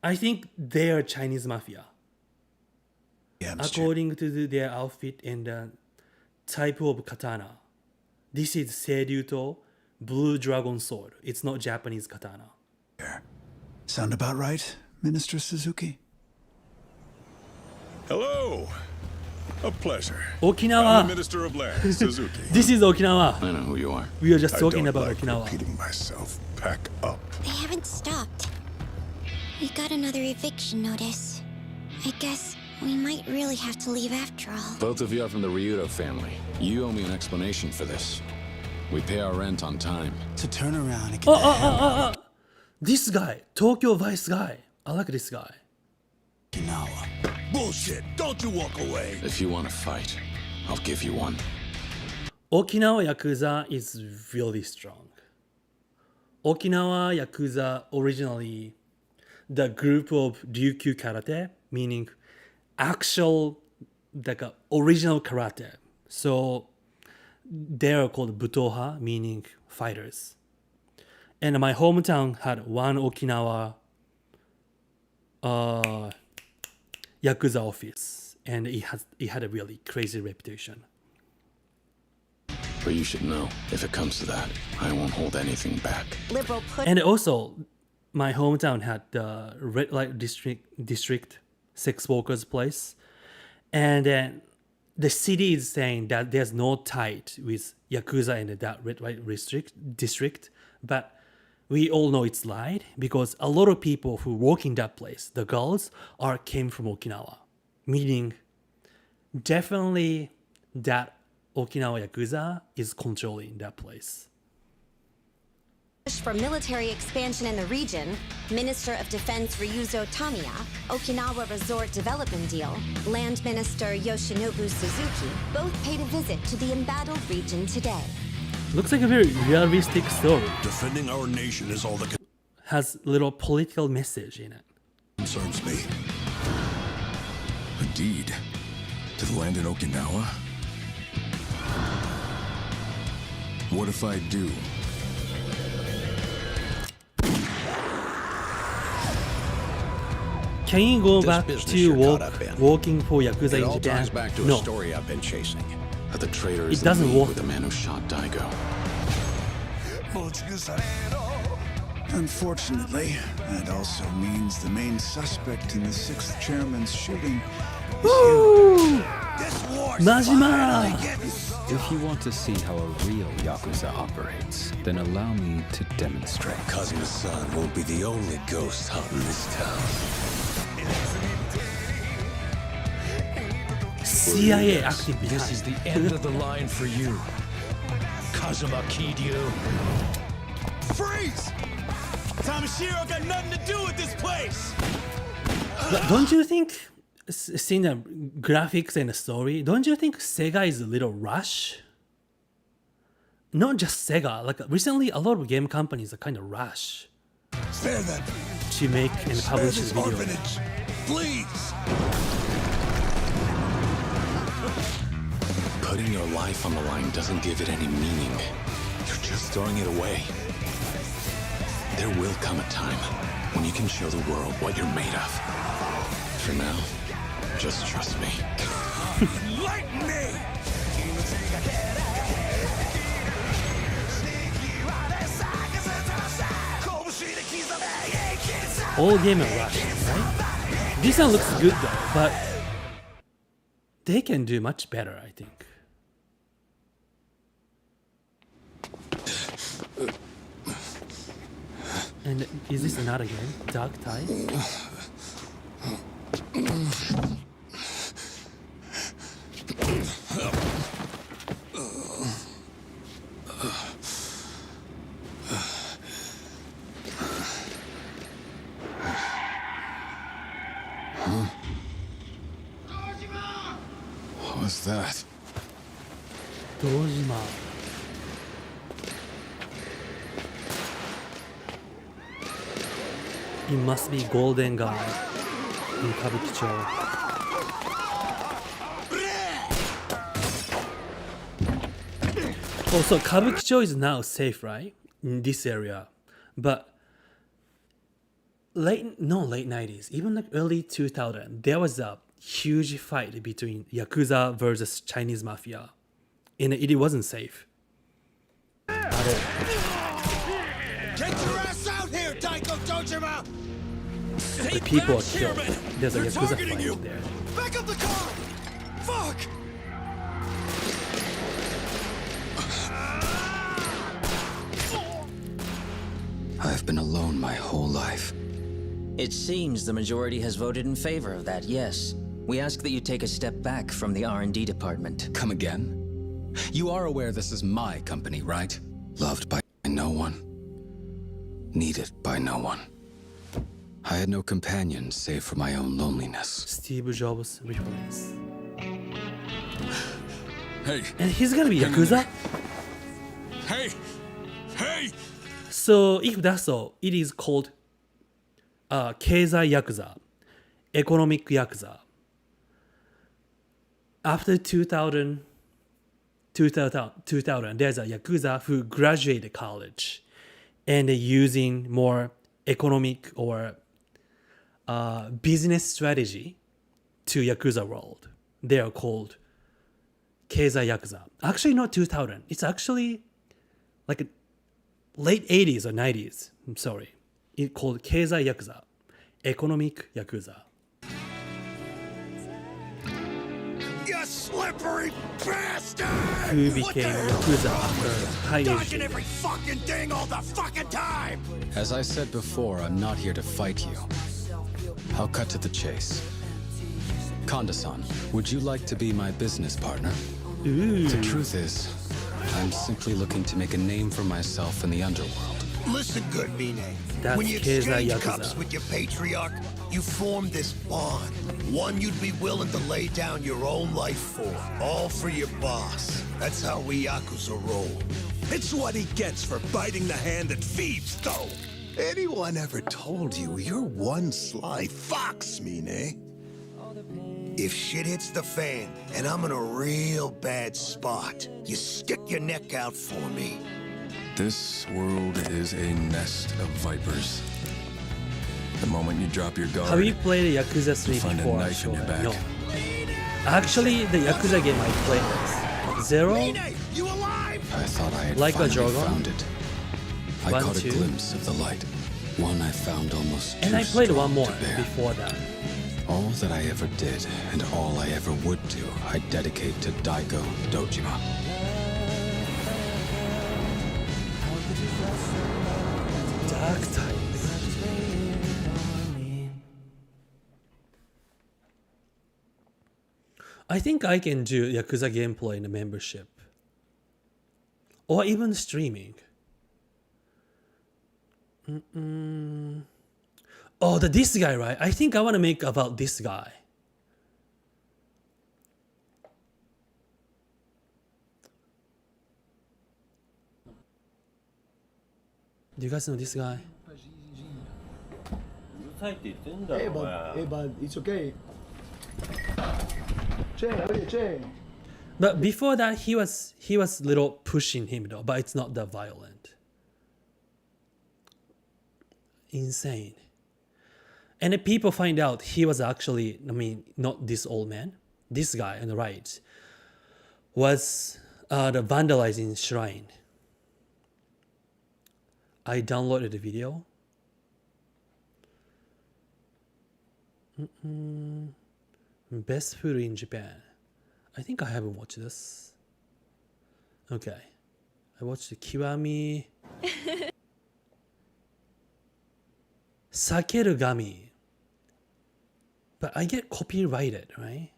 I think they are Chinese mafia. According to their outfit and the type of katana. This is Seiryuto Blue Dragon Sword. It's not Japanese katana. Sound about right, Minister Suzuki? Hello. A pleasure. Okinawa. I'm the Minister of Land, Suzuki. This is Okinawa. I know who you are. We are just talking I don't about like Okinawa. repeating myself. Pack up. They haven't stopped. We got another eviction notice. I guess we might really have to leave after all. Both of you are from the Ryudo family. You owe me an explanation for this. We pay our rent on time. To turn around and get This guy, Tokyo Vice guy. I like this guy. Okinawa. Bullshit! Don't you walk away! If you want to fight, I'll give you one. Okinawa Yakuza is really strong. Okinawa Yakuza originally the group of Ryukyu Karate, meaning actual like original karate. So they are called Butoha, meaning fighters. And my hometown had one Okinawa Yakuza office, and it had a really crazy reputation. But you should know, if it comes to that, I won't hold anything back. Liberal put. And also, my hometown had the red light district sex workers place, and then the city is saying that there's no tie with Yakuza and that red light district, but we all know it's lied because a lot of people who work in that place, the girls, came from Okinawa, meaning definitely that Okinawa Yakuza is controlling that place. For military expansion in the region, Minister of Defense Ryuzo Tamiya, Okinawa Resort Development Deal, Land Minister Yoshinobu Suzuki both paid a visit to the embattled region today. Looks like a very realistic story. Defending our nation is all that Has little political message in it. concerns me. A deed to the land in Okinawa? What if I do? Can you go This back business to you're caught up in. working for Yakuza It in all Japan? ties back to a No. story I've been chasing. The traitor It is in doesn't league work. with the man who shot Daigo. Unfortunately, that also means the main suspect in the 6th chairman's shooting is Woo! you. Majima! If you want to see how a real Yakuza operates, then allow me to demonstrate. Kazuma-san won't be the only ghost haunting this town. CIA active behind. This is the end of the line for you. Kazuma Kiryu. Freeze! Tamashiro got nothing to do with this place! But don't you think, seeing the graphics and the story, don't you think Sega is a little rush? Not just Sega, like recently a lot of game companies are kind of rush Spare them! to make and publish this video. orphanage, please! Putting your life on the line doesn't give it any meaning. You're just throwing it away. There will come a time when you can show the world what you're made of. For now, just trust me. Lightning! All game are rush, right? This one looks good though, but they can do much better, I think. And is this another game? Dark Tide? What's that? Dojima. It must be Golden Guy in Kabukicho. Also, Kabukicho is now safe, right? In this area. But late 90s, even like early 2000, there was a huge fight between Yakuza versus Chinese mafia. And it wasn't safe at all. Get your ass out here, Daiko Dojima! The people are killed. There's a Yakuza fight there. Back up the car! Fuck! I've been alone my whole life. It seems the majority has voted in favor of that, yes. We ask that you take a step back from the R&D department. Come again? You are aware this is my company, right? Loved by no one. Needed by no one. I had no companions save for my own loneliness. Steve Jobs reference. Hey. And he's gonna be Yakuza? Hey! Hey! So if that's so, it is called Keizai Yakuza, Economic Yakuza. After 2000, there's a Yakuza who graduated college and they're using more economic or business strategy to Yakuza world. They are called Keizai Yakuza. Actually, not 2000. It's actually like late 80s or 90s. I'm sorry. It's called Keizai Yakuza, Economic Yakuza. You slippery bastard! Who became Yakuza after high Dodging age. every fucking thing all the fucking time! As I said before, I'm not here to fight you. I'll cut to the chase. Konda-san, would you like to be my business partner? The truth is, I'm simply looking to make a name for myself in the underworld. Listen good, Mine. That's When you Keizai exchange Yakuza. cups with your patriarch, you form this bond. One you'd be willing to lay down your own life for. All for your boss. That's how we Yakuza roll. It's what he gets for biting the hand that feeds, though. Anyone ever told you you're one sly fox, Mine? If shit hits the fan and I'm in a real bad spot, you stick your neck out for me. This world is a nest of vipers. The moment you drop your guard, Have you played Yakuza 3 you find a before? knife in your back. No. Actually, the Yakuza game I played is Zero, I thought I had Like a finally Dragon. found it. I 1, caught 2. a glimpse of the light. One I found almost and too I played strong one more to bear. before that. All that I ever did and all I ever would do, I dedicate to Daigo Dojima. Dark Times. I think I can do Yakuza gameplay in a membership. Or even streaming. Oh, this guy, right? I think I want to make about this guy. Do you guys know this guy? Hey, but it's okay. Jay. But before that, he was little pushing him though, but it's not that violent. Insane. And then people find out he was actually, I mean, not this old man. This guy on the right was the vandalizing shrine. I downloaded the video. Best food in Japan. I think I haven't watched this. Okay. I watched the Kiwami. Sakerugami. But I get copyrighted, right?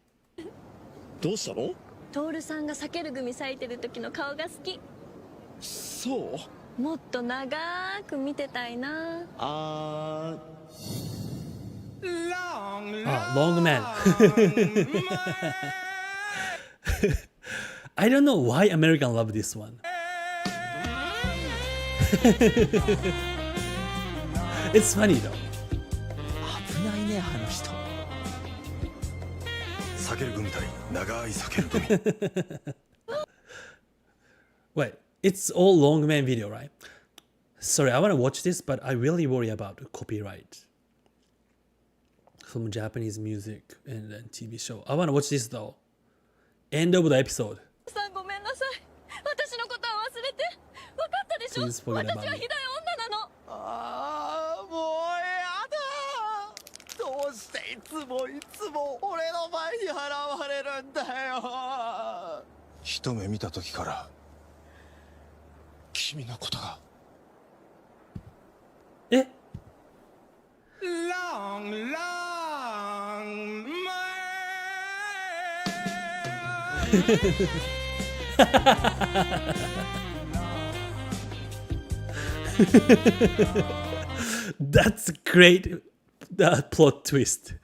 どうしたの？トールさんが避ける組咲いてる時の顔が好き。そう？もっと長く見てたいな。Long man. I don't know why Americans love this one. It's funny though. 危ないねあの人。避ける組対長い避ける組。 Wait, it's all long man video, right? Sorry, I want to watch this, but I really worry about copyright from Japanese music and TV show. I want to watch this though. End of the episode. さんごめんなさい。私のことは忘れて。分かったでしょ。 Please forget 私 about は me. ひどい女なの。もうやだ。どうしていつも俺の前に現れるんだよ。一目見た時から君のことが。え？Long That's great plot twist.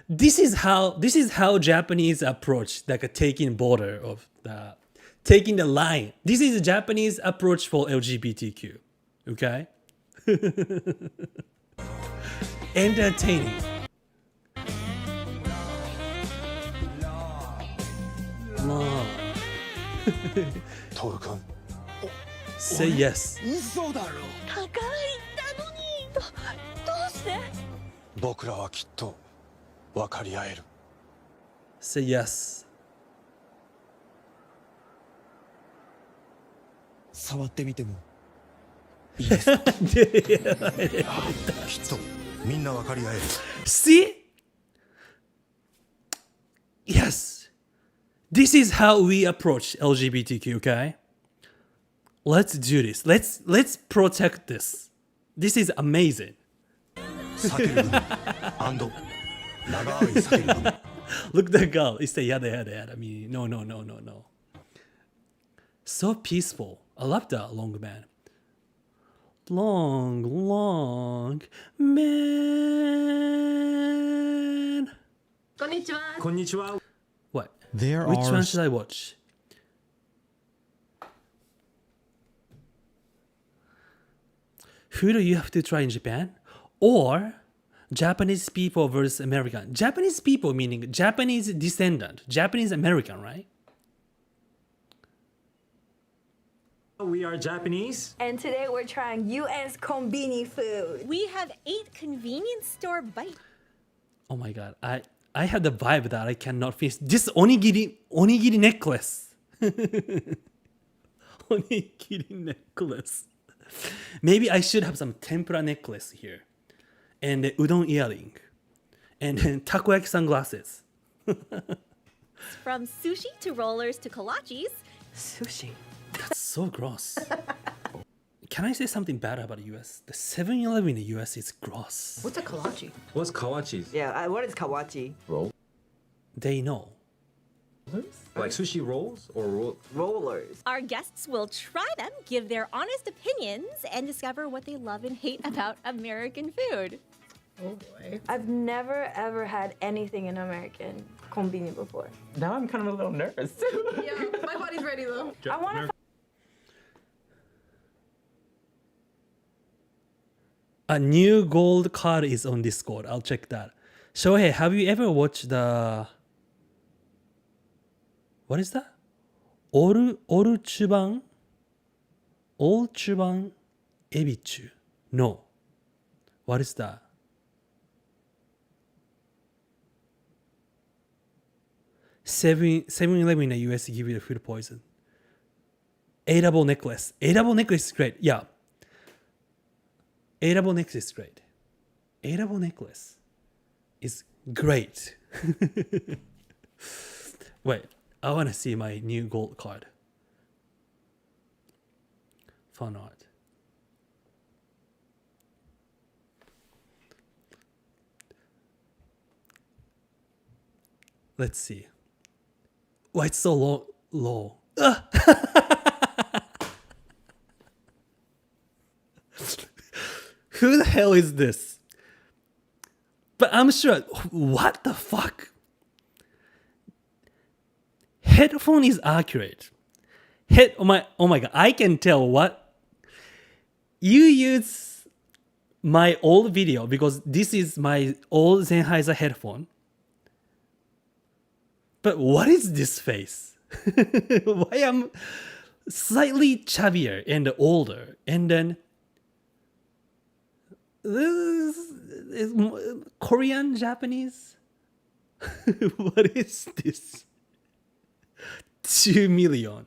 This is how Japanese approach like a taking border of the taking the line. This is a Japanese approach for LGBTQ. Okay? Entertaining. Long. トール君。 Say yes. 嘘だろ。高いったのに。どうして？僕らはきっと分かり合える。 Say yes. 触ってみても。きっとみんな分かり合える。 See? Yes. This is how we approach LGBTQ, okay? Let's do this. Let's protect this. This is amazing. Look the girl. It's the yada yada yada. I mean, no. So peaceful. I love that long man. Long man. こんにちは。こんにちは。 What? There Which are one should I watch? Who do you have to try in Japan? Or Japanese people versus American? Japanese people meaning Japanese descendant, Japanese American, right? We are Japanese. And today we're trying US Konbini food. We have 8 convenience store bites. Oh my god, I have the vibe that I cannot finish. This onigiri necklace. Onigiri necklace. Maybe I should have some tempura necklace here. And udon earring. And then takoyaki sunglasses. From sushi to rollers to kolaches. Sushi. That's so gross. Can I say something bad about the US? The 7-Eleven in the US is gross. What's a kolache? What's kawachi? Yeah, what is kawachi? Roll. They know. Like sushi rolls or rollers. Our guests will try them, give their honest opinions, and discover what they love and hate about American food. Oh boy. I've never ever had anything in American konbini before. Now I'm kind of a little nervous. Yeah, my body's ready though. I want to. A new gold card is on Discord. I'll check that. Shohei, have you ever watched the... What is that? Olchuban Ebichu. No. What is that? Seven-Eleven in the US give you the food poison. Edible necklace. Edible necklace is great. Yeah. Edible necklace is great. Edible necklace is great. Wait, I want to see my new gold card. Fun art. Let's see. Why it's so low? Who the hell is this? But I'm sure. What the fuck? Headphone is accurate. Oh my god! I can tell what you use my old video because this is my old Sennheiser headphone. But what is this face? Why I'm slightly chubbier and older, and then this is Korean, Japanese. What is this? 2 million.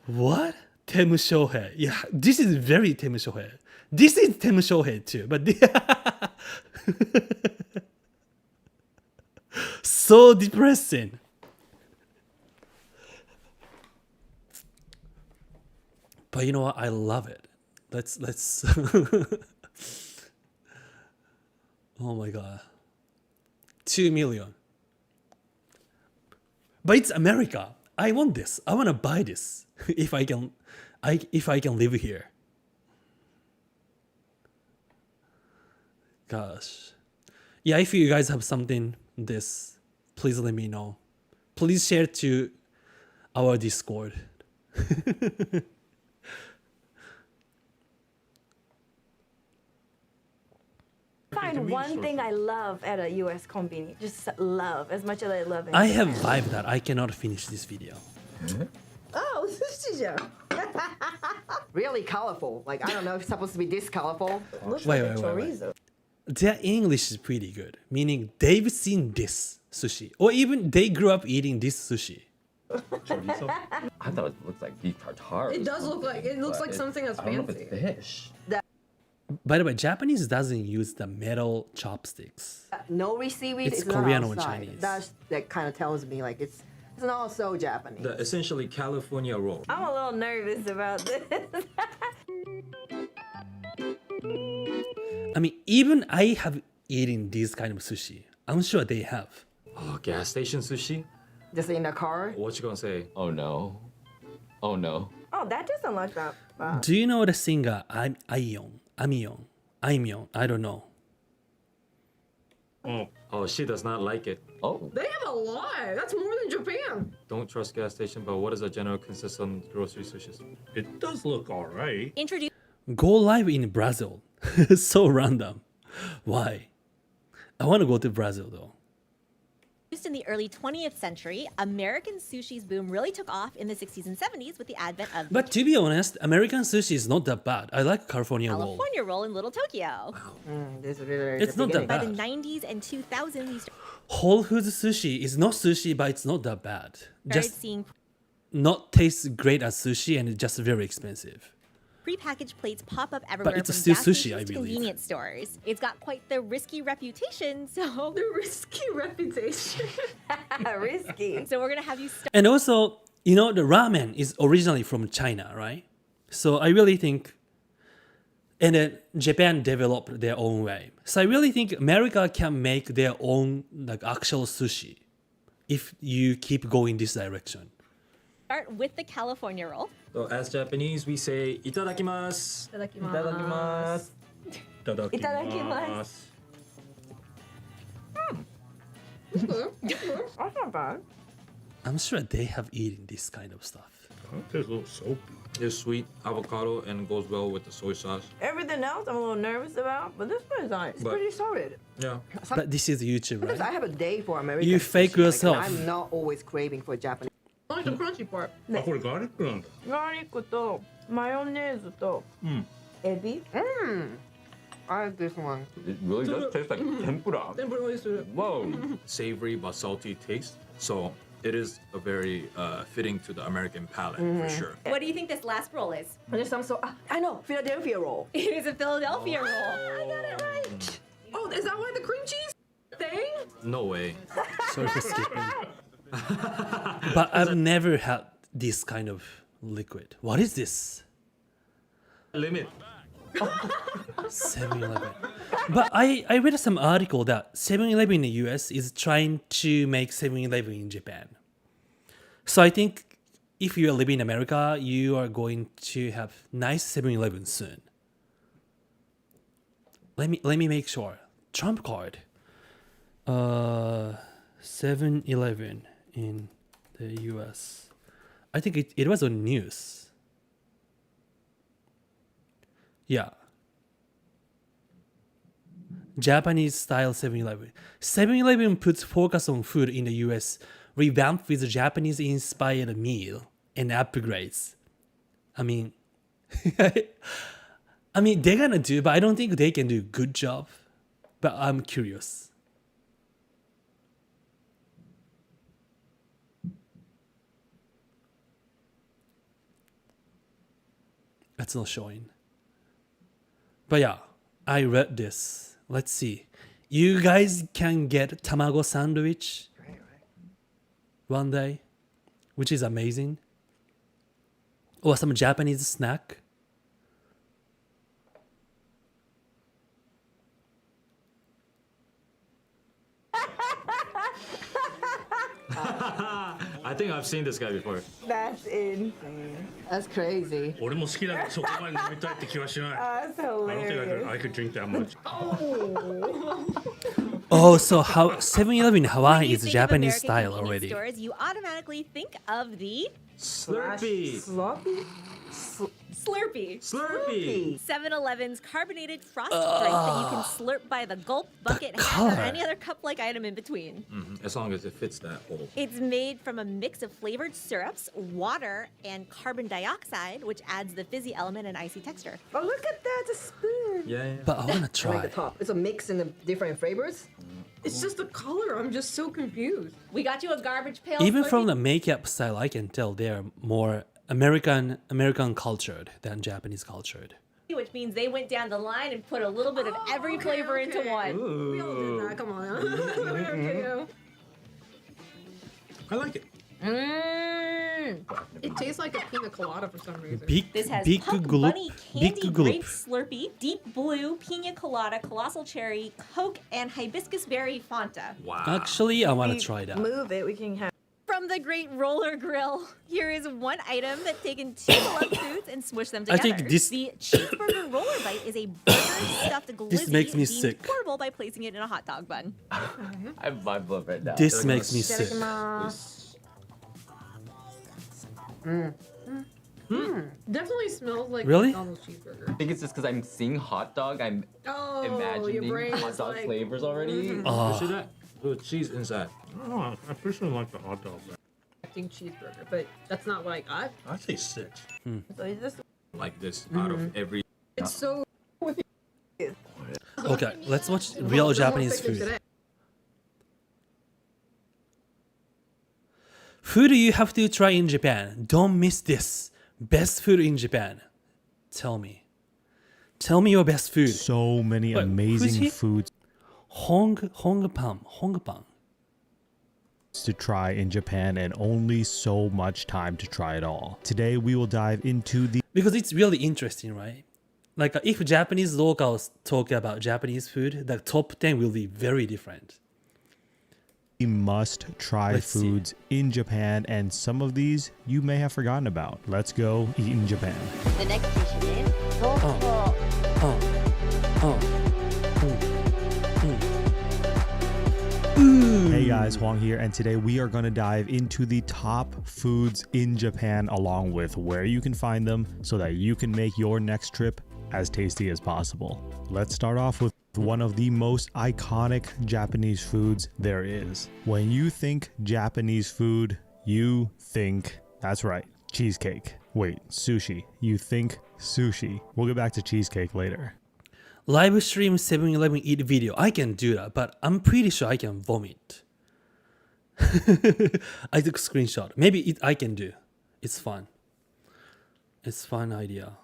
What? Temu Shohei. Yeah, this is very Temu Shohei. This is Temu Shohei too, but so depressing. But you know what? I love it. Let's. Oh my god. 2 million. But it's America. I want this. I want to buy this if I can live here. Gosh. Yeah, if you guys have something this, please let me know. Please share to our Discord. Find one thing I love at a US konbini. Just love as much as I love it. I have vibe that I cannot finish this video. Oh, sushi. Really colorful. Like, I don't know if it's supposed to be this colorful. Looks Wait, like wait, a wait, chorizo. Their English is pretty good, meaning they've seen this sushi, or even they grew up eating this sushi. Chorizo? I thought it looked like beef tartare. It does look like something that's I don't know if fancy. it's fish. By the way, Japanese doesn't use the metal chopsticks. Nori seaweed It's is Korean not or outside. Chinese. That kind of tells me like it's not so Japanese. The essentially California roll. I'm a little nervous about this. I mean, even I have eaten this kind of sushi. I'm sure they have. Oh, gas station sushi? Just in the car? What you gonna say? Oh no. Oh no. Oh, that doesn't look that bad. Do you know the singer Aimyon? I don't know. Oh, she does not like it. Oh. They have a lot. That's more than Japan. Don't trust gas station, but what is the general consensus on grocery sushis? It does look alright. Introduce. Go live in Brazil. So random. Why? I want to go to Brazil though. In the early 20th century, American sushi's boom really took off in the 60s and 70s with the advent of But to be honest, American sushi is not that bad. I like California roll. California roll in Little Tokyo. This is really It's not that By the bad. 90s and 2000s, we Whole Foods sushi is not sushi, but it's not that bad. started Just seeing not taste great as sushi and it's just very expensive. prepackaged plates pop up everywhere it's from still gas sushi, stations I to believe. convenience stores. It's got quite the risky reputation, so the risky reputation. Risky. So we're gonna have you start. And also, you know, the ramen is originally from China, right? So I really think, and then Japan developed their own way. So I really think America can make their own like actual sushi if you keep going this direction. Start with the California roll. So as Japanese, we say itadakimasu. Itadakimasu. Itadakimasu. That's not bad. I'm sure they have eaten this kind of stuff. It tastes a little soapy. It's sweet avocado and goes well with the soy sauce. Everything else I'm a little nervous about, but this one is nice. It's But- pretty solid. Yeah. But this is YouTube, Because I right? have a day for American You fake sushi, like, yourself. I'm not always craving for Japanese. I like the crunchy part. あ、これガーリックなんだ。ガーリックとマヨネーズとエビ。I like this one. It really does taste like tempura. Whoa. Savory but salty taste. So it is a very fitting to the American palate for sure. What do you think this last roll is? This sounds so. I know Philadelphia roll. It is a Philadelphia roll. I got it right. Oh, is that why the cream cheese thing? No way. Sorry for skipping. But I've never had this kind of liquid. What is this? Limit. 7-Eleven. But I read some article that 7-Eleven in the US is trying to make 7-Eleven in Japan. So I think if you are living in America, you are going to have nice 7-Eleven soon. Let me make sure. Trump card. 7-Eleven in the US. I think it was on news. Yeah. Japanese style 7-Eleven. 7-Eleven puts focus on food in the US, revamped with Japanese inspired meal and upgrades. I mean, they're gonna do, but I don't think they can do a good job. But I'm curious. That's not showing. But yeah, I read this. Let's see. You guys can get tamago sandwich one day, which is amazing. Or some Japanese snack. I think I've seen this guy before. That's insane. That's crazy. 俺も好きだけどそこまで飲みたいって気はしない。 That's I don't think hilarious. I could drink that much. Oh, so how 7-Eleven in Hawaii When you is think of Japanese American style convenience already. Stores, you automatically think of the Slurpee. Sloppy? Slurpee. Slurpee. 7-Eleven's carbonated frosted drink that you can slurp by the gulp, bucket, hat, or color. any other cup-like item in between. As long as it fits that hole. It's made from a mix of flavored syrups, water, and carbon dioxide, which adds the fizzy element and icy texture. Oh, look at that. It's a spoon. Yeah. But I wanna I like try. the top. It's a mix in the different flavors. It's just the color. I'm just so confused. We got you a garbage pail. Even from Slurpee. the makeup style, I can tell they're more American cultured than Japanese cultured. Which means they went down the line and put a little bit of every flavor into one. We all did that. Come on. American, I like it. It tastes like a pina colada for some reason. This has big Punk gulp, Bunny big Candy gulp. Grape Slurpee, Deep Blue, Pina Colada, Colossal Cherry, Coke, and Hibiscus Berry Fanta. Wow. Actually, I want to try that. Move it. We can have. From the Great Roller Grill, here is one item that's taken two beloved foods and smushed them I together. think this- The cheeseburger roller bite is a burger stuffed glizzy This makes me deemed sick. portable by placing it in a hot dog bun. I have vibe love right now. This makes me sick. Definitely smells like Really? McDonald's cheeseburger. I think it's just because I'm seeing hot dog. I'm Oh, imagining your brain hot is dog like, flavors already. Oh. You see that? With cheese inside. I don't know. I personally like the hot dog. Expecting cheeseburger, but that's not what I got. I'd say 6. So is this Like this out of every. It's so. Okay, let's watch real Japanese food. Food you have to try in Japan. Don't miss this. Best food in Japan. Tell me. Tell me your best food. So many Wait, who's amazing he? foods Hongpan. to try in Japan and only so much time to try it all. Today we will dive into the Because it's really interesting, right? Like if Japanese locals talk about Japanese food, the top 10 will be very different. must try Let's see. foods in Japan, and some of these you may have forgotten about. Let's go eat in Japan. The next dish is Hey guys, Huang here, and today we are going to dive into the top foods in Japan along with where you can find them so that you can make your next trip as tasty as possible. Let's start off with one of the most iconic Japanese foods there is. When you think Japanese food, you think, that's right, cheesecake. Wait, sushi. You think sushi. We'll get back to cheesecake later. Live stream 7-Eleven eat video. I can do that, but I'm pretty sure I can vomit. I took screenshot. Maybe I can do. It's fun. It's fun idea.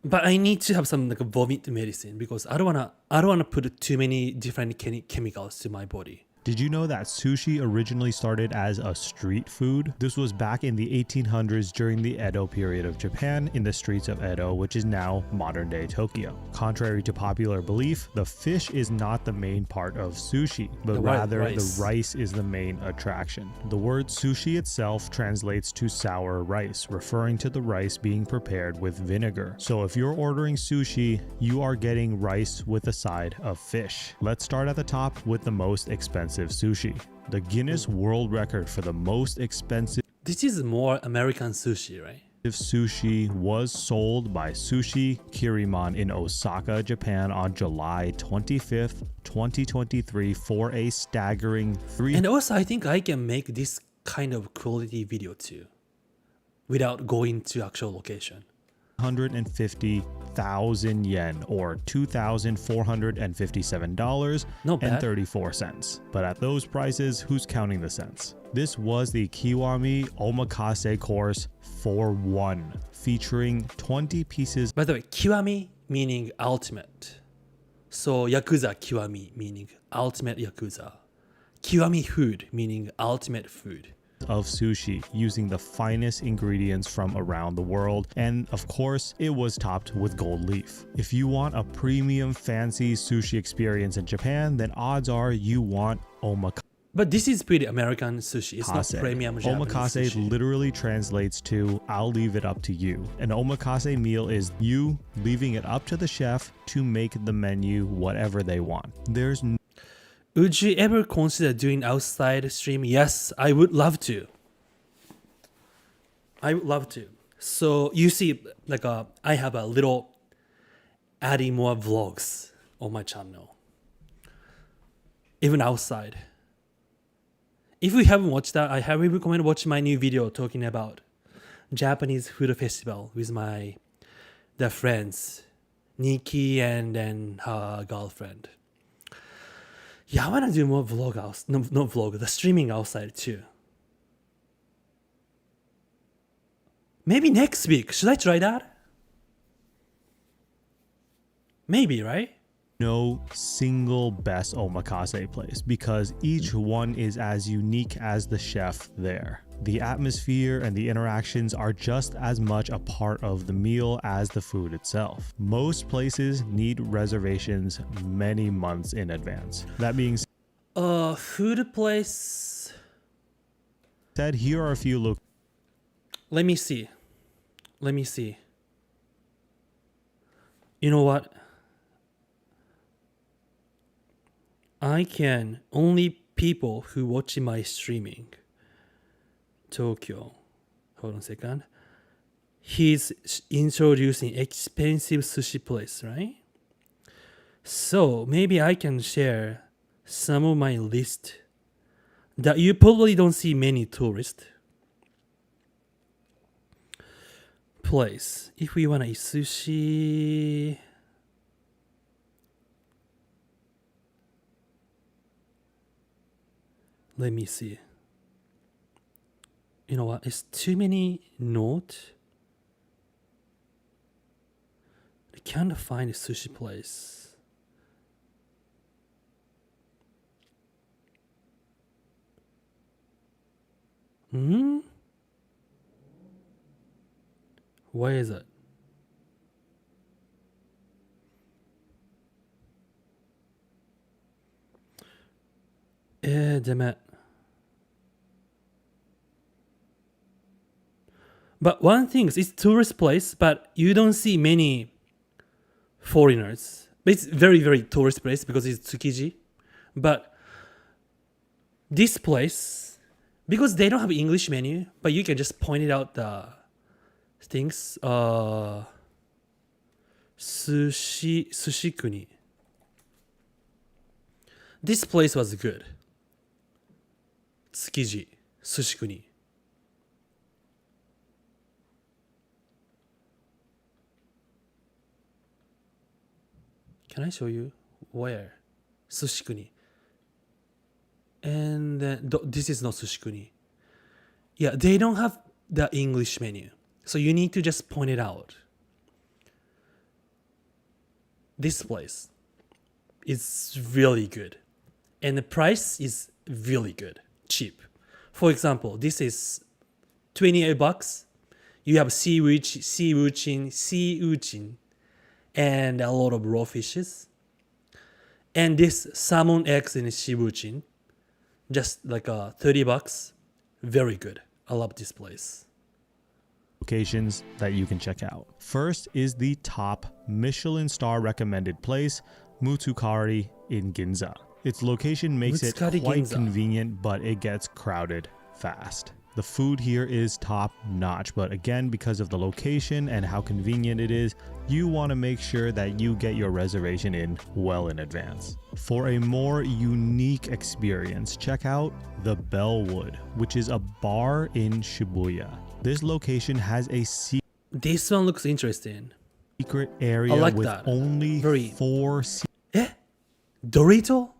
But I need to have some like a vomit medicine because I don't wanna put too many different chemicals to my body. Did you know that sushi originally started as a street food? This was back in the 1800s during the Edo period of Japan in the streets of Edo, which is now modern day Tokyo. Contrary to popular belief, the fish is not the main part of sushi, but rather the rice is the main attraction. The word sushi itself translates to sour rice, referring to the rice being prepared with vinegar. So if you're ordering sushi, you are getting rice with a side of fish. Let's start at the top with the most expensive sushi. The Guinness World Record for the most expensive This is more American sushi, right? sushi was sold by Sushi Kiriman in Osaka, Japan on July 25th, 2023 for a staggering And also I think I can make this kind of quality video too without going to actual location. 150,000 yen or $2,457.34. But at those prices, who's counting the cents? This was the Kiwami Omakase course for one, featuring 20 pieces. By the way, Kiwami meaning ultimate. So Yakuza Kiwami meaning ultimate Yakuza. Kiwami food meaning ultimate food. Of sushi using the finest ingredients from around the world, and of course it was topped with gold leaf. If you want a premium fancy sushi experience in Japan, then odds are you want omakase. But this is pretty American sushi. It's not premium Japanese Omakase sushi. literally translates to I'll leave it up to you. An omakase meal is you leaving it up to the chef to make the menu whatever they want. There's Would you ever consider doing outside stream? Yes, I would love to. I would love to. So you see, like I have a little adding more vlogs on my channel. Even outside. If you haven't watched that, I highly recommend watching my new video talking about Japanese food festival with the friends, Nikki and then her girlfriend. Yeah, I want to do more the streaming outside too. Maybe next week. Should I try that? Maybe, right? no single best omakase place because each one is as unique as the chef there. The atmosphere and the interactions are just as much a part of the meal as the food itself. Most places need reservations many months in advance. That being said, food place. Here are a few look. Let me see. You know what? I can only people who watch my streaming. Tokyo. Hold on a second. He's introducing expensive sushi place, right? So maybe I can share some of my list that you probably don't see many tourists. Place. If we want to eat sushi, let me see. You know what? It's too many notes. I can't find a sushi place. Where is it? Damn it. But one thing is, it's tourist place, but you don't see many foreigners. But it's very, very tourist place because it's Tsukiji. But this place, because they don't have English menu, but you can just point it out the things. Sushi Kuni. This place was good. Tsukiji, Sushi Kuni. Can I show you where? Sushi Kuni. And this is not Sushi Kuni. Yeah, they don't have the English menu. So you need to just point it out. This place is really good. And the price is really good. Cheap. For example, this is $28. You have sea urchin, and a lot of raw fishes. And this salmon eggs in shibuchin, just like $30. Very good. I love this place. Locations that you can check out. First is the top Michelin star recommended place, Mutsukari in Ginza. Its location makes it quite convenient, but it gets crowded fast. The food here is top notch, but again, because of the location and how convenient it is, you want to make sure that you get your reservation in well in advance. For a more unique experience, check out the Bellwood, which is a bar in Shibuya. This location has a This one looks interesting. Secret area I like with that. only Very 4 Dorito?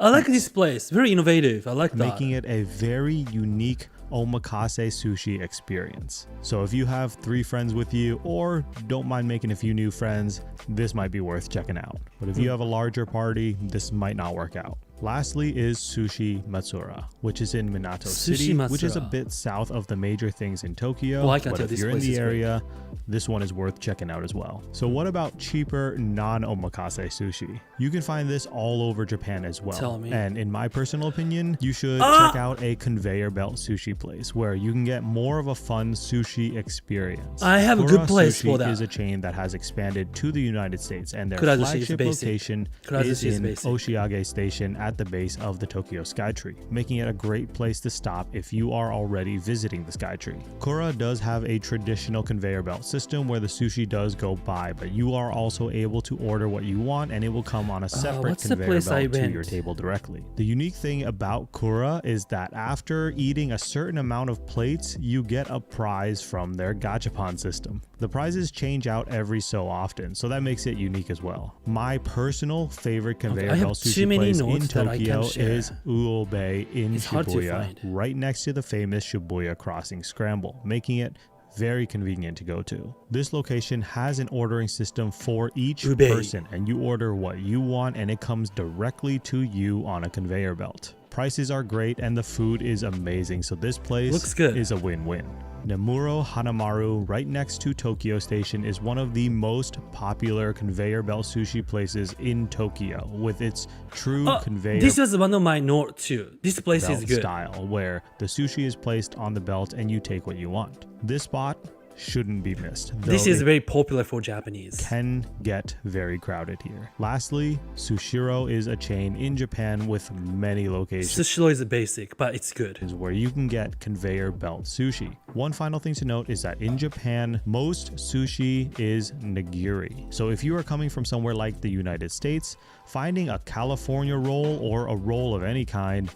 I like this place. Very innovative. I like that. Making it a very unique omakase sushi experience. So if you have 3 friends with you or don't mind making a few new friends, this might be worth checking out. But if you have a larger party, this might not work out. Lastly is Sushi Matsura, which is in Minato City, which is a bit south of the major things in Tokyo. Well, I can tell if this you're in place the is area, this one is worth checking out as well. So what about cheaper non-omakase sushi? You can find this all over Japan as well. Tell me. And in my personal opinion, you should check out a conveyor belt sushi place where you can get more of a fun sushi experience. I have a good place Sushi for that. is a chain that has expanded to the United States, and their Kurazushi is flagship basic. location Kurazushi is is in basic. Oshiage Station at the base of the Tokyo Skytree, making it a great place to stop if you are already visiting the Skytree. Kura does have a traditional conveyor belt system where the sushi does go by, but you are also able to order what you want and it will come on a separate what's the conveyor place I belt to went? your table directly. The unique thing about Kura is that after eating a certain amount of plates, you get a prize from their gachapon system. The prizes change out every so often, so that makes it unique as well. My personal favorite conveyor I have belt too sushi many place in notes that I Tokyo can't share. is Uobe in It's hard to Shibuya, find. right next to the famous Shibuya Crossing Scramble, making it very convenient to go to. This location has an ordering system for each Ube. person, and you order what you want and it comes directly to you on a conveyor belt. Prices are great and the food is amazing, so this place Looks good. is a win-win. Nemuro Hanamaru, right next to Tokyo Station, is one of the most popular conveyor belt sushi places in Tokyo, with its true conveyor This was one of my notes too. This place is belt good. style, where the sushi is placed on the belt and you take what you want. This spot shouldn't be missed. This is very popular for Japanese. Can get very crowded here. Lastly, Sushiro is a chain in Japan with many locations. Sushiro is basic, but it's good. Is where you can get conveyor belt sushi. One final thing to note is that in Japan, most sushi is nigiri. So if you are coming from somewhere like the United States, finding a California roll or a roll of any kind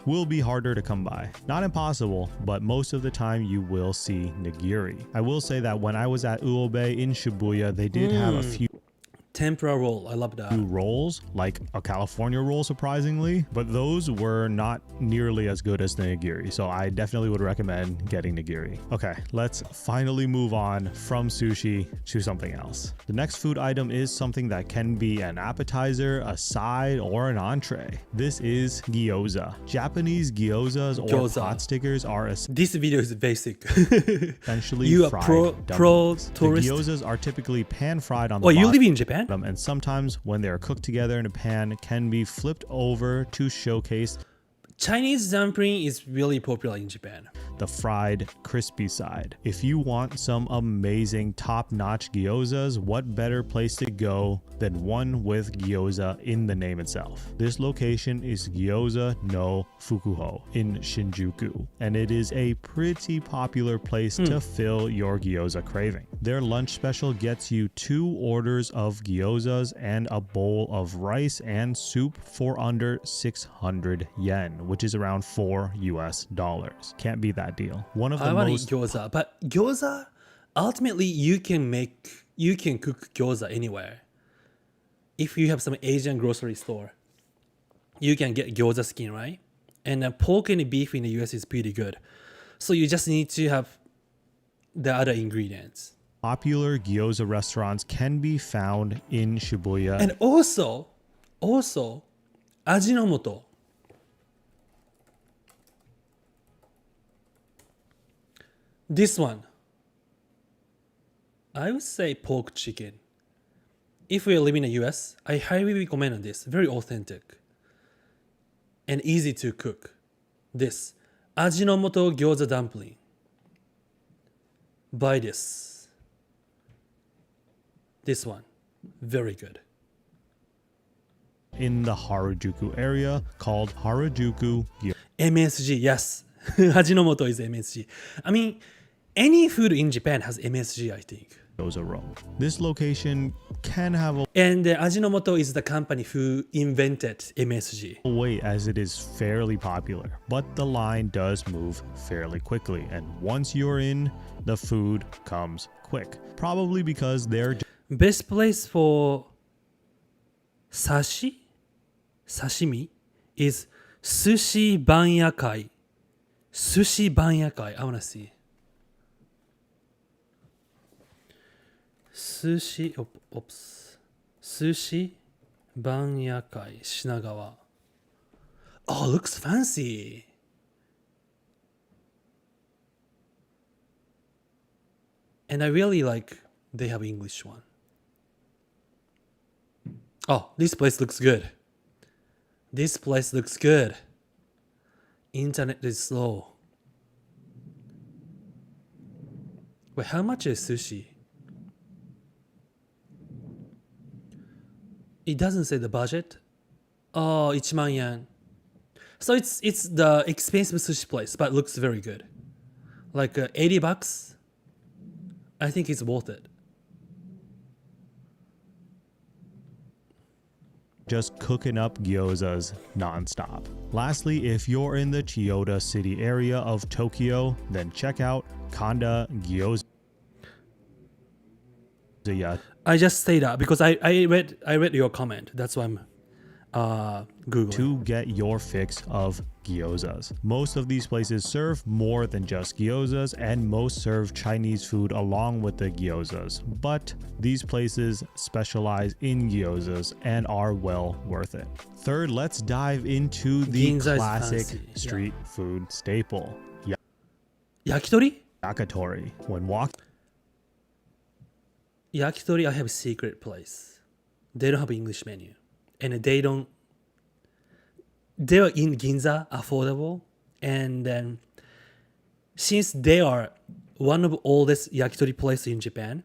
will be harder to come by. Not impossible, but most of the time you will see nigiri. I will say that when I was at Uobe in Shibuya, they did have a few tempura roll. I love that. Rolls, like a California roll, surprisingly, but those were not nearly as good as the nigiri. So I definitely would recommend getting nigiri. Okay, let's finally move on from sushi to something else. The next food item is something that can be an appetizer, a side, or an entree. This is gyoza. Japanese gyozas or pot stickers are this video is basic. essentially you are fried pro dumplings. tourist. The gyozas are typically pan fried on the Oh, you bottom. live in Japan? And sometimes when they are cooked together in a pan can be flipped over to showcase Chinese dumpling is really popular in Japan. The fried crispy side. If you want some amazing top-notch gyozas, what better place to go than one with gyoza in the name itself? This location is Gyoza no Fukuho in Shinjuku, and it is a pretty popular place to fill your gyoza craving. Their lunch special gets you 2 orders of gyozas and a bowl of rice and soup for under 600 yen, which is around $4 US. Can't be that deal. One of the I want to most eat gyoza, but gyoza, ultimately you can cook gyoza anywhere. If you have some Asian grocery store, you can get gyoza skin, right? And pork and beef in the US is pretty good. So you just need to have the other ingredients. popular gyoza restaurants can be found in Shibuya. And also, ajinomoto. This one, I would say pork chicken. If we are living in the US, I highly recommend this. Very authentic and easy to cook. This ajinomoto gyoza dumpling. Buy this. This one, very good. In the Harajuku area called Harajuku Gyoza. MSG, yes. Ajinomoto is MSG. I mean, any food in Japan has MSG, I think. Roll. This location can have a And Ajinomoto is the company who invented MSG. wait, as it is fairly popular, but the line does move fairly quickly, and once you're in, the food comes quick. Probably because they're Best place for sashimi is Sushi Banyakai. Sushi Banyakai. I want to see. Sushi Banyakai Shinagawa. Oh, looks fancy. And I really like they have English one. Oh, this place looks good. This place looks good. Internet is slow. Wait, how much is sushi? It doesn't say the budget. Oh, 1,000,000 yen. So it's the expensive sushi place, but looks very good. Like $80. I think it's worth it. just cooking up gyozas nonstop. Lastly, if you're in the Chiyoda city area of Tokyo, then check out Kanda Gyoza. I just say that because I read your comment. That's why I'm Googling. To get your fix of gyozas. Most of these places serve more than just gyozas, and most serve Chinese food along with the gyozas. But these places specialize in gyozas and are well worth it. Third, let's dive into the Ginza is classic fancy, street food staple. Yakitori? Yakitori. When walking Yakitori, I have a secret place. They don't have English menu. And they are in Ginza, affordable. And then since they are one of oldest yakitori places in Japan.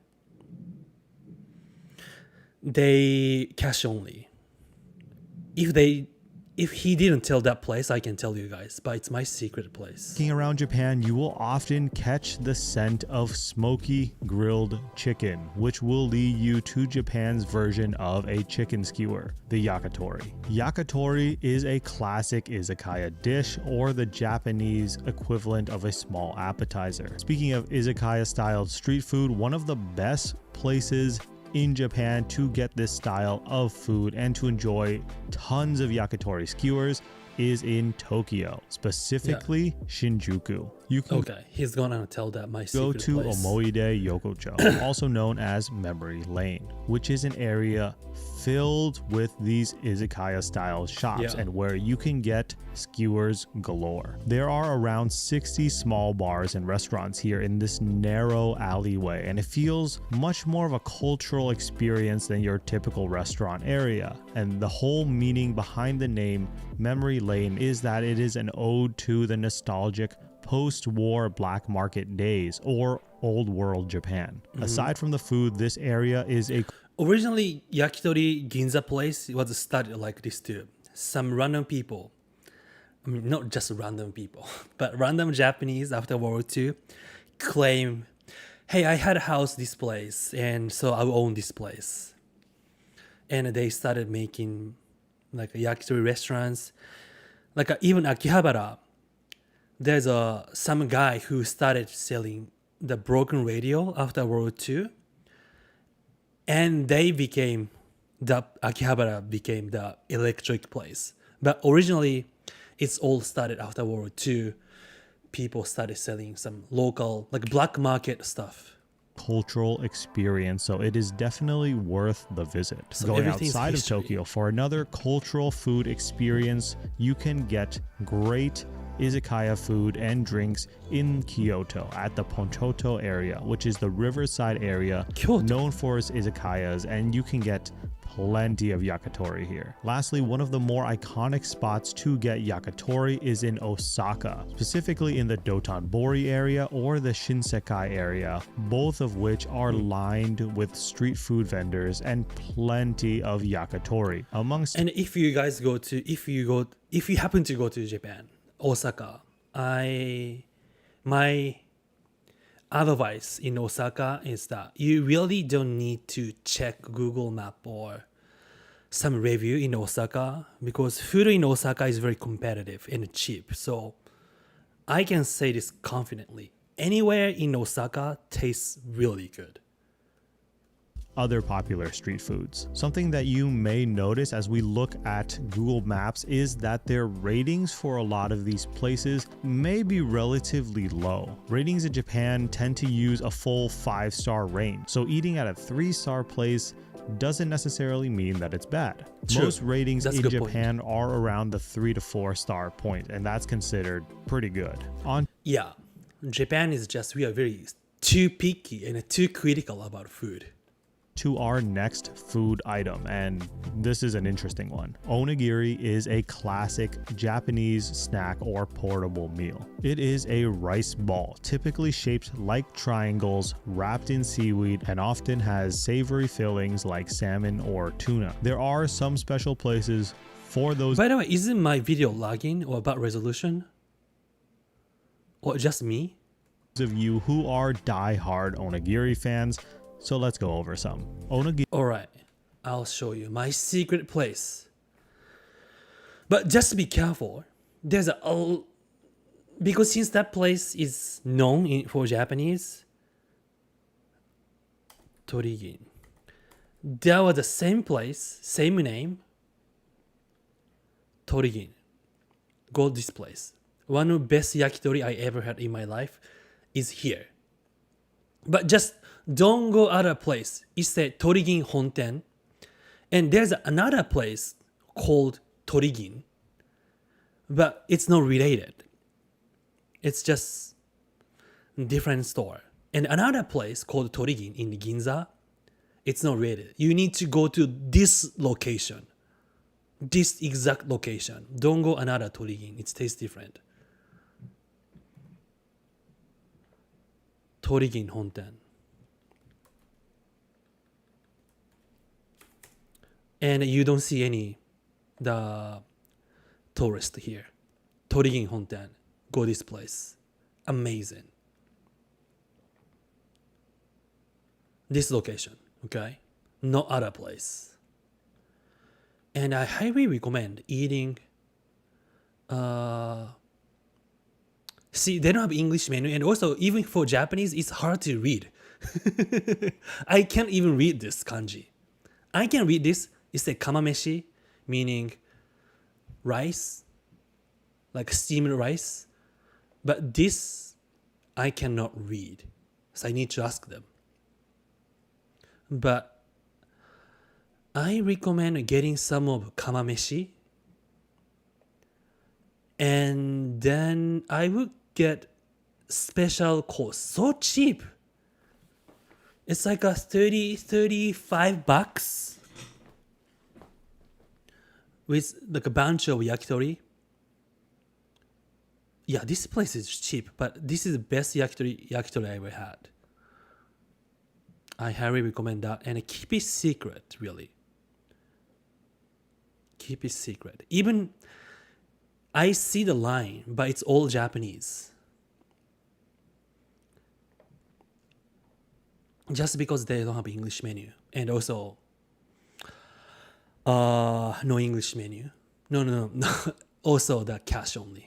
They cash only. If he didn't tell that place, I can tell you guys, but it's my secret place. Walking around Japan, you will often catch the scent of smoky grilled chicken, which will lead you to Japan's version of a chicken skewer, the yakitori. Yakitori is a classic izakaya dish, or the Japanese equivalent of a small appetizer. Speaking of izakaya-styled street food, one of the best places in Japan to get this style of food and to enjoy tons of yakitori skewers is in Tokyo, specifically Shinjuku. You can he's gonna tell that my secret go to place. Omoide Yokocho, also known as Memory Lane, which is an area filled with these izakaya style shops and where you can get skewers galore. There are around 60 small bars and restaurants here in this narrow alleyway, and it feels much more of a cultural experience than your typical restaurant area. And the whole meaning behind the name Memory Lane is that it is an ode to the nostalgic post-war black market days, or old world Japan. Aside from the food, this area is a Originally, Yakitori Ginza place was started like this too. Some random people, I mean, not just random people, but random Japanese after World War II claim, hey, I had a house this place, and so I own this place. And they started making like yakitori restaurants. Like even Akihabara, there's some guy who started selling the broken radio after World War II. And they became, Akihabara became the electric place. But originally, it's all started after World War II. People started selling some local, like black market stuff. Cultural experience, so it is definitely worth the visit. So going everything's outside history. of Tokyo for another cultural food experience, you can get great izakaya food and drinks in Kyoto at the Ponchoto area, which is the riverside area known for its izakayas, and you can get plenty of yakitori here. Lastly, one of the more iconic spots to get yakitori is in Osaka, specifically in the Dotonbori area or the Shinsekai area, both of which are lined with street food vendors and plenty of yakitori. And if you happen to go to Japan, Osaka, my advice in Osaka is that you really don't need to check Google Map or some review in Osaka, because food in Osaka is very competitive and cheap. So I can say this confidently. Anywhere in Osaka tastes really good. Other popular street foods. Something that you may notice as we look at Google Maps is that their ratings for a lot of these places may be relatively low. Ratings in Japan tend to use a full 5-star range, so eating at a 3-star place doesn't necessarily mean that it's bad. True. Most ratings That's a in good Japan are around the 3 to 4 star point, and that's considered pretty good. Yeah, Japan is just, we are very too picky and too critical about food. To our next food item, and this is an interesting one. Onigiri is a classic Japanese snack or portable meal. It is a rice ball, typically shaped like triangles, wrapped in seaweed, and often has savory fillings like salmon or tuna. There are some special places for those. By the way, isn't my video lagging or about resolution? Or just me? Of you who are die-hard onigiri fans, so let's go over some. Alright, I'll show you my secret place. But just be careful. There's because since that place is known for Japanese, Torigin. There was the same place, same name, Torigin. Go this place. One of the best yakitori I ever had in my life is here. But just don't go other place. It's the Torigin Honten. And there's another place called Torigin. But it's not related. It's just different store. And another place called Torigin in Ginza. It's not related. You need to go to this location. This exact location. Don't go another Torigin. It tastes different. Torigin Honten. And you don't see any the tourist here. Torigin Honten. Go this place. Amazing. This location, okay? No other place. And I highly recommend eating. See, they don't have English menu, and also even for Japanese, it's hard to read. I can't even read this kanji. I can read this. It's a kamameshi, meaning rice, like steamed rice. But this, I cannot read. So I need to ask them. But I recommend getting some of kamameshi. And then I would get special course. So cheap. It's like a 35 bucks. With like a bunch of yakitori. Yeah, this place is cheap, but this is the best yakitori I ever had. I highly recommend that, and keep it secret, really. Keep it secret. Even I see the line, but it's all Japanese. Just because they don't have English menu, and also no English menu. No. Also the cash only.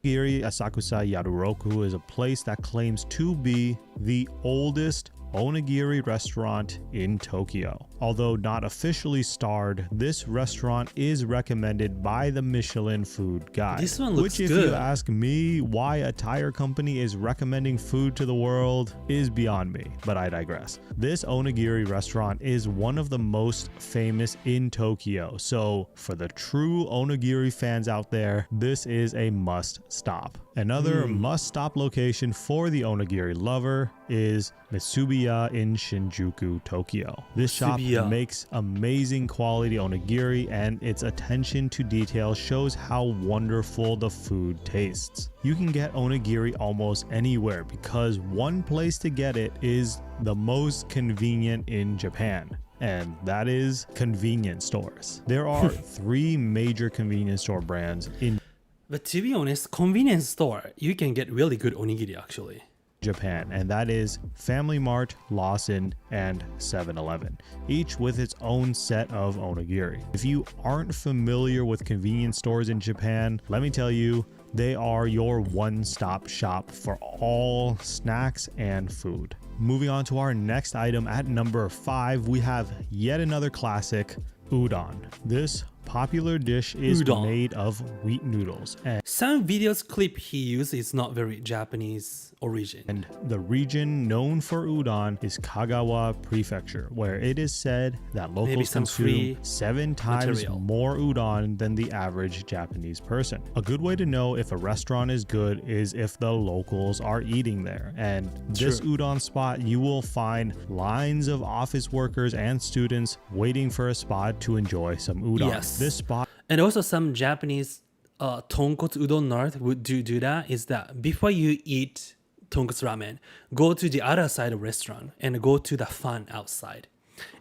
Onigiri Asakusa Yaruroku is a place that claims to be the oldest onigiri restaurant in Tokyo. Although not officially starred, this restaurant is recommended by the Michelin Food Guide. This one looks which, if good. you ask me, why a tire company is recommending food to the world is beyond me, but I digress. This onigiri restaurant is one of the most famous in Tokyo, so for the true onigiri fans out there, this is a must stop. Another must-stop location for the onigiri lover is Mitsubiya in Shinjuku, Tokyo. This shop makes amazing quality onigiri, and its attention to detail shows how wonderful the food tastes. You can get onigiri almost anywhere because one place to get it is the most convenient in Japan. And that is convenience stores. There are 3 major convenience store brands in But to be honest, convenience store, you can get really good onigiri actually. Japan, and that is Family Mart, Lawson, and 7-Eleven, each with its own set of onigiri. If you aren't familiar with convenience stores in Japan, let me tell you, they are your one-stop shop for all snacks and food. Moving on to our next item at number 5, we have yet another classic, udon. This popular dish is made of wheat noodles, and some videos clip he used is not very Japanese origin. And the region known for udon is Kagawa Prefecture, where it is said that locals consume 7 times more udon than the average Japanese person. A good way to know if a restaurant is good is if the locals are eating there. And this udon spot, you will find lines of office workers and students waiting for a spot to enjoy some udon. Yes. This spot, and also some Japanese tonkotsu udon nerd would do that, is that before you eat tonkotsu ramen, go to the other side of the restaurant and go to the fan outside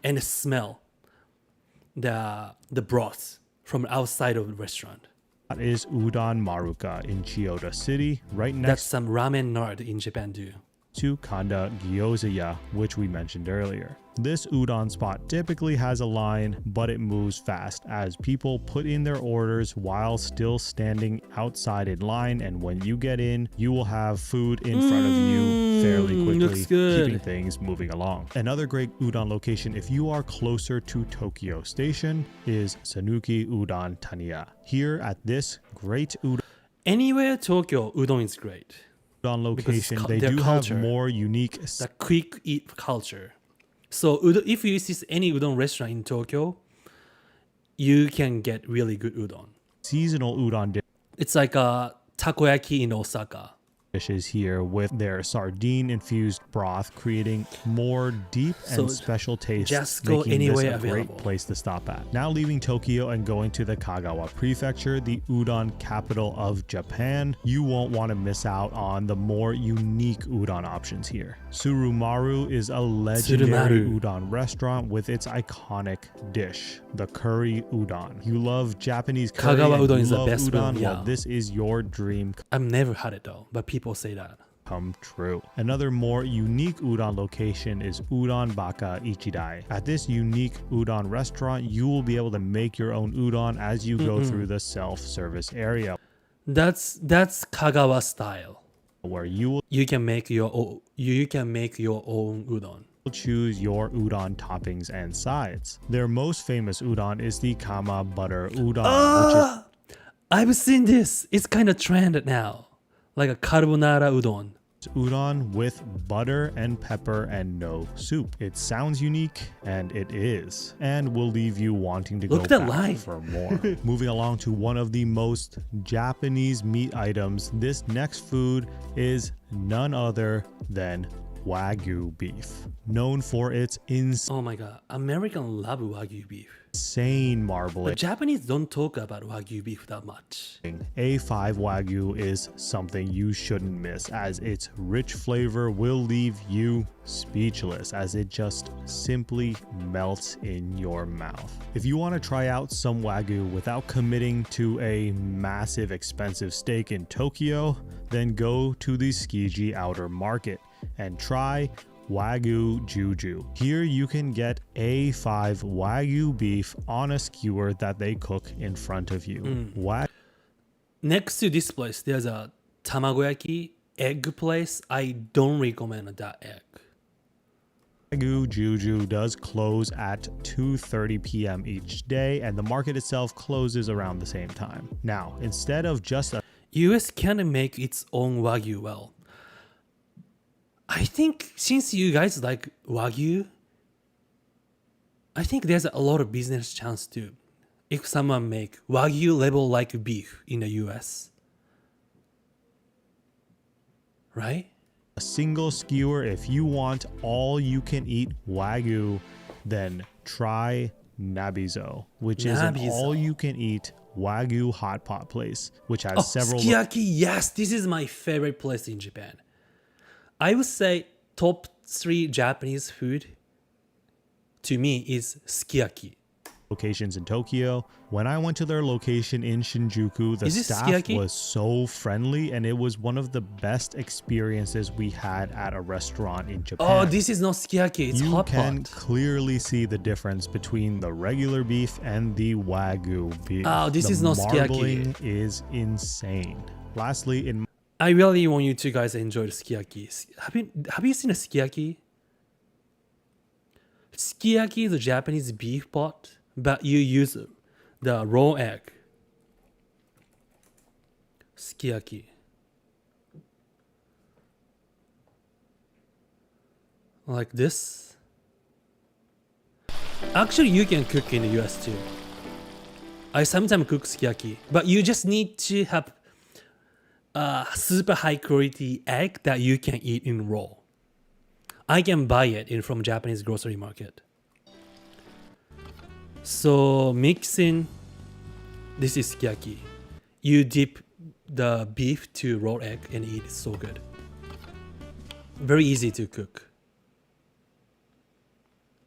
and smell the broth from outside of the restaurant. That is Udon Maruka in Chiyoda City, right next That's some ramen nerd in Japan too. To Kanda Gyoza-ya, which we mentioned earlier. This udon spot typically has a line, but it moves fast as people put in their orders while still standing outside in line, and when you get in, you will have food in front of you fairly quickly, keeping things moving along. Another great udon location if you are closer to Tokyo Station is Sanuki Udon Taniya. Here at this great udon Anywhere Tokyo, udon is great. Location, they do have more unique the quick eat culture. So if you see any udon restaurant in Tokyo, you can get really good udon. Seasonal udon. It's like a takoyaki in Osaka. dishes here with their sardine infused broth, creating more deep and special taste, just go making anywhere this a available. great place to stop at. Now leaving Tokyo and going to the Kagawa Prefecture, the udon capital of Japan, you won't want to miss out on the more unique udon options here. Surumaru is a legendary udon restaurant with its iconic dish, the curry udon. You love Japanese curry Kagawa and udon you is the love best udon, one, yeah. well, this is your dream I've never had it though, but people say that. Come true. Another more unique udon location is Udon Baka Ichidai. At this unique udon restaurant, you will be able to make your own udon as you go through the self-service area. That's Kagawa style, where you can make your own udon. Choose your udon toppings and sides. Their most famous udon is the Kama butter udon, which is I've seen this. It's kind of trended now, like a carbonara udon. Udon with butter and pepper and no soup. It sounds unique, and it is, and will leave you wanting to go back for more. Moving along to one of the most Japanese meat items, this next food is none other than Wagyu beef, known for its oh my god, Americans love Wagyu beef. Insane marbling. But Japanese don't talk about Wagyu beef that much. A5 Wagyu is something you shouldn't miss, as its rich flavor will leave you speechless, as it just simply melts in your mouth. If you want to try out some Wagyu without committing to a massive expensive steak in Tokyo, then go to the Tsukiji Outer Market and try Wagyu Juju. Here you can get A5 Wagyu beef on a skewer that they cook in front of you. Next to this place, there's a tamagoyaki egg place. I don't recommend that egg. Wagyu Juju does close at 2:30 p.m. each day, and the market itself closes around the same time. Now, instead of just US can make its own Wagyu well. I think since you guys like Wagyu, I think there's a lot of business chance too. If someone make Wagyu level like beef in the US. Right? a single skewer, if you want all you can eat Wagyu, then try Nabizo, which is an all you can eat Wagyu hot pot place, which has several. Sukiyaki, yes, this is my favorite place in Japan. I would say top 3 Japanese food to me is sukiyaki. Locations in Tokyo. When I went to their location in Shinjuku, the staff was so friendly, and it was one of the best experiences we had at a restaurant in Japan. Oh, this is not sukiyaki, it's hot pot. You can clearly see the difference between the regular beef and the Wagyu beef. Oh, this is not sukiyaki. The marbling is insane. Lastly, I really want you two guys to enjoy the sukiyaki. Have you seen a sukiyaki? Sukiyaki is a Japanese beef pot, but you use the raw egg. Sukiyaki. Like this. Actually, you can cook in the US too. I sometimes cook sukiyaki, but you just need to have a super high quality egg that you can eat in raw. I can buy it from Japanese grocery market. So mixing, this is sukiyaki. You dip the beef to raw egg and eat. It's so good. Very easy to cook.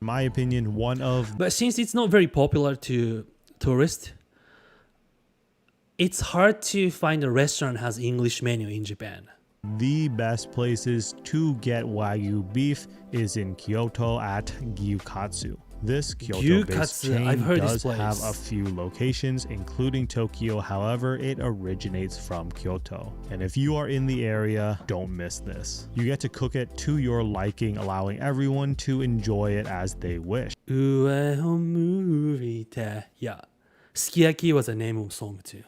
in my opinion, one of. But since it's not very popular to tourists, it's hard to find a restaurant has English menu in Japan. The best places to get Wagyu beef is in Kyoto at Gyukatsu. This Kyoto-based chain does have a few locations, including Tokyo. However, it originates from Kyoto. And if you are in the area, don't miss this. You get to cook it to your liking, allowing everyone to enjoy it as they wish. Yeah, Sukiyaki was a name of song too.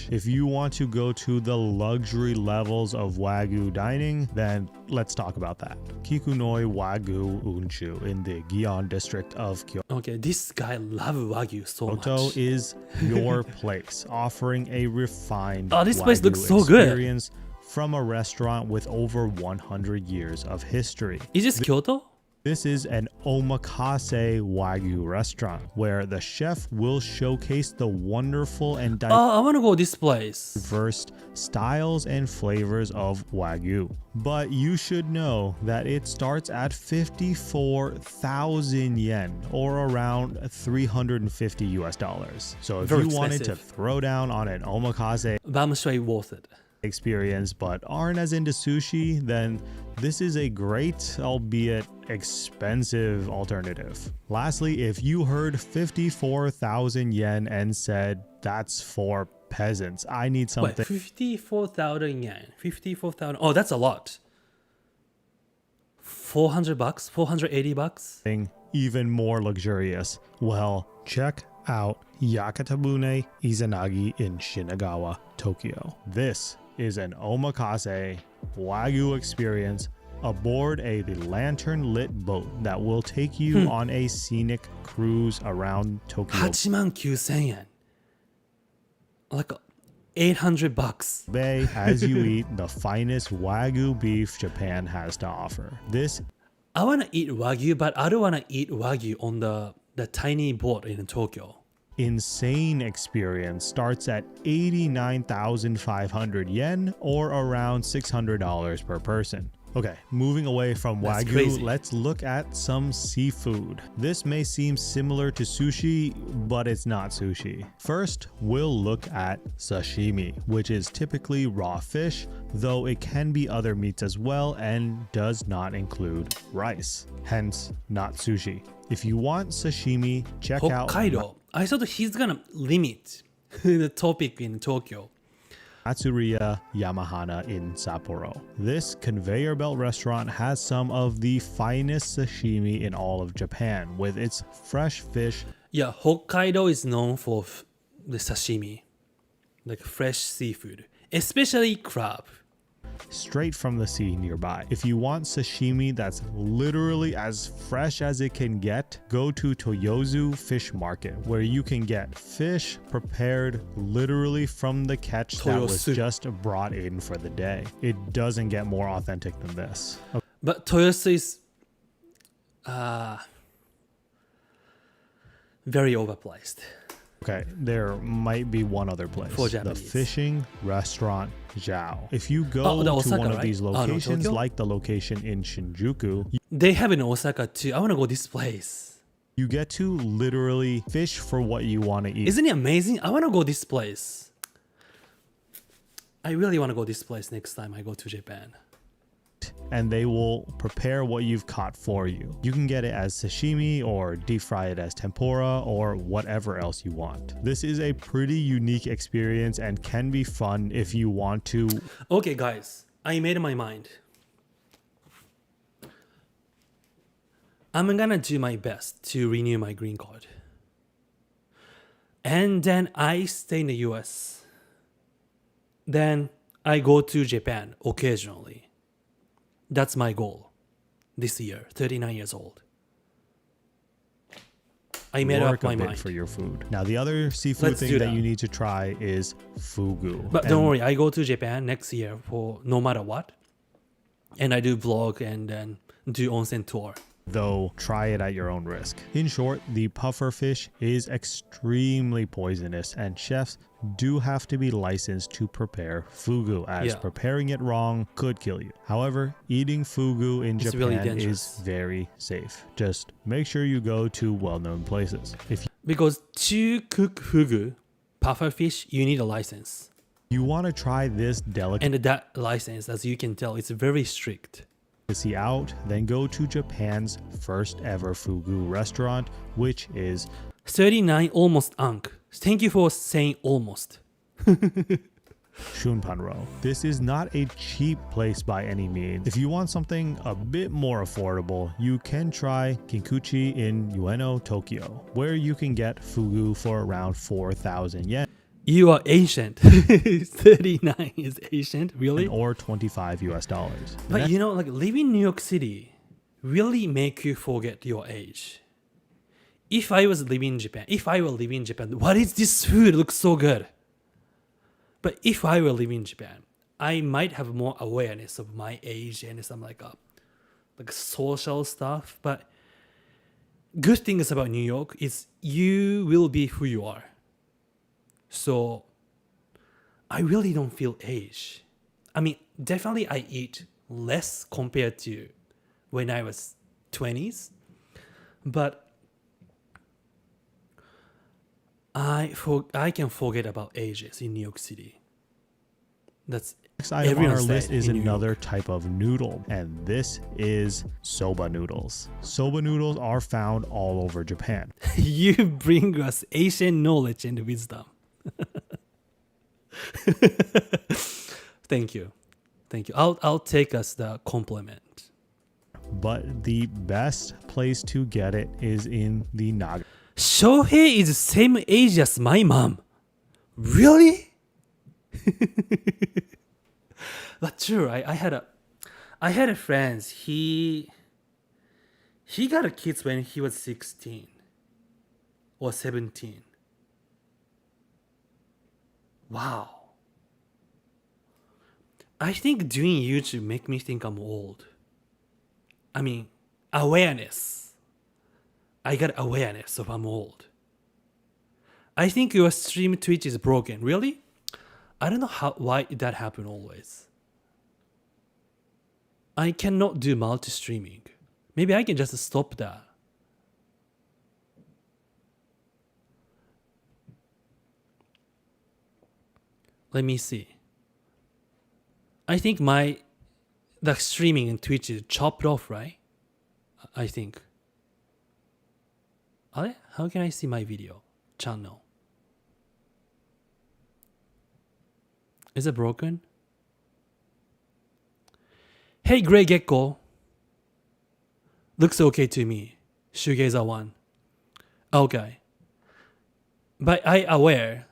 If you want to go to the luxury levels of Wagyu dining, then let's talk about that. Kikunoi Wagyu Unshu in the Gion district of Kyoto. Okay, this guy loves Wagyu so much. Kyoto is your place, offering a refined this place Wagyu looks so good. experience from a restaurant with over 100 years of history. Is this Kyoto? This is an omakase Wagyu restaurant where the chef will showcase the wonderful and I want to go this place. diverse styles and flavors of Wagyu. But you should know that it starts at 54,000 yen or around $350 US. So if Very you wanted to expensive. throw down on an omakase But I'm sure it's worth it. experience but aren't as into sushi, then this is a great, albeit expensive alternative. Lastly, if you heard 54,000 yen and said that's for peasants, I need something. Wait, 54,000 yen. 54,000. Oh, that's a lot. $400, $480. Even more luxurious. Well, check out Yakatabune Izanagi in Shinagawa, Tokyo. This is an omakase Wagyu experience aboard a lantern-lit boat that will take you on a scenic cruise around Tokyo 89,000 yen. Like $800. Bay as you eat the finest Wagyu beef Japan has to offer. I want to eat Wagyu, but I don't want to eat Wagyu on the tiny boat in Tokyo. Insane experience starts at 89,500 yen or around $600 per person. Okay, moving away from That's Wagyu, crazy. let's look at some seafood. This may seem similar to sushi, but it's not sushi. First, we'll look at sashimi, which is typically raw fish, though it can be other meats as well and does not include rice. Hence, not sushi. If you want sashimi, check out Hokkaido. I thought he's gonna limit the topic in Tokyo. Matsuria Yamahana in Sapporo. This conveyor belt restaurant has some of the finest sashimi in all of Japan, with its fresh fish. Yeah, Hokkaido is known for the sashimi, like fresh seafood, especially crab. Straight from the sea nearby. If you want sashimi that's literally as fresh as it can get, go to Toyozu Fish Market, where you can get fish prepared literally from the catch that was Toyosu. just brought in for the day. It doesn't get more authentic than this. But Toyosu is very overpriced. Okay, there might be one other place. For The Japanese. fishing restaurant Zhao. If you go Oh, the to Osaka, one of right? these Oh, no, locations, Tokyo? like the location in Shinjuku, They have in Osaka too. I want to go this place. you get to literally fish for what you want to eat. Isn't it amazing? I want to go this place. I really want to go this place next time I go to Japan. And they will prepare what you've caught for you. You can get it as sashimi or deep fry it as tempura or whatever else you want. This is a pretty unique experience and can be fun if you want to. Okay, guys, I made my mind. I'm gonna do my best to renew my green card. And then I stay in the US. Then I go to Japan occasionally. That's my goal this year, 39 years old. I made work up my a bit mind. for your food. Now, the other seafood Let's do thing that that. you need to try is fugu. But don't And worry, I go to Japan next year for no matter what. And I do vlog and then do onsen tour. Though, try it at your own risk. In short, the puffer fish is extremely poisonous, and chefs do have to be licensed to prepare fugu, as Yeah. preparing it wrong could kill you. However, eating fugu in It's really Japan dangerous. is very safe. Just make sure you go to well-known places. If Because to cook fugu, puffer fish, you need a license. you want to try this delicacy And that license, as you can tell, it's very strict. out, then go to Japan's first ever fugu restaurant, which is 39 almost Ankh. Thank you for saying almost. Shunpanro. This is not a cheap place by any means. If you want something a bit more affordable, you can try Kinkuchi in Ueno, Tokyo, where you can get fugu for around 4,000 yen. You are ancient. 39 is ancient, really? Or $25 US. But you know, like living in New York City really make you forget your age. If I was living in Japan, what is this food? It looks so good. But if I were living in Japan, I might have more awareness of my age and some like social stuff. But good things about New York is you will be who you are. So I really don't feel age. I mean, definitely I eat less compared to when I was 20s, but I can forget about ages in New York City. That's Next item on our everyone's list said is in New another York. type of noodle, and this is soba noodles. Soba noodles are found all over Japan. You bring us Asian knowledge and wisdom. Thank you. I'll take us the compliment. But the best place to get it is in the Naga. Shohei is the same age as my mom. Really? That's true. I had a friend. He got a kids when he was 16 or 17. Wow. I think doing YouTube make me think I'm old. I mean, awareness. I got awareness of I'm old. I think your stream Twitch is broken. Really? I don't know why that happened always. I cannot do multi-streaming. Maybe I can just stop that. Let me see. I think the streaming in Twitch is chopped off, right? I think. How can I see my video channel? Is it broken? Hey, Grey Gecko. Looks okay to me. Shoegazer 1. Okay. But I aware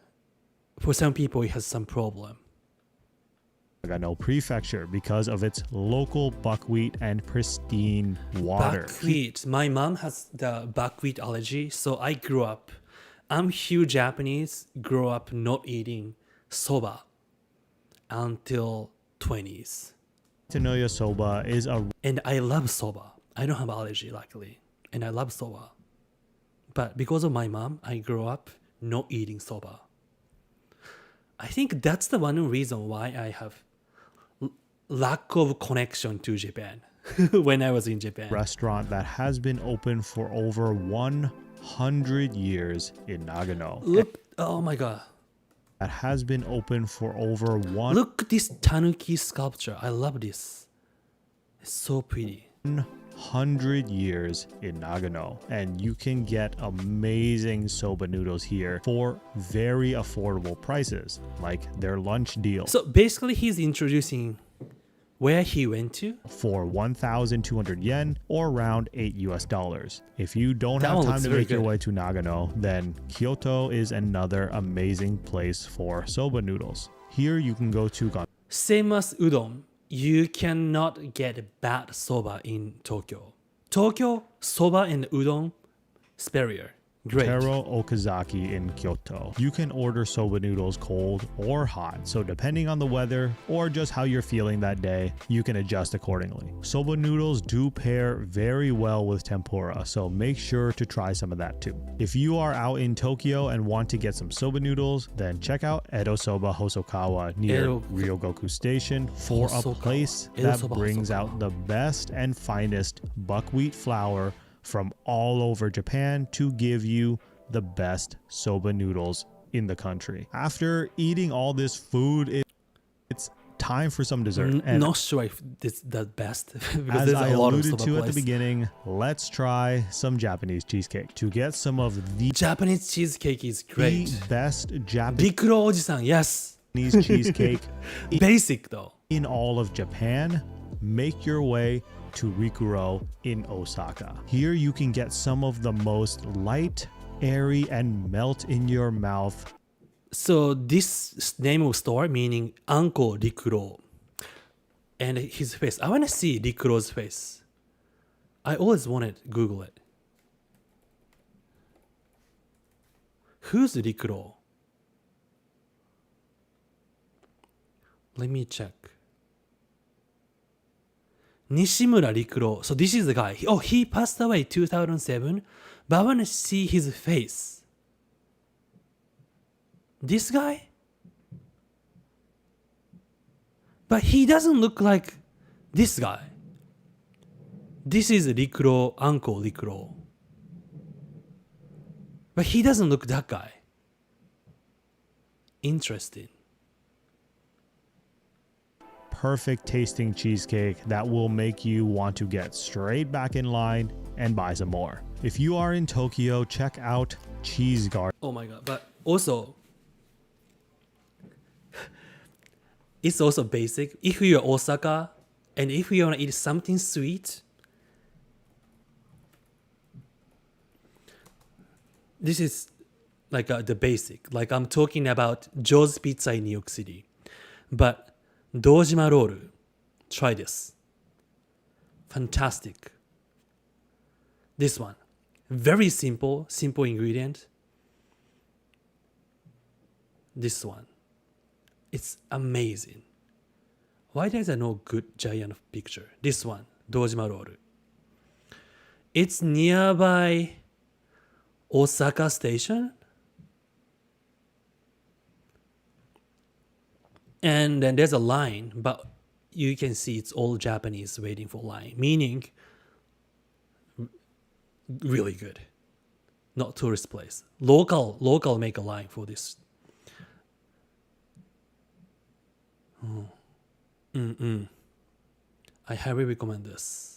for some people it has some problem. Nagano Prefecture because of its local buckwheat and pristine water. Buckwheat. My mom has the buckwheat allergy, so I'm huge Japanese, grew up not eating soba until 20s. Tanoya soba is and I love soba. I don't have allergy luckily, and I love soba. But because of my mom, I grew up not eating soba. I think that's the one reason why I have lack of connection to Japan when I was in Japan. Restaurant that has been open for over 100 years in Nagano. Look, oh my god. That has been open for over Look at this tanuki sculpture. I love this. It's so pretty. 100 years in Nagano, and you can get amazing soba noodles here for very affordable prices, like their lunch deal. So basically he's introducing where he went to for 1,200 yen or around $8 US. If you don't That have one time looks to very make your good. way to Nagano, then Kyoto is another amazing place for soba noodles. Here you can go to Same as udon, you cannot get bad soba in Tokyo. Tokyo, soba and udon, superior. Great. Taro Okazaki in Kyoto. You can order soba noodles cold or hot, so depending on the weather or just how you're feeling that day, you can adjust accordingly. Soba noodles do pair very well with tempura, so make sure to try some of that too. If you are out in Tokyo and want to get some soba noodles, then check out Edo Soba Hosokawa near Ryogoku Station for a place Edo that Soba brings out the best and finest buckwheat flour from all over Japan to give you the best soba noodles in the country. After eating all this food, it's time for some dessert. And Not sure if it's the best because as there's I a lot of alluded soba to at the place. beginning, let's try some Japanese cheesecake. To get some of the Japanese cheesecake is great. The best Japanese Rikuro Oji-san, yes. cheesecake Basic though. in all of Japan, make your way to Rikuro in Osaka. Here you can get some of the most light, airy, and melt in your mouth. So this name of store meaning Uncle Rikuro. And his face. I want to see Rikuro's face. I always wanted to Google it. Who's Rikuro? Let me check. Nishimura Rikuro. So this is the guy. He passed away 2007. But I want to see his face. This guy? But he doesn't look like this guy. This is Rikuro, Uncle Rikuro. But he doesn't look that guy. Interesting. Perfect tasting cheesecake that will make you want to get straight back in line and buy some more. If you are in Tokyo, check out Cheese Garden. Oh my god, but also it's also basic. If you're Osaka and if you want to eat something sweet, this is like the basic. Like I'm talking about Joe's Pizza in New York City. But Dojima roll, try this. Fantastic. This one, very simple ingredient. This one, it's amazing. Why there's no good giant picture? This one, Dojima roll. It's nearby Osaka Station. And then there's a line, but you can see it's all Japanese waiting for line, meaning really good. Not tourist place. Local make a line for this. I highly recommend this.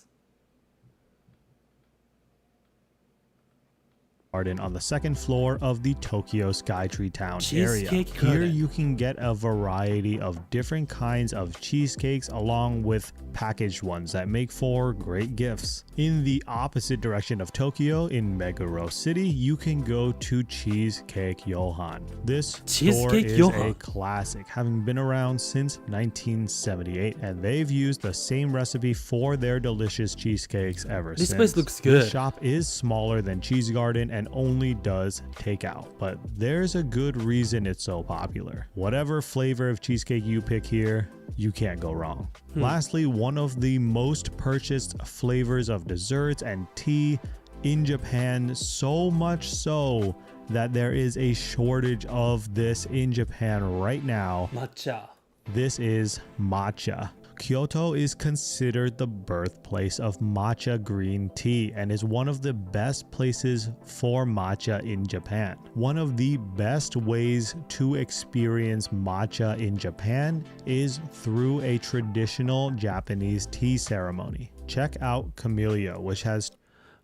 Garden on the second floor of the Tokyo Skytree Town area. Cheesecake Here garden. you can get a variety of different kinds of cheesecakes along with packaged ones that make for great gifts. In the opposite direction of Tokyo, in Meguro City, you can go to Cheesecake Johan. This store Cheesecake is Johan. a classic, having been around since 1978, and they've used the same recipe for their delicious cheesecakes ever This since. place looks This good. shop is smaller than Cheese Garden and only does takeout, but there's a good reason it's so popular. Whatever flavor of cheesecake you pick here, you can't go wrong. Lastly, one of the most purchased flavors of desserts and tea in Japan, so much so that there is a shortage of this in Japan right now. Matcha. This is matcha. Kyoto is considered the birthplace of matcha green tea and is one of the best places for matcha in Japan. One of the best ways to experience matcha in Japan is through a traditional Japanese tea ceremony. Check out Camellia, which has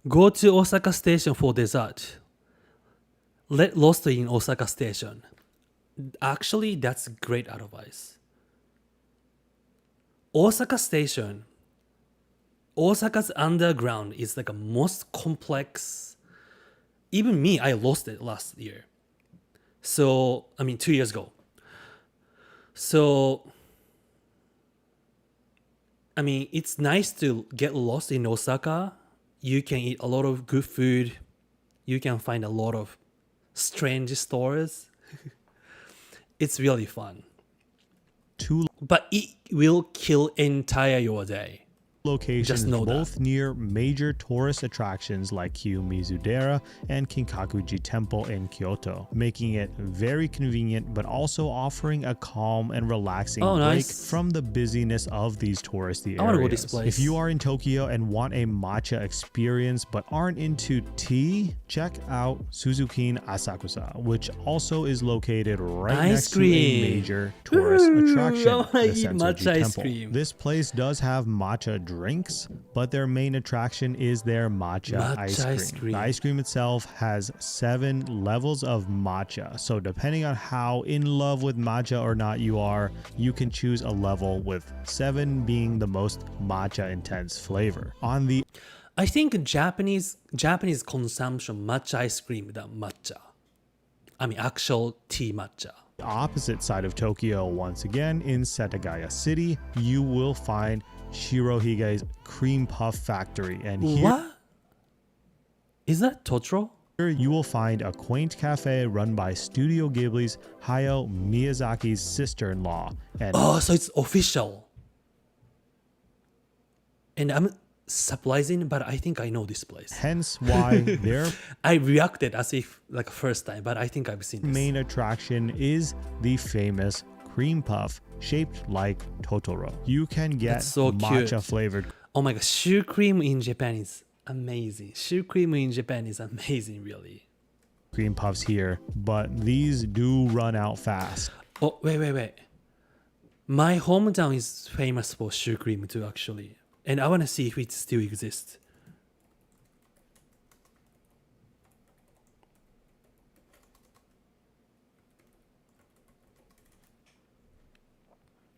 Go to Osaka Station for dessert. Let Lost in Osaka Station. Actually, that's great advice. Osaka Station, Osaka's underground is like a most complex. Even me, I lost it last year. 2 years ago. So, it's nice to get lost in Osaka. You can eat a lot of good food. You can find a lot of strange stores. It's really fun. But it will kill entire your day. Locations Just know both near major tourist attractions like Kiyomizu-dera and Kinkakuji Temple in Kyoto, making it very convenient but also offering a calm and relaxing break nice. from the busyness of these touristy areas. I want to go this place. If you are in Tokyo and want a matcha experience but aren't into tea, check out Suzukin Asakusa, which also is located right Ice next cream. to a major tourist attraction, I wanna the eat Sensoji matcha ice Temple. cream. This place does have matcha drinks, but their main attraction is their matcha ice cream. The ice cream itself has 7 levels of matcha, so depending on how in love with matcha or not you are, you can choose a level with 7 being the most matcha intense flavor. I think Japanese consumption matcha ice cream than matcha. Actual tea matcha. The opposite side of Tokyo, once again in Setagaya City, you will find Shirohige's Cream Puff Factory. And here What? Is that Totoro? Here you will find a quaint cafe run by Studio Ghibli's Hayao Miyazaki's sister-in-law. And so it's official. And I'm surprising, but I think I know this place. Hence why their I reacted as if like first time, but I think I've seen this. Main attraction is the famous cream puff shaped like Totoro. You can get so matcha flavored. Oh my god, shoe cream in Japan is amazing. Shoe cream in Japan is amazing, really. Cream puffs here, but these do run out fast. Oh, wait. My hometown is famous for shoe cream too, actually. And I want to see if it still exists.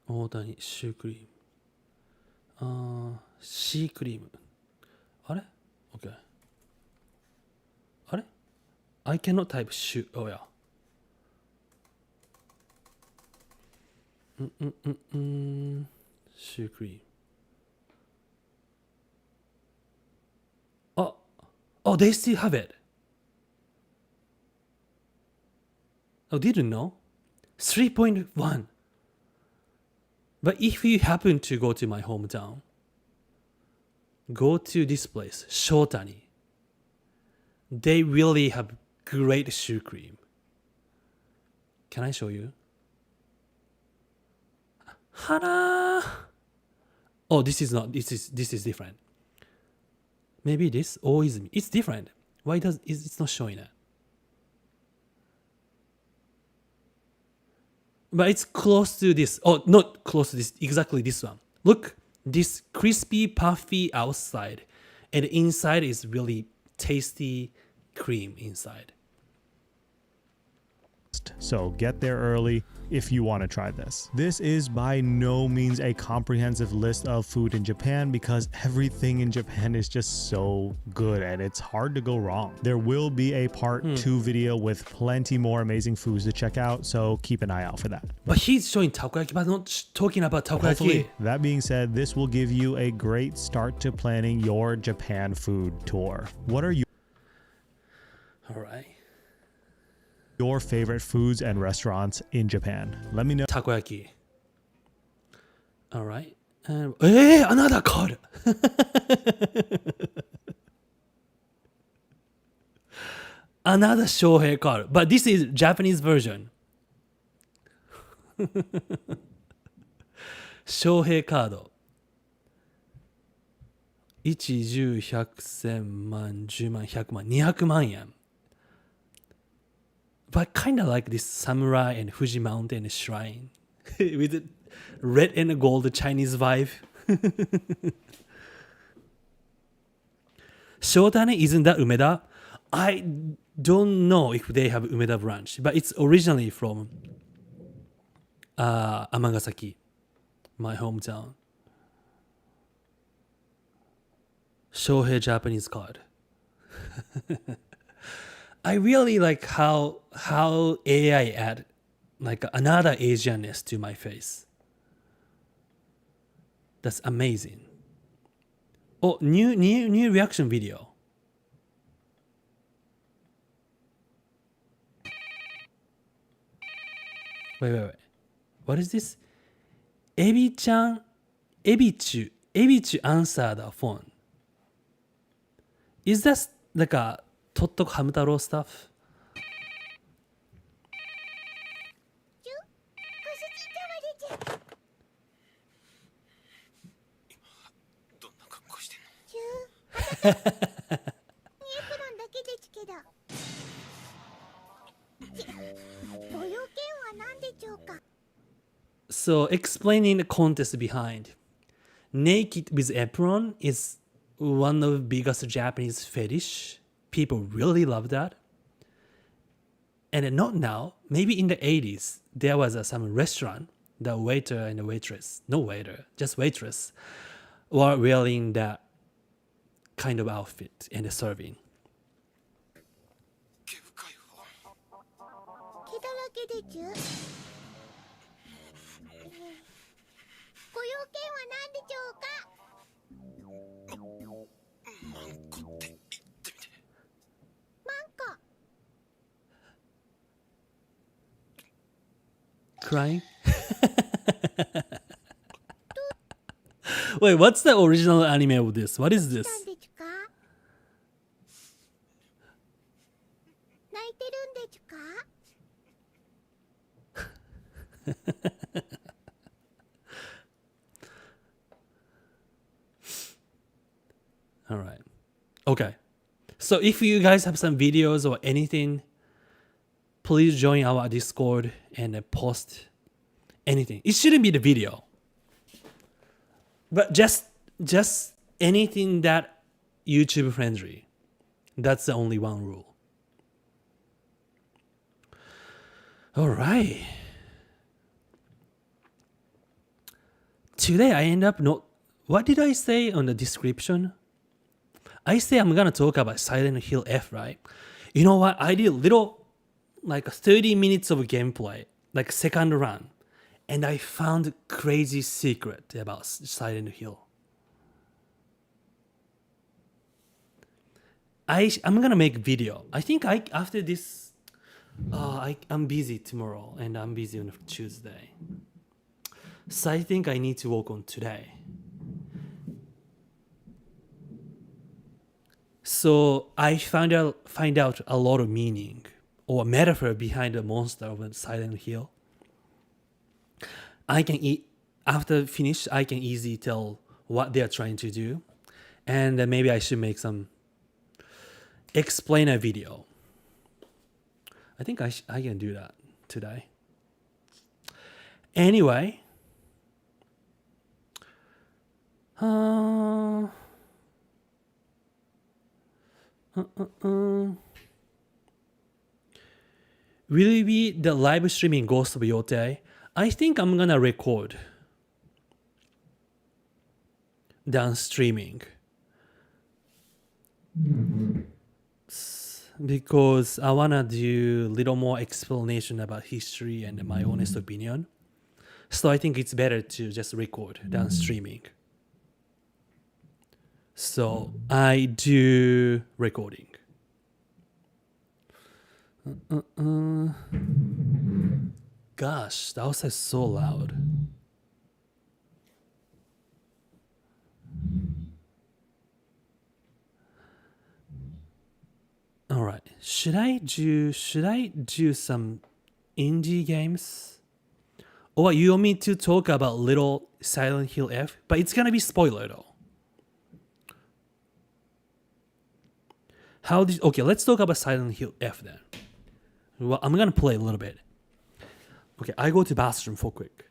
Oh, shoe cream. Sea cream. Are? Okay. Are? I cannot type shoe. Oh yeah. Shoe cream. Oh, they still have it. Oh, didn't know. 3.1. But if you happen to go to my hometown, go to this place, Shotani. They really have great shoe cream. Can I show you? Hana! Oh, this is not. This is different. Maybe this or is it's different. Why it's not showing it? But it's close to this. Oh, not close to this. Exactly this one. Look, this crispy, puffy outside, and inside is really tasty cream inside. So get there early if you want to try this. This is by no means a comprehensive list of food in Japan because everything in Japan is just so good and it's hard to go wrong. There will be a part 2 video with plenty more amazing foods to check out, so keep an eye out for that. But he's showing takoyaki, but not talking about takoyaki. Hopefully, that being said, this will give you a great start to planning your Japan food tour. What are your favorite foods and restaurants in Japan? Let me know. Takoyaki. All right. Another card. Another Shohei card. But this is Japanese version. Shohei card. 1、10、100、1000万、10万、100万、200万円. But kind of like this samurai and Fuji Mountain shrine with the red and gold Chinese vibe. Shotane, isn't that Umeda? I don't know if they have Umeda branch, but it's originally from Amagasaki, my hometown. Shohei Japanese card. I really like how AI add like another Asianness to my face. That's amazing. Oh, new reaction video. Wait. What is this? Ebi-chan, Ebichu answered the phone. Is that like a Tottok Hamtaro stuff? So explaining the context behind. Naked with apron is one of the biggest Japanese fetish. People really love that. And not now, maybe in the 80s, there was some restaurant, the waiter and the waitress, no waiter, just waitress, were wearing that kind of outfit and serving. crying? Wait, what's the original anime of this? What is this? All right. Okay. So if you guys have some videos or anything, please join our Discord and post anything. It shouldn't be the video, but just anything that YouTube friendly. That's the only one rule. All right. Today I end up not. What did I say on the description? I say I'm gonna talk about Silent Hill F, right? You know what? I did little, like 30 minutes of gameplay, like second run, and I found crazy secret about Silent Hill. I'm gonna make video. I think after this, I'm busy tomorrow and I'm busy on Tuesday, so I think I need to work on today. So I find out a lot of meaning or metaphor behind the monster of Silent Hill. After finish, I can easily tell what they are trying to do, and maybe I should make some explainer video. I think I can do that today. Anyway, will it be the live streaming Ghost of Yote? I think I'm gonna record than streaming, because I wanna do a little more explanation about history and my honest opinion. So I think it's better to just record than streaming. So I do recording. Gosh, that was so loud. All right, should I do some indie games? Or you want me to talk about little Silent Hill F? But it's gonna be spoiler though. Okay, let's talk about Silent Hill F then. Well, I'm gonna play a little bit. Okay, I go to bathroom for quick.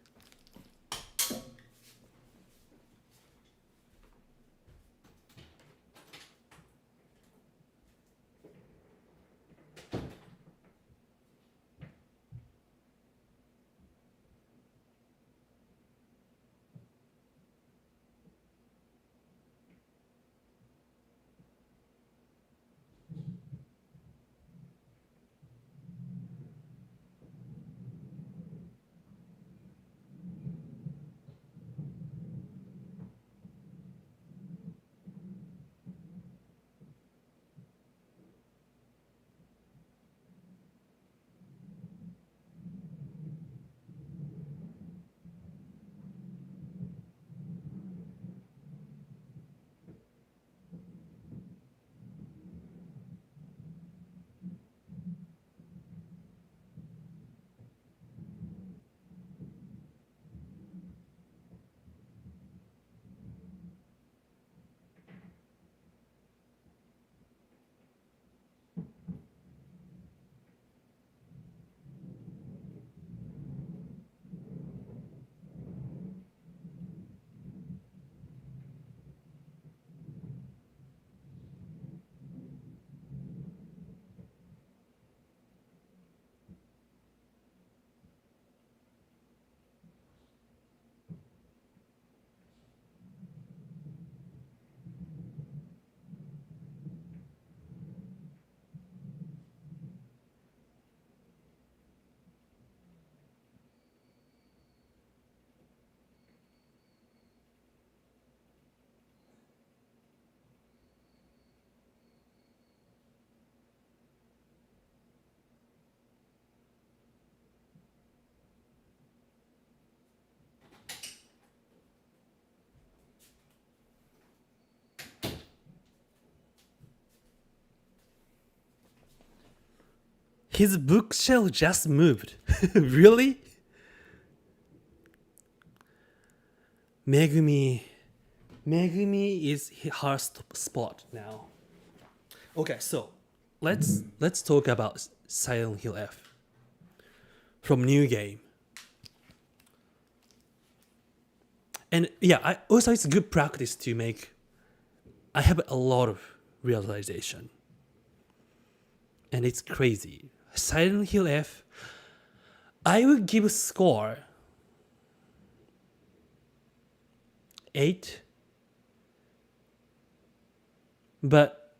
His bookshelf just moved. Really? Megumi is her spot now. Okay, so let's talk about Silent Hill F from new game. And yeah, also it's good practice to make. I have a lot of realization, and it's crazy. Silent Hill F, I would give a score 8, but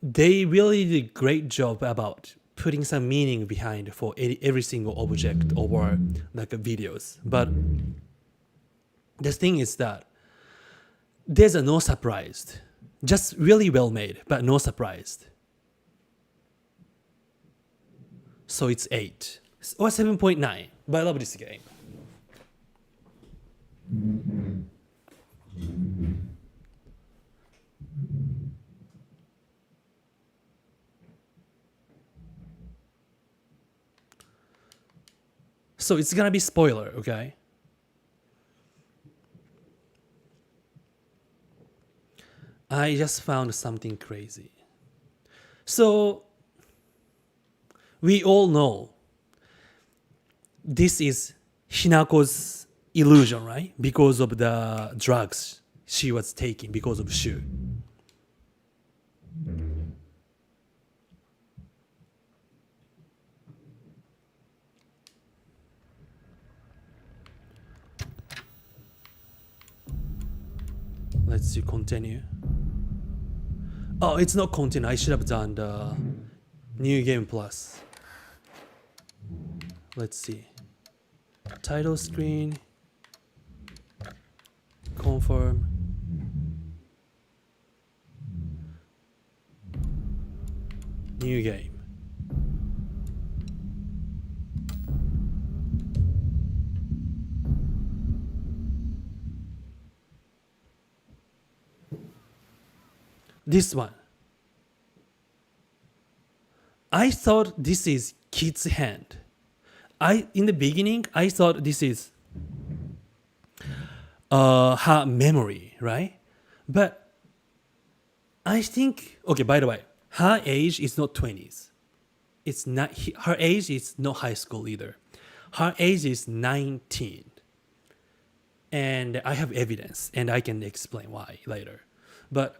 they really did a great job about putting some meaning behind for every single object or like videos. But the thing is that there's no surprise, just really well made, but no surprise. So it's 8 or 7.9, but I love this game. So it's gonna be spoiler, okay? I just found something crazy. So we all know this is Hinako's illusion, right? Because of the drugs she was taking because of Shu. Let's see, continue. Oh, it's not continue. I should have done the new game plus. Let's see. Title screen. Confirm. New game. This one. I thought this is kid's hand. In the beginning, I thought this is her memory, right? But I think, okay, by the way, her age is not 20s. It's not, her age is not high school either. Her age is 19. And I have evidence, and I can explain why later. But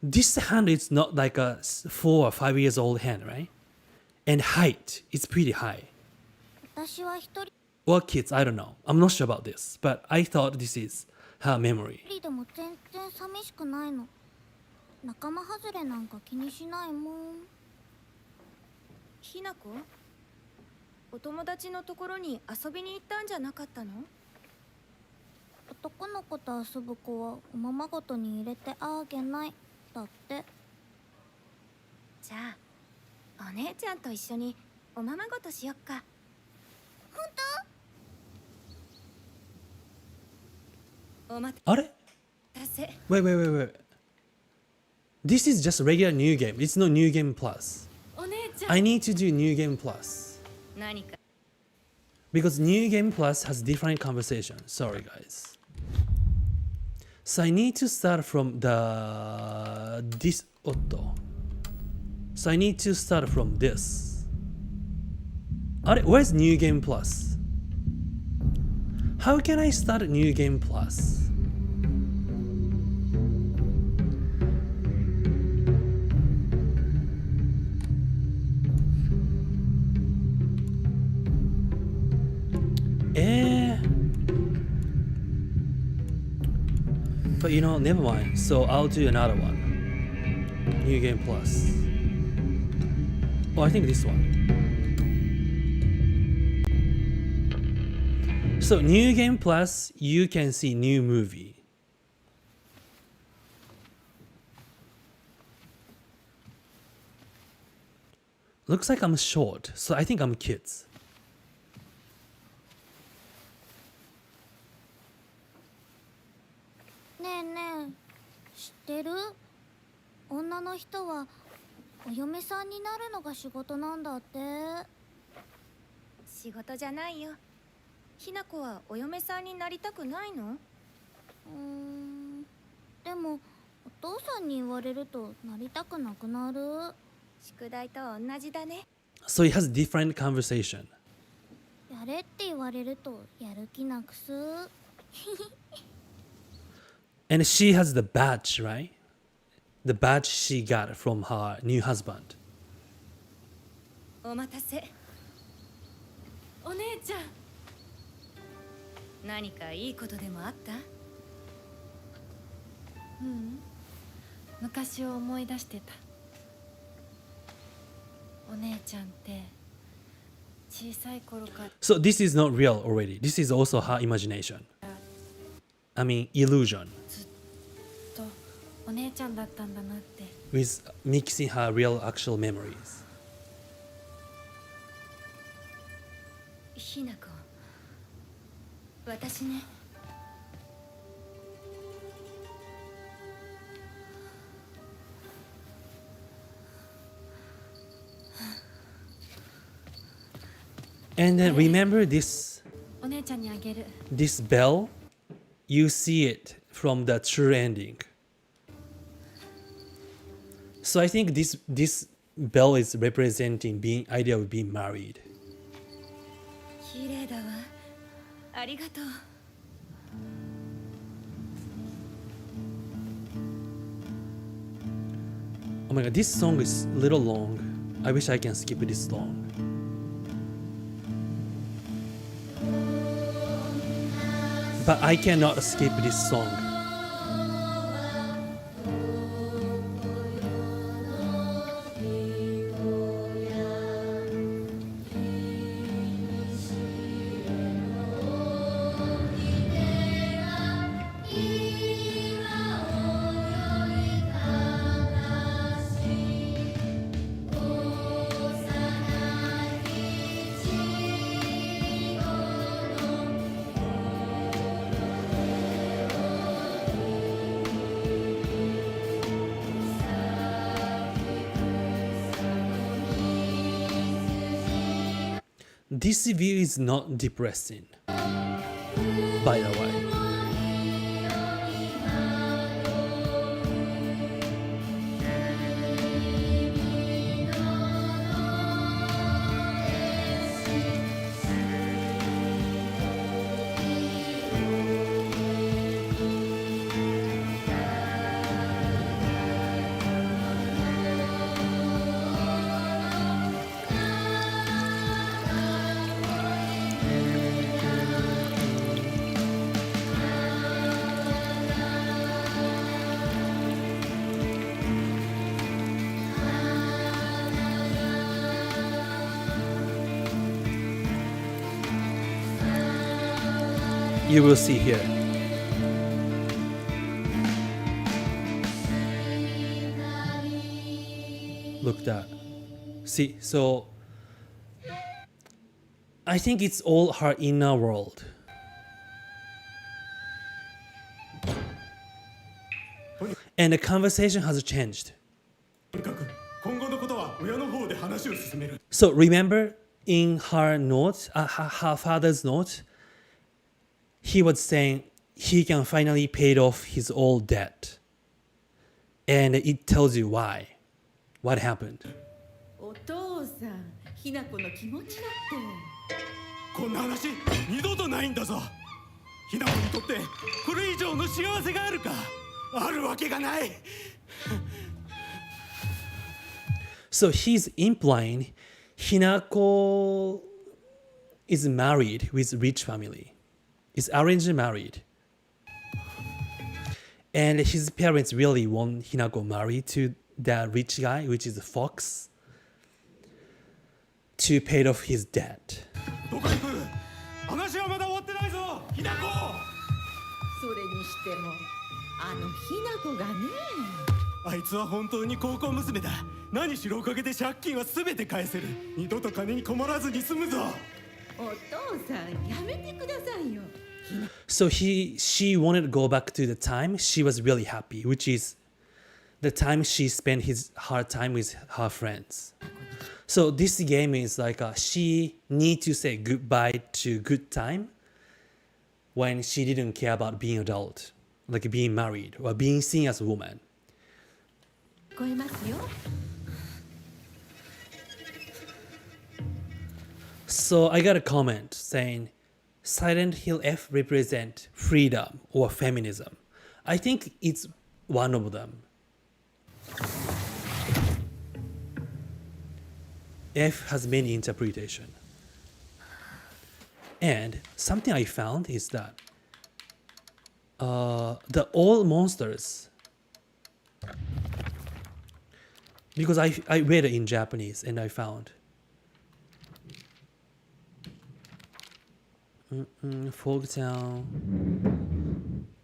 this hand is not like a 4 or 5 years old hand, right? And height, it's pretty high. Well, kids, I don't know. I'm not sure about this, but I thought this is her memory. でも全然寂しくないの。仲間外れなんか気にしないもん。ひなこ？お友達のところに遊びに行ったんじゃなかったの？男の子と遊ぶ子はおままごとに入れてあげない。だって。じゃあ、お姉ちゃんと一緒におままごとしよっか。本当？お待あれ？たせ。Wait. This is just regular new game. It's no new game plus. お姉ちゃん。I need to do new game plus. 何か。Because new game plus has different conversation. Sorry, guys. So I need to start from this auto. So I need to start from this. Where's new game plus? How can I start new game plus? But you know, never mind. So I'll do another one. New game plus. Oh, I think this one. So new game plus, you can see new movie. Looks like I'm short, so I think I'm kids. ねえねえ、知ってる？女の人はお嫁さんになるのが仕事なんだって。仕事じゃないよ。ひな子はお嫁さんになりたくないの？でもお父さんに言われるとなりたくなくなる。宿題と同じだね。So he has different conversation. やれって言われるとやる気なくす。And she has the badge, right? The badge she got from her new husband. お待たせ。お姉ちゃん。何かいいことでもあった？昔を思い出してた。お姉ちゃんって小さい頃から。 So this is not real already. This is also her imagination. I mean, illusion. ずっとお姉ちゃんだったんだなって。With mixing her real actual memories. ひな子、私ね。And then remember this お姉ちゃんにあげる。 this bell, you see it from the true ending. So I think this bell is representing being idea of being married. 綺麗だわ。ありがとう。Oh my god, this song is a little long. I wish I can skip this song. But I cannot skip this song. This view is not depressing, by the way. You will see here. Look that. See, so I think it's all her inner world. And the conversation has changed. So remember in her note, her father's note, he was saying he can finally pay off his old debt. And it tells you why. What happened? お父さん、ひな子の気持ちだって。こんな話二度とないんだぞ。ひな子にとってこれ以上の幸せがあるか？あるわけがない。So he's implying Hinako is married with rich family. Is arranged married. And his parents really want Hinako married to that rich guy, which is a fox, to pay off his debt. 話はまだ終わってないぞ、ひな子。それにしても、あのひな子がね。あいつは本当に高校娘だ。何しろおかげで借金は全て返せる。二度と金に困らずに済むぞ。お父さん、やめてくださいよ。So she wanted to go back to the time she was really happy, which is the time she spent her time with her friends. So this game is like she need to say goodbye to good time when she didn't care about being adult, like being married or being seen as a woman. 聞こえますよ。 So I got a comment saying Silent Hill F represent freedom or feminism. I think it's one of them. F has many interpretation. And something I found is that the all monsters, because I read it in Japanese and I found Fogtown.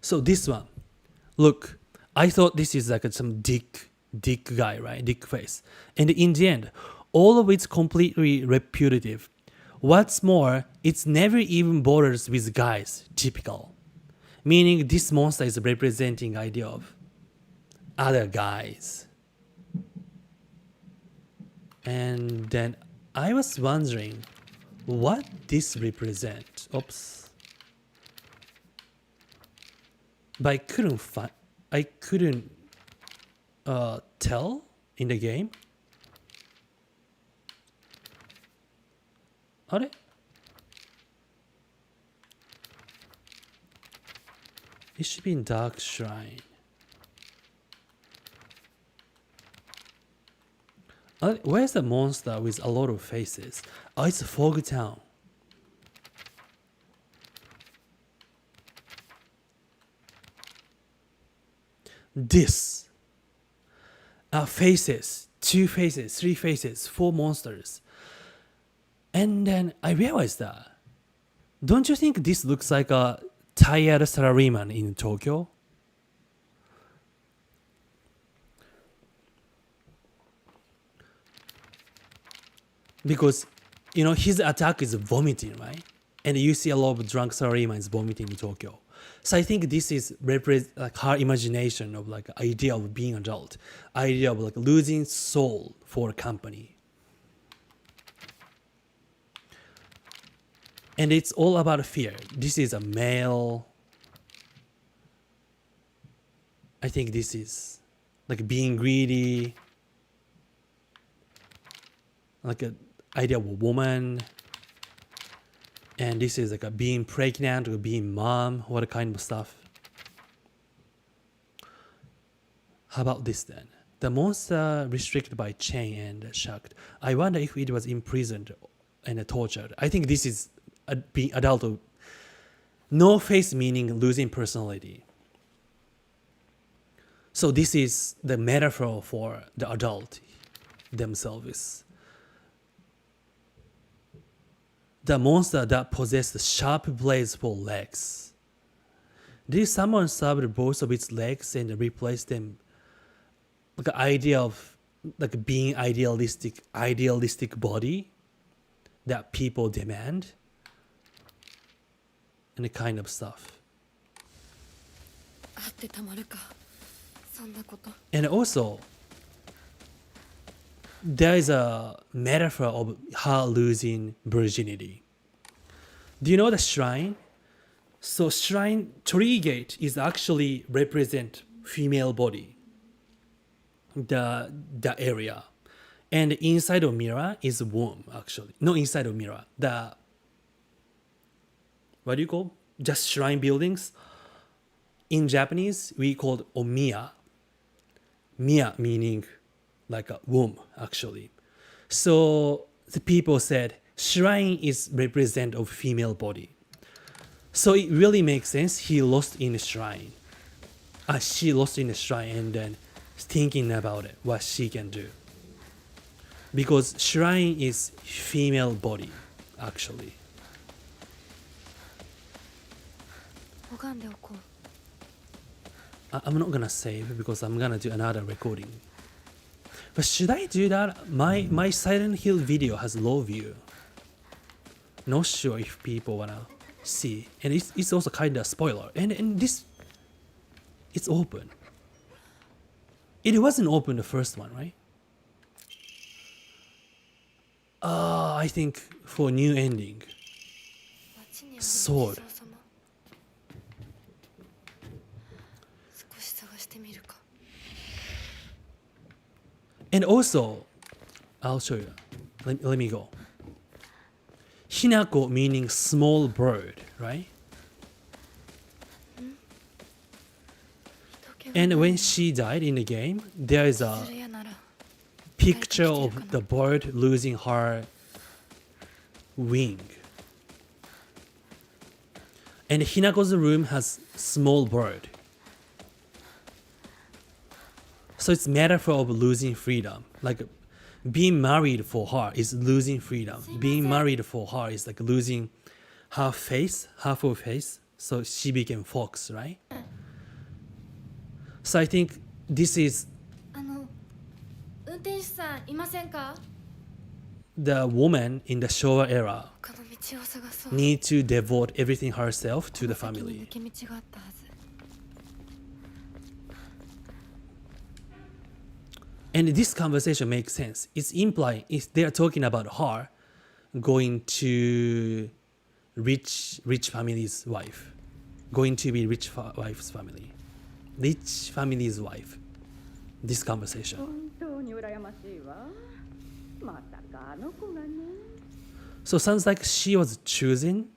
So this one, look, I thought this is like some dick guy, right? Dick face. And in the end, all of it's completely repetitive. What's more, it's never even bothers with guys, typical. Meaning this monster is representing idea of other guys. And then I was wondering what this represent. Oops. But I couldn't tell in the game. Are it should be in Dark Shrine. Where's the monster with a lot of faces? Oh, it's Fog Town. This faces, 2 faces, 3 faces, 4 monsters. And then I realized that. Don't you think this looks like a tired salaryman in Tokyo? Because, you know, his attack is vomiting, right? And you see a lot of drunk salarymans vomiting in Tokyo. So I think this is like her imagination of like idea of being adult, idea of like losing soul for a company. And it's all about fear. This is a male. I think this is like being greedy, like an idea of a woman. And this is like a being pregnant or being mom, what kind of stuff. How about this then? The monster restricted by chain and shacked. I wonder if it was imprisoned and tortured. I think this is being adult. No face meaning losing personality. So this is the metaphor for the adult themselves. The monster that possessed sharp blades for legs. Did someone sever both of its legs and replace them? Like an idea of like being idealistic body that people demand, and the kind of stuff. And also, there is a metaphor of her losing virginity. Do you know the shrine? So shrine tree gate is actually represent female body. The area. And inside of mirror is womb actually. No, inside of mirror. What do you call? Just shrine buildings. In Japanese, we call it omiya. Miya meaning like a womb, actually. So the people said shrine is represent of female body. So it really makes sense. He lost in the shrine. She lost in the shrine and then thinking about it, what she can do. Because shrine is female body, actually. I'm not gonna save because I'm gonna do another recording. But should I do that? My Silent Hill video has low view. Not sure if people wanna see. And it's also kinda spoiler. And this, it's open. It wasn't open the first one, right? I think for new ending. Sword. And also, I'll show you. Let me go. Hinako meaning small bird, right? And when she died in the game, there is a picture of the bird losing her wing. And Hinako's room has small bird. So it's metaphor of losing freedom. Like being married for her is losing freedom. Being married for her is like losing her face, half of face. So she became fox, right? So I think this is the woman in the Showa era need to devote everything herself to the family. And this conversation makes sense. It's implying if they are talking about her going to rich family's wife, going to be rich wife's family, rich family's wife. This conversation. So sounds like she was choosing.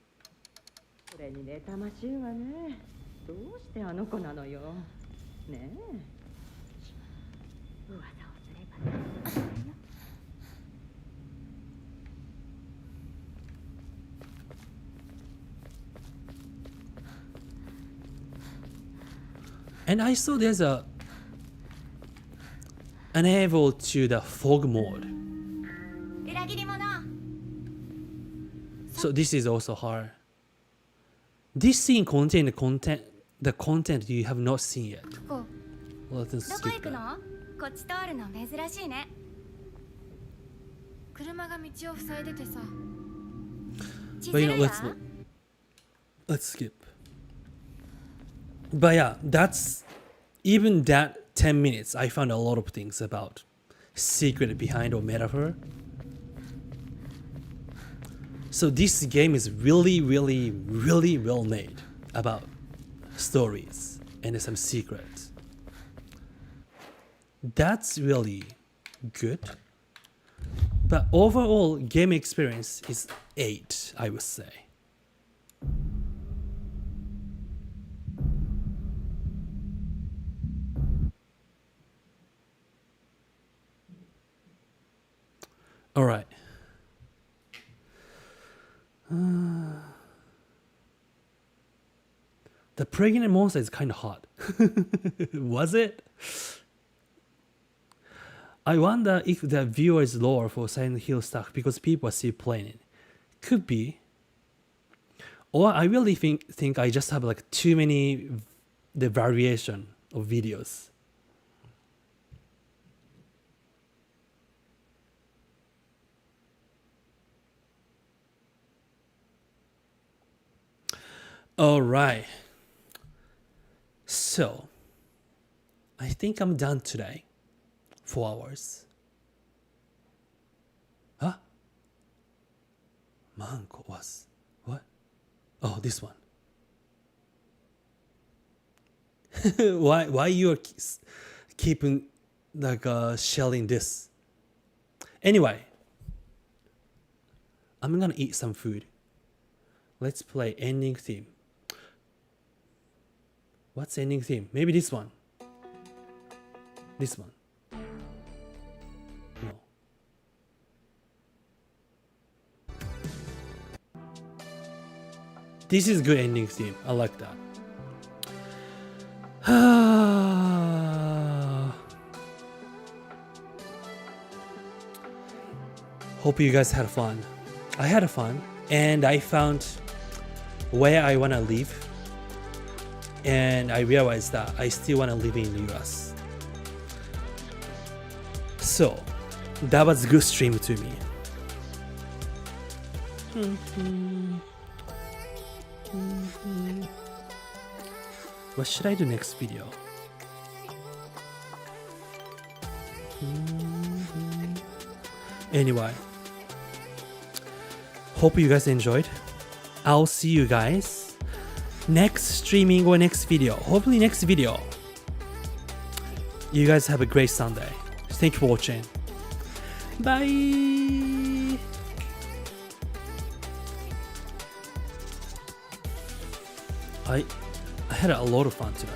And I saw there's a enable to the fog mode. So this is also her. This scene contains the content you have not seen yet. Let's skip that. But you know, let's skip. But yeah, that's even that 10 minutes. I found a lot of things about secret behind or metaphor. So this game is really, really, really well made about stories and some secrets. That's really good. But overall game experience is 8, I would say. All right. The pregnant monster is kind of hot. Was it? I wonder if the viewer is lower for Silent Hill stuff because people are still playing it. Could be. Or I really think I just have like too many the variation of videos. All right. So, I think I'm done today. 4 hours. Huh? Mango was what? Oh, this one. Why you are keeping like shelling this? Anyway, I'm gonna eat some food. Let's play ending theme. What's ending theme? Maybe this one. This one. No. This is good ending theme. I like that. Hope you guys had fun. I had fun and I found where I want to live. And I realized that I still want to live in the US. So, that was a good stream to me. What should I do next video? Anyway, hope you guys enjoyed. I'll see you guys next streaming or next video. Hopefully next video. You guys have a great Sunday. Thank you for watching. Bye. I had a lot of fun today.